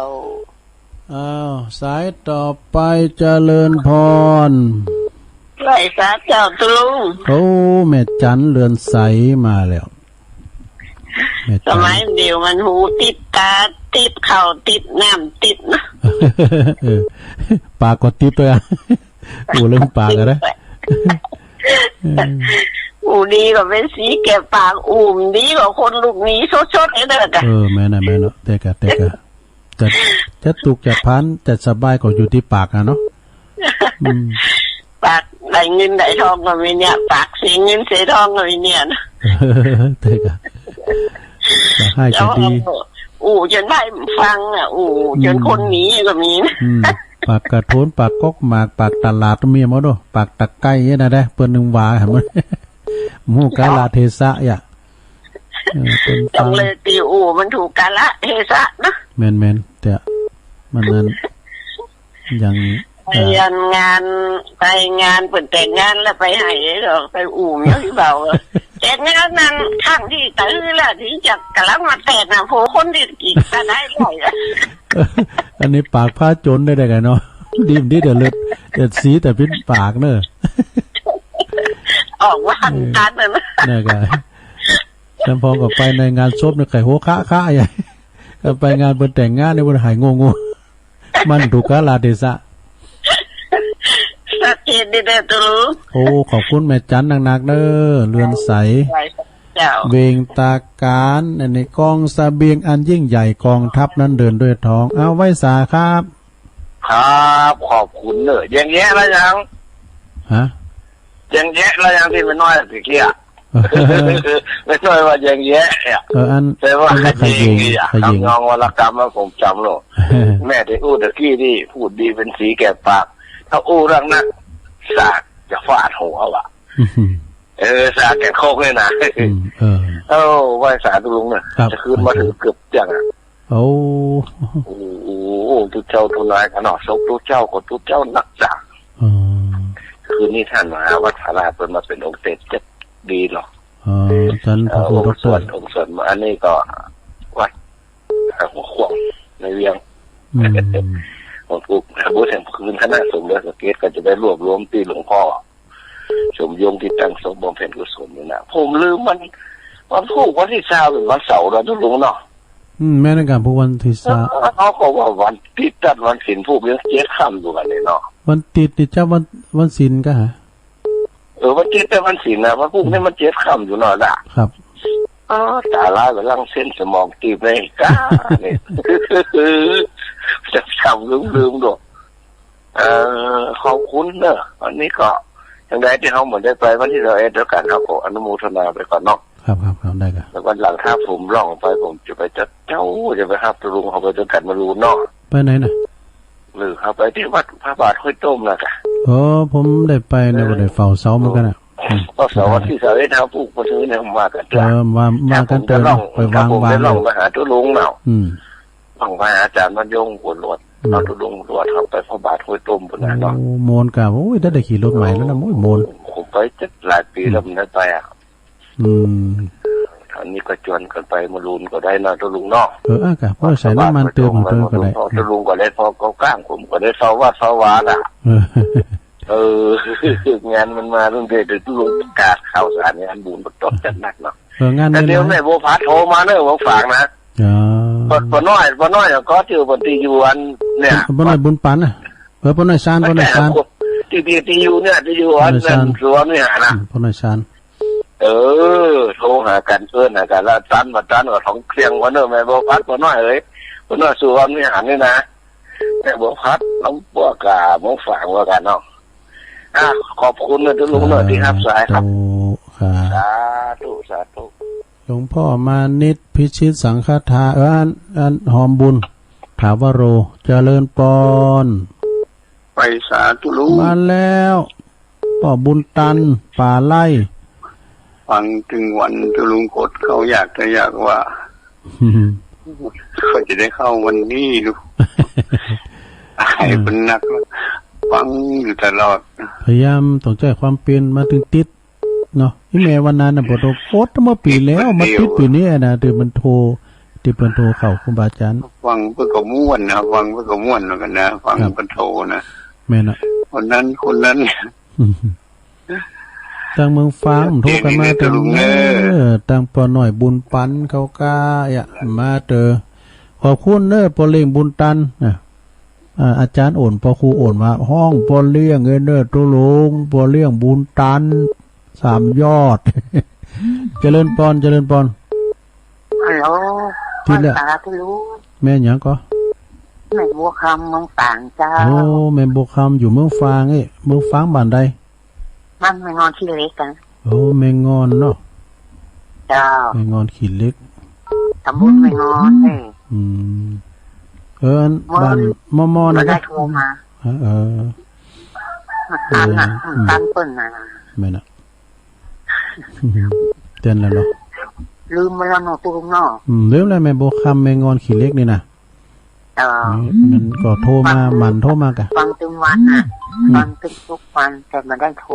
สายต่อไปเจริญพรไว้สาเจ้าตุลุงแม่จันเรือนใสมาแล้วสมัยเดียวมันหูติดตาติดเข่าติดน้ำติดนะปากก็ติดตัวเรื่องปากอะไรดีกว่าเป็นสีแก่ปากดีกว่าคนลูกนี้ชดๆไอ้เด็กแม่น่ะแต่กะจะตุกจะพันจะสบายก็อยู่ที่ปากเนาะปากได้เงินได้ทองก็มีเนี่ยปากเสียเงินเสียทองก็มีเนี่ยนะแต่กะจะให้จะดีจนได้ฟังจนคนหนีก็มีนะปากกระโถนปากก๊อกหมากปากตลาดมีหมดด้วยปากตะไก่เนี่ยนะได้เปิ้นนึงวาหั่น หมู่กาลเทศะอ่ะจังเลยตีอูมันถูกกาละเทศะนะแมนแต่มันนั้นยังไปงานเปิดแต่งงานแล้วไปให้หรอกไปอู่เมียพี่เบาแต่งานนั้นข้างที่ตื้อแล้วที่จะกำลังมาแต่งนะโหคนที่กี่จะได้เลยอันนี้ปากผ้าจนได้ไงเนาะดิมดิเดือดสีแต่พิษปากเนอะออกว่างกันเลยนะไงฉันพอกับไปในงานศพเนี่ยไข่โหค้าใหญ่ก็ไปงานเปิดแต่งงานในวันหายงงมันถูกกาลาเทศะสักเกตดีเด้อตูรู้โอ้ขอบคุณแม่จันหนักๆเด้อเรือนใสเวงตาการในกองเสบียงอันยิ่งใหญ่กองทัพนั้นเดินด้วยท้องเอาไว้สาครับครับขอบคุณเนอะยังแย่แล้วยังฮะยังแย่แล้วยังที่มันน้อยสิเกี้ยไม่น้อยว่ายังแย่เนี่ยอันแต่ว่าขยิงงองวรกรรมว่าผมจำหรอกแม่ที่อู้ตะกี้นี่พูดดีเป็นสีแก่ปากถ้าอู้รังนักสากจะฟาดหัวว่ะสากแก่โคกเลยนะไหว้สาตุลุงเนี่ยจะคืนมาถือเกือบจังอ่ะโอ้ทุกเจ้าทุนายกันหนอศพทุกเจ้ากับทุกเจ้านักจักคืนนี้ท่านมหาวัฒนาเป็นมาเป็นองค์เศษจะดีหรอท่านองค์ส่วนอันนี้ก็วัดหัวขวงในเวียงผมพูดพูดถึงคืนคณะสงฆ์และสเกตก็จะได้รวบรวมตีหลวงพ่อสมยงที่ตั้งศพบำเพ็ญกุศลนี่นะผมลืมมันพูดวันที่เช้าหรือวันเสาร์เราต้องรู้เนาะแม่ในการพูดวันที่เช้าเขาบอกว่าวันติดตัดวันศีลพูดเรื่องเจ็ดค่ำดูกันเลยเนาะวันติดนี่เจ้าวันศีลก็ฮะวันติดแต่วันศีลนะวันพูดนี่มันเจ็ดค่ำอยู่เนาะล่ะครับตาลายกำลังเส้นสมองตีบเลยก้าเนี่ยจะจำลืมด้วยขอบคุณเนอะวันนี้ก็ยังไงที่เขาเหมือนได้ไปวันที่เราแล้วกันครับผมอนุโมทนาไปก่อนเนาะครับได้ครับแล้ววันหลังถ้าผมร้องไปผมจะไปจะไปหาตรุงเขาไปด้วยกันมารู้เนาะไปไหนนะหรือเขาไปที่วัดพระบาทห้วยต้มนะกันผมได้ไปในวันได้เฝ้าเสาเหมือนกันอ่ะก็เสาร์ที่เสาร์ที่เท้าปลูกมาซื้อเนี่ยมากันมากันเจอไปวางไปลองไปหาตุลุงเนาะลองไปหาอาจารย์มันยงหัวหลวดเราตุลุงหลวดเขาไปพระบาทห้วยต้มบนนั้นเนาะโมนกับโอ้ยได้ขี่รถใหม่แล้วนะโมนผมไปจะหลายปีแล้วมันได้ไปอ่ะอันนี้ก็จวนกันไปมาลุนก็ได้นะตุลุงเนาะกับเพราะใส่น้ำมันเติมของเติมก็ได้ตุลุงก็ได้พอเขาก้างผมก็ได้เฝ้าวัดเฝ้าวาน่ะงานมันมาเรื่องเด็ดตุลุงประกาศข่าวสารงานบุญตดจัดหนักเนาะงานแต่เดี๋ยวแม่โบพัดโทรมาเนอะผมฝากนะปน้อยก็เจอปฏิยูอันเนี่ยปน้อยบุญปันอ่ะปน้อยชานที่อยู่เนี่ยที่อยู่อันนั้นสวนนี่หานะปน้อยชานโทรหากันหากันแล้วตันกับท้องเคลียงวันเนอะแม่โบพัดปน้อยปน้อยสวนนี่หานี่นะแม่โบพัดน้องบัวกาหมองฝางว่ากันเนาะขอบคุณนะทุกลุงเนอะที่รับสายครับสาธุหลวงพ่อมานิดพิชิตสังฆทาอันหอมบุญถาวโรเจริญปอนไปสาธุลุงมาแล้วพ่อบุญตันป่าไล่ฟังถึงวันทุลุงกดเขาอยากว่าเขาจะได้เข้าวันนี้ลูกให้เป็นนักฟังอยู่ตลอดพยายามต้องใจความเปลี่ยนมาถึงติดเนาะที่แม่วันนั้นน่ะบ่โพสต์เมื่อปีแล้วมาติดปีนี้นะที่มันโทรเข้าครูบาอาจารย์ฟังเพื่อก็ม่วนนะฟังเพื่อก็ม่วนเหมือนกันนะฟังเพื่อโทรนะแม่น่ะคนนั้นตั้งเมืองฟ้าโทรกันมาตั้งตั้งปอหน่อยบุญปันเขาก้ามาเจอขอบคุณปอเลี้ยงบุญตันอาจารย์โอนปอครูโอนมาห้องปอเลี้ยงตุลุงปอเลี้ยงบุญตัน3 ยอดเจริญปอนฮัลโหลที่แล้วแม่หยังก็แม่บัวคำเมืองฝางเจ้าโอ้แม่บัวคำอยู่เมืองฝางเมืองฝางบ้านใดมันแม่งอนขี้เล็กกันโอ้แม่งอนเนาะเจ้าแม่งอนขี้เล็กตำบลแม่งอนบ้านมอนะได้โทรมาตันเปิ้ลนะแม่น่ะ เตือนแล้วเนาะลืมไปแล้วเนาะตุลุงเนาะลืมแล้วแม่โบคำแม่งอนขี้เล็กนี่นะมันก็โทรมามันโทรมากะฟังทุกวันน่ะฟังทุกวันแต่มันได้โทร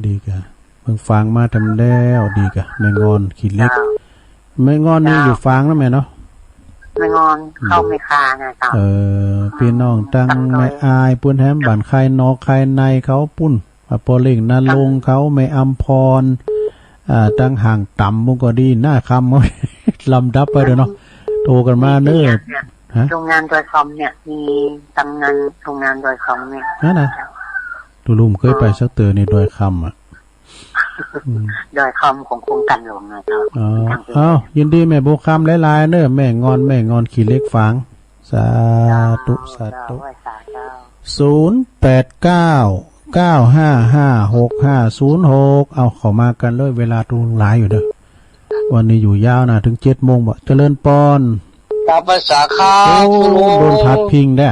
ดีกะเพิ่งฟังมาทำแล้วดีกะแม่งอนขี้เล็กแม่งอนนี่อยู่ฟังแล้วแม่เนาะแม่งอนเข้าไม่คาไงตาพี่น้องตั้งแม่อายปุ้นแฮมบ้านใครนอกใครในเขาปุ้นปอเล่งนั่นลงเขาไม่อำพรตั้งห่างต่ำมุก็ดีหน้าคำลำดับไปเด้อเนาะโทรกันมาเน้อโรงงานโดยคอมเนี่ยมีตำงานโรงงานโดยคอมเนี่ยนะตุลุมเคยไปสักเตือนในโดยคำโดยคอมของโครงการหลวงนะครับยินดีแม่โบคำหลายๆเน้อแม่งอนขี้เล็กฟังสาธุ089955650เอาเข้ามากันเลยเวลาตุลุงหลายอยู่เด้อวันนี้อยู่ยาวนะถึง7 โมงบ่เจริญปอนตามภาษาข้าโดนพัดพิงได้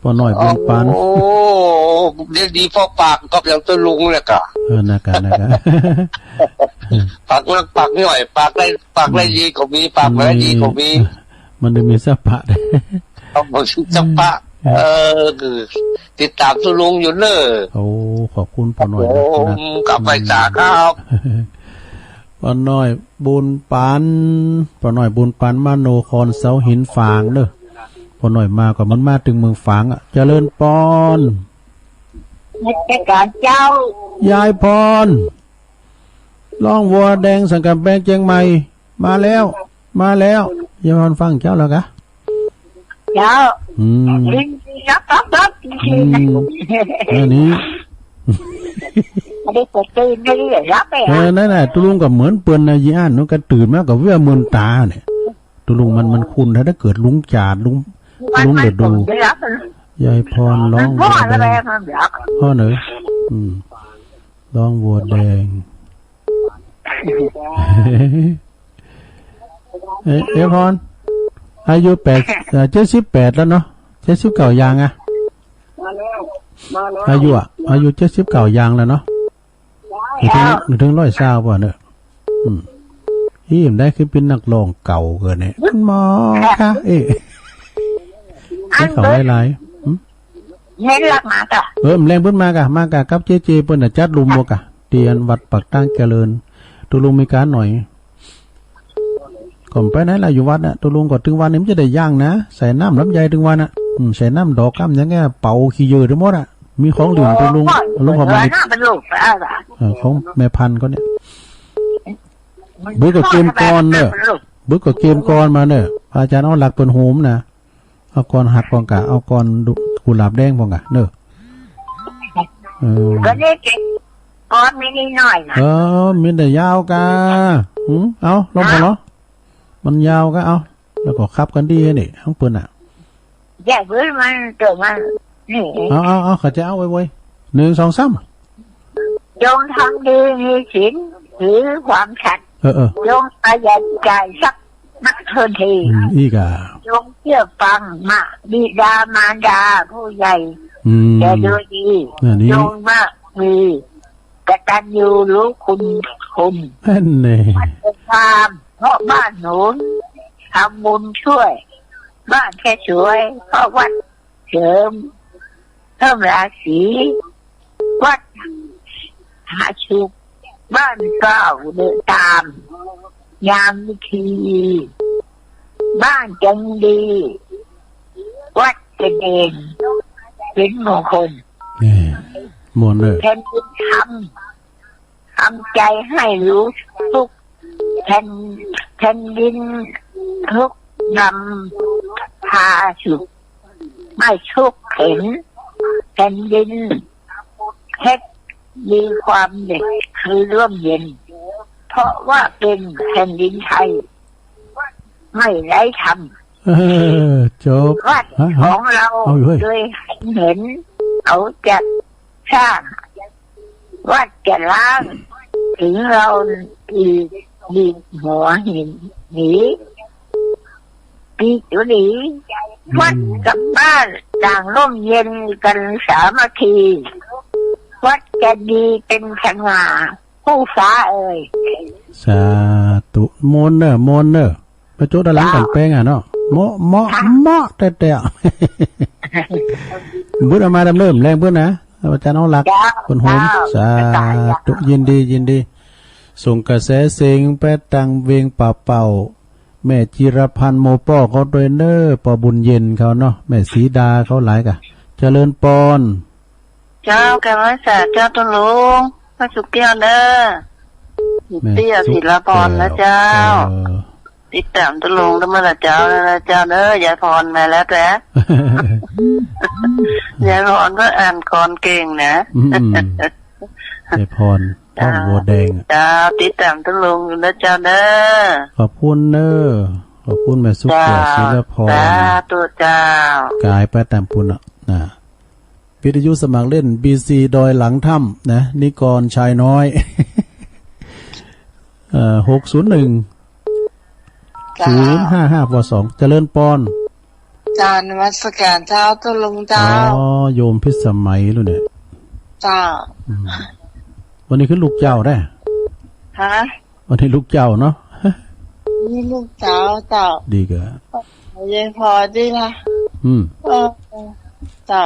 พอหน่อยบนปันโอ้เดี๋ยวดีพอปากก็อย่างตัวลุงเลยกะนะครับปากนักปากหน่อยปากได้ดีก็มีปากได้ดีก็มีมันได้มีสัพพะได้ต้องบอกสัพพะคือติดตามตัวลุงอยู่เนอะโอ้ขอบคุณพอหน่อยนะกับภาษาครับปอน้อยบุญปันมาโนคอนเสาหินฝางเด้อพอน้อยมาก็มันมาถึงเมืองฝางอ่ะเจริญปอนในการเจ้ายายพรร้องวัวแดงสังกัดแบงเจียงใหม่มาแล้วยายพรฟังเจ้าแล้วกะเจ้าอันนี้ได้เปิดตื่นได้เลยรับไปนั่นแหละตุลุงก็เหมือนเปิ้นนะยี่อ่านนู้นก็ตื่นมากับเวี่ยมืนตาเนี่ยตุลุงมันคุณถ้าเกิดลุงจาดลุงเดือดดูยายพรร้องวัวแดงพ่อเหนือร้องวัวแดงเอพรอายุ78แล้วเนาะ79ยังอ่ะอายุ79ยังแล้วเนาะถึง120ป่ะเนี่ยที่ได้คือเป็นนักร้องเก่าเกินเนี่ยมันหมอค่ะเขาหลายเน้นรักมากะแรงเพิ่นมากะกับเจเพิ่นจัดลุมบ่กะเตียนวัดปักตั้งเจริญตุลุงมีการหน่อยก่อนไปไหนล่ะอยู่วัดน่ะตุลุงก็ถึงวันนี้มันจะได้ย่างนะใส่น้ำลำไยถึงวันน่ะใส่น้ำดอกก้ำยังไงเป่าขี้เยอะทั้งหมดอ่ะมีของเหลืองตุลุงของมันของแม่พันธุ์ก็เนี่ยบึกกับเกมกรเนอะบึกกับเกมกรมาเนอะอาจารย์เอาหลักเป็นโหมนะเอากรหักปองกะเอากรกุหลาบแดงปองกะเนอะก็ได้เก่งกรไม่ได้น้อยนะมีแต่ยาวกะเอาลงไปเนาะมันยาวก็เอาแล้วก็ขับกันดีนี่ทั้งปืนอ่ะแย่เพื่อนมันเกิดมานี่เอาเขาจะเอาไว้1 2 3จงทำดีมีศีลถือความสัตย์จงประหยัดใจสักนักเทินทีอีกอ่ะจงเชื่อฟังมาบิดามารดาผู้ใหญ่แต่โดยดีจงมากมีกตัญญูรู้คุณนั่นเองความเพราะบ้านหนูทำบุญช่วยบ้านแค่สวยเพราะวัดเสริมเพิ่มราศีวัดหาชุกบ้านเก่าเดินตามยามวิธีบ้านจังดีวัดกระเด็นเป็นมงคลหมดเลยแผ่นดินทำใจให้รู้ทุกแผ่นดินทุกนำพาสุขไม่ชุกเข็นแผ่นดินเฮ็ดมีความเด็กคือร่วมเย็นเพราะว่าเป็นแผ่นดินไทยไม่ไร้ธรรมจบวัดของเราโดยเห็นเอาจัดสร้างวัดจะล้างถึงเราดีหัวหินหนีปีจุดีวัดกับบ้านต่างร่มเย็นกันสามัคคีวัดจะดีเป็นสง่าค ผู้สาเอ้ย สาธุมนเนอไปโจดหลังกันแป้งอ่ะเนาะเหมาะแต่บุญเอามาดำเริ่มแรงเพื่อนนะอาจารย์น้องหลักคนโหมสาธุยินดีส่งกระแสเสียงไปตังเวียงเป่าแม่จิรพันธ์โมป้อเขาโดยเนอปอบุญเย็นเขาเนาะแม่สีดาเขาหลายกะเจริญปอนเจ้าแกมาสาเจ้าตุลุงพระสุเกียวเด้อเตี้ยศิลปรนะเจ้าติดตามตุลุงแล้วเมื่อละเจ้าแล้วเจ้าเด้อยายพรมาแล้วแต่ยายพรก็อ่านกรเก่งนะยายพรพ่อบัวแดงเจ้าติดตามตุลุงอยู่นะเจ้าเด้อขอบคุณเด้อขอบคุณแม่สุเกียวศิลปรตัวเจ้ากายไปตามปุ่นนะวิทยุสมัครเล่น BC ดอยหลังถ้ำนะนิกรชายน้อย601 055 ป2เจริญปอนจานวัสการเจ้าตุลุงเจ้าโยมพิสมัยรู้เนี่ยเจ้าวันนี้ขึ้นลูกเจ้าได้ฮะวันนี้ลูกเจ้าเนาะนี่ลูกเจ้าดีกะยายพรดีนะเจ้า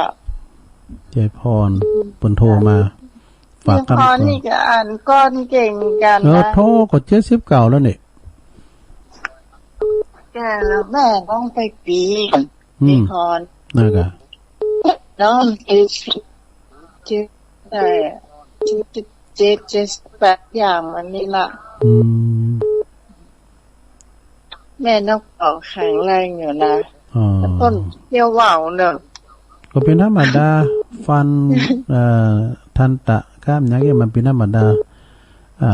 ยายพรปนโทรมาฝากกันก่อนนี่ก็อ่านก้อนเก่งกันนะโทรก็79แล้วนี่แกแล้วแม่ต้องไปปีพี่พรนั่นก็น้องชื่ออะไร7อย่างมันนี่ล่ะแม่ต้องออกแข็งแรงอยู่นะต้นเที่ยวว่าวเนอะก็เป็นธรรมดาฟันทันตะกล้ามอย่างเงี้ยมันเป็นธรรมดา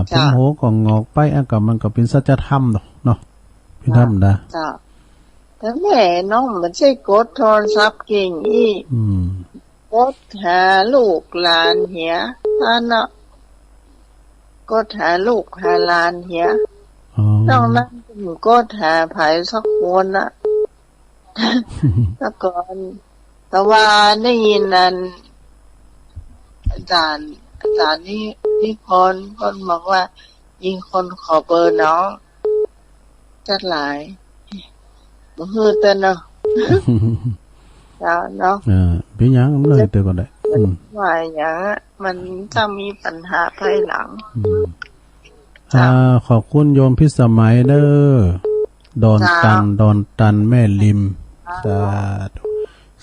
ผมโหก็งอกไปก็มันก็เป็นสัจธรรมเนาะเป็นธรรมดาแต่แม่น้องมันใช่กดโทรศัพท์เก่งอีกกดหาลูกหลานเหียท่านเนาะกดหาลูกหาหลานเหียต้องนั่งกดหาไผสักคนนะแล้วก่อนแต่ว่าได้ยินนั้นอาจารย์นี่คนบอกว่ายิงคนขอเบอร์น้องจัดหลายบ่ฮือเต้นเนาะเนาะเป็นยังเลยเตก่อนได้ว่าอย่างมันจะมีปัญหาภายหลังขอบคุณโยมพิสมัยเด้อดอนตันแม่ริมสาธุ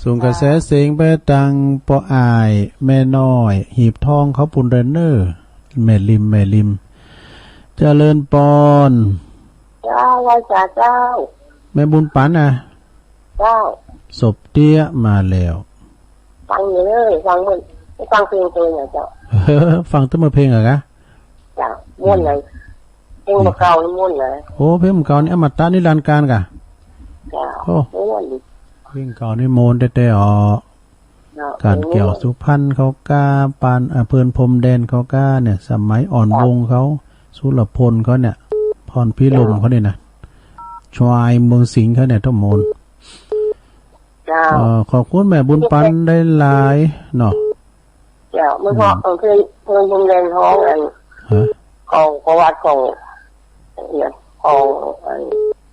ส่งกระแสเสียงไปตังปออายแม่น้อยหีบทองเขาปุ่นเรนเนอร์แม่ริมเจริญปอนเจ้าเจ้าแม่บุญปันนะเจ้าศพเตี้ยมาแล้วฟังอยู่เลยฟังเพลงตัวเนี่ยเจ้าฟังตั้งมาเพลงเหรอกะเจ้าม่วนเลยเพลงเก่านี่ม่วนเลยโอ้เพลงเก่านี่อมตะนิรันดร์การกะเจ้าโอ้ม่วนดิเพลงเก่านี่โมนแต่อ๋อการเกี่ยวสุพรรณเขากล้าปานเพื่อนพรมแดนเขากล้าเนี่ยสมัยอ่อนวงเขาสุรพลเขาเนี่ยพรพิรมเขาเนี่ยนะชวายเมืองสิงห์เขาเนี่ยทั้งโมนขอบคุณแม่บุญปันได้หลายเนาะเจ้าเมื่อพอเพื่อนพรมแดนท้องของประวัติของเนี่ยของ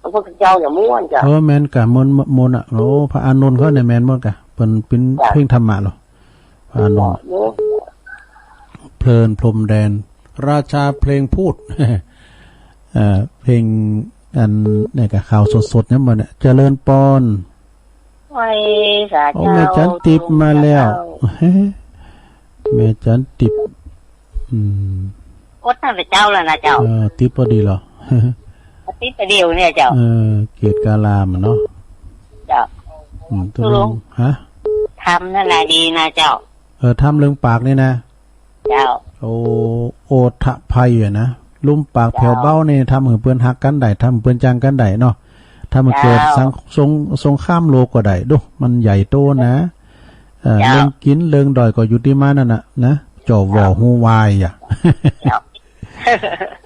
พระพุทธเจ้าอย่างม้วนจ้ะแมนกะมนอ่ะโอ้พระอานนท์เขาเนี่ยแมนหมดกะเป็นเพลงธรรมะหรอพระอานนท์เพลินพรมแดนราชาเพลงพูดเพลงอันเนี่ยกะข่าวสดๆเนี่ยมันเนี่ยเจริญปอนไว้สาธุแม่จันติบมาแล้วแม่จันติบกดตั้งแต่เจ้าแล้วนะเจ้าติบพอดีเหรอติดแต่เดียวเนี่ยเจ้าเกียรติกาลามเนาะเจ้าตัวลงฮะทำนั่นแหละดีนะเจ้าทำเรื่องปากนี่นะเจ้าโอทะภัยอ่ะนะลุ่มปากแผ่วเบ้านี่ทำให้เพื่อนหักกันได้ทำเพื่อนจังกันได้เนาะถ้ามันเกิดสงข้ามโลกก็ได้ดูมันใหญ่โตนะเรื่องกินเรื่องดอยก็อยู่ที่มานั่นนะจ่อวอหูวายอ่ะ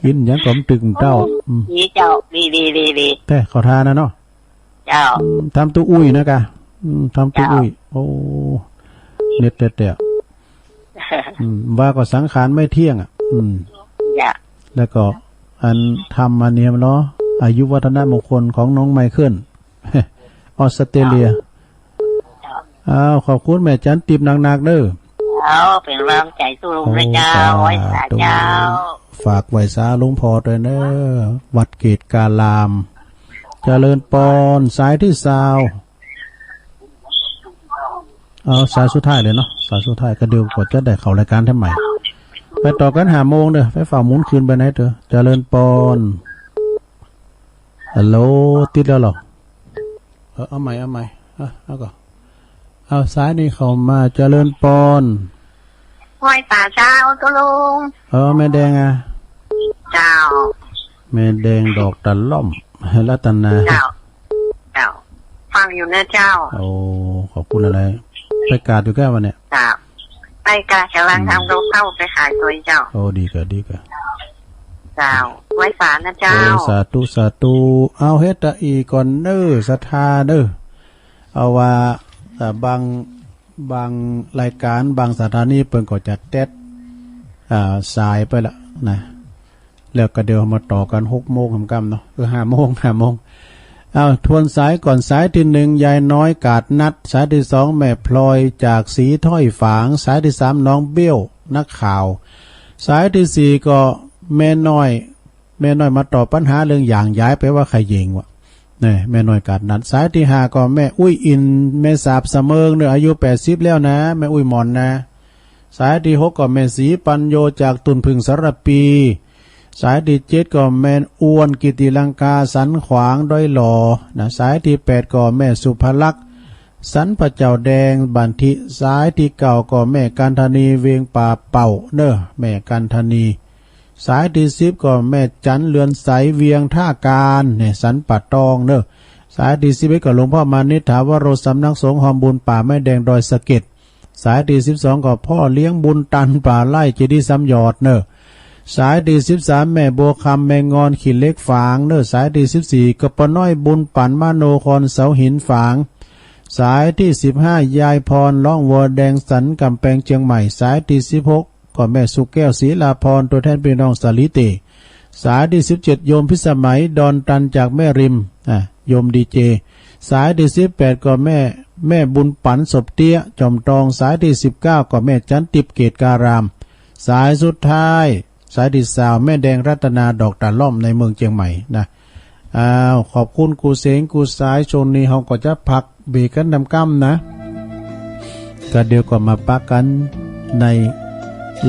กินยังกลมตึงเจ้าดีเจ้าดีแต่ขอทานนะเนาะเจ้าทำตัวอุ้ยนะกะทำตัวอุ้ยโอ้เน็ตเตะว่าก็สังขารไม่เที่ยงอ่ะเจ้า แล้วก็อันทำมาเนี่ยเนาะอายุวัฒนมงคลของน้องไมเคิลออสเตรเลียขอบคุณแม่จันติบหนักๆเด้อเป็นแรงใจสู้ลุงนะเจ้าไว้สาเจ้าฝากไว้สาลุงพอด้วยเด้อวัดเกตกาลามเจริญปอนสายที่ซาวสายสุดท้ายเลยเนาะสายสุดท้ายก็เดี๋ยวกดจะได้เข้ารายการท่านใหม่ไปต่อกัน5 โมงเด้อไปฝ่าหมุนคืนไปไหนเถอะเจริญปอนฮัลโหลติดแล้วหรอเอาใหม่เอาก่อนเอาสายนี่เข้ามาเจริญปอนไหว้ตาเจ้าตัวลุงแม่แดงอ่ะเจ้าแม่แดงดอกตะล่อมรัตนาเจ้าฟังอยู่นะเจ้าขอบคุณอะไรไปกาดอยู่แค่วันเนี้ยเจ้าไปกาดกำลังทำกับข้าวไปขายตัวเจ้าดีกะเจ้าไว้สานะเจ้าสาธุเอาเฮ็ดตะอีก่อนเด้อศรัทธาเด้อเอาว่าบางรายการบางสถานีเพิ่นก็จะเต็ดสายไปละนะแล้วก็เดี๋ยวมาต่อกัน6 โมงค่ำๆเนาะ5 โมงทวนสายก่อนสายที่1ยายน้อยกาดนัดสายที่2แม่พลอยจากสีถ้อยฝางสายที่3น้องเบี้ยวนักข่าวสายที่4ก็แม่น้อยมาตอบปัญหาเรื่องอย่างย้ายไปว่าใครยิงวะนี่แม่น้อยกาดนัดสายที่5ก็แม่อุ้ยอินแม่สาบเสมิงเนี่ยอายุ80แล้วนะแม่อุ้ยหมอนนะสายที่6ก็แม่สีปัญโยจากตุนพึงสารปีสายที่7ก็แม่อ้วนกิติลังกาสันขวางด้อยหล่อนะสายที่8ก็แม่สุภลักษณ์สันพระเจ้าแดงบันทิสายที่9ก็แม่กันธนีเวียงป่าเป่าเน้อแม่กันธนีสายที่10ก็แม่จันเรือนใสเวียงท่าการเนี่ยสันปัดตองเน้อสายที่11ก็หลวงพ่อมานิษฐาวโรสำนักสงฆ์หอมบุญป่าแม่แดงดอยสะเก็ดสายที่12ก็พ่อเลี้ยงบุญตันป่าไร่เจดีย์ซ้ำยอดเน้อสายที่13แม่บัวคำแม่งอนขีดเล็กฝางเน้อสายที่14ก็ปน้อยบุญปั่นมโนครเสาหินฝางสายที่15ยายพรล่องวัวแดงสันกำแพงเชียงใหม่สายที่16ก็แม่สุแก้วศรีลาพรตัวแทนพี่น้องสาลิติสายที่17โยมพิสมัยดอนตันจากแม่ริมโยมดีเจสายที่18ก็แม่บุญปันศพเตี้ยจอมตองสายที่19ก็แม่จันติบเกตการามสายสุดท้ายสายที่20แม่แดงรัตนาดอกตาล่อมในเมืองเชียงใหม่นะขอบคุณกูเสงกูสายชนนี้เฮาก็จะพักเบรกกันนำกั้มนะก็เดี๋ยวก็มาปักกันใน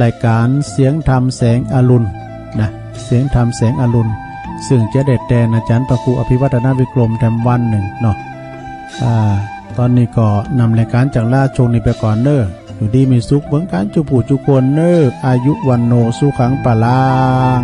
รายการเสียงธรรมแสงอรุณนะเสียงธรรมแสงอรุณซึ่งจะเด็ดแดนอาจารย์พระครูอภิวัฒนวิกรมแถมวันหนึ่งเนาะตอนนี้ก็นำรายการจากล่าชงนี้ไปก่อนเน้ออยู่ดีมีสุขเบิ่งการจุปู่จุคนเน้ออายุวันโนสุขังปะลาง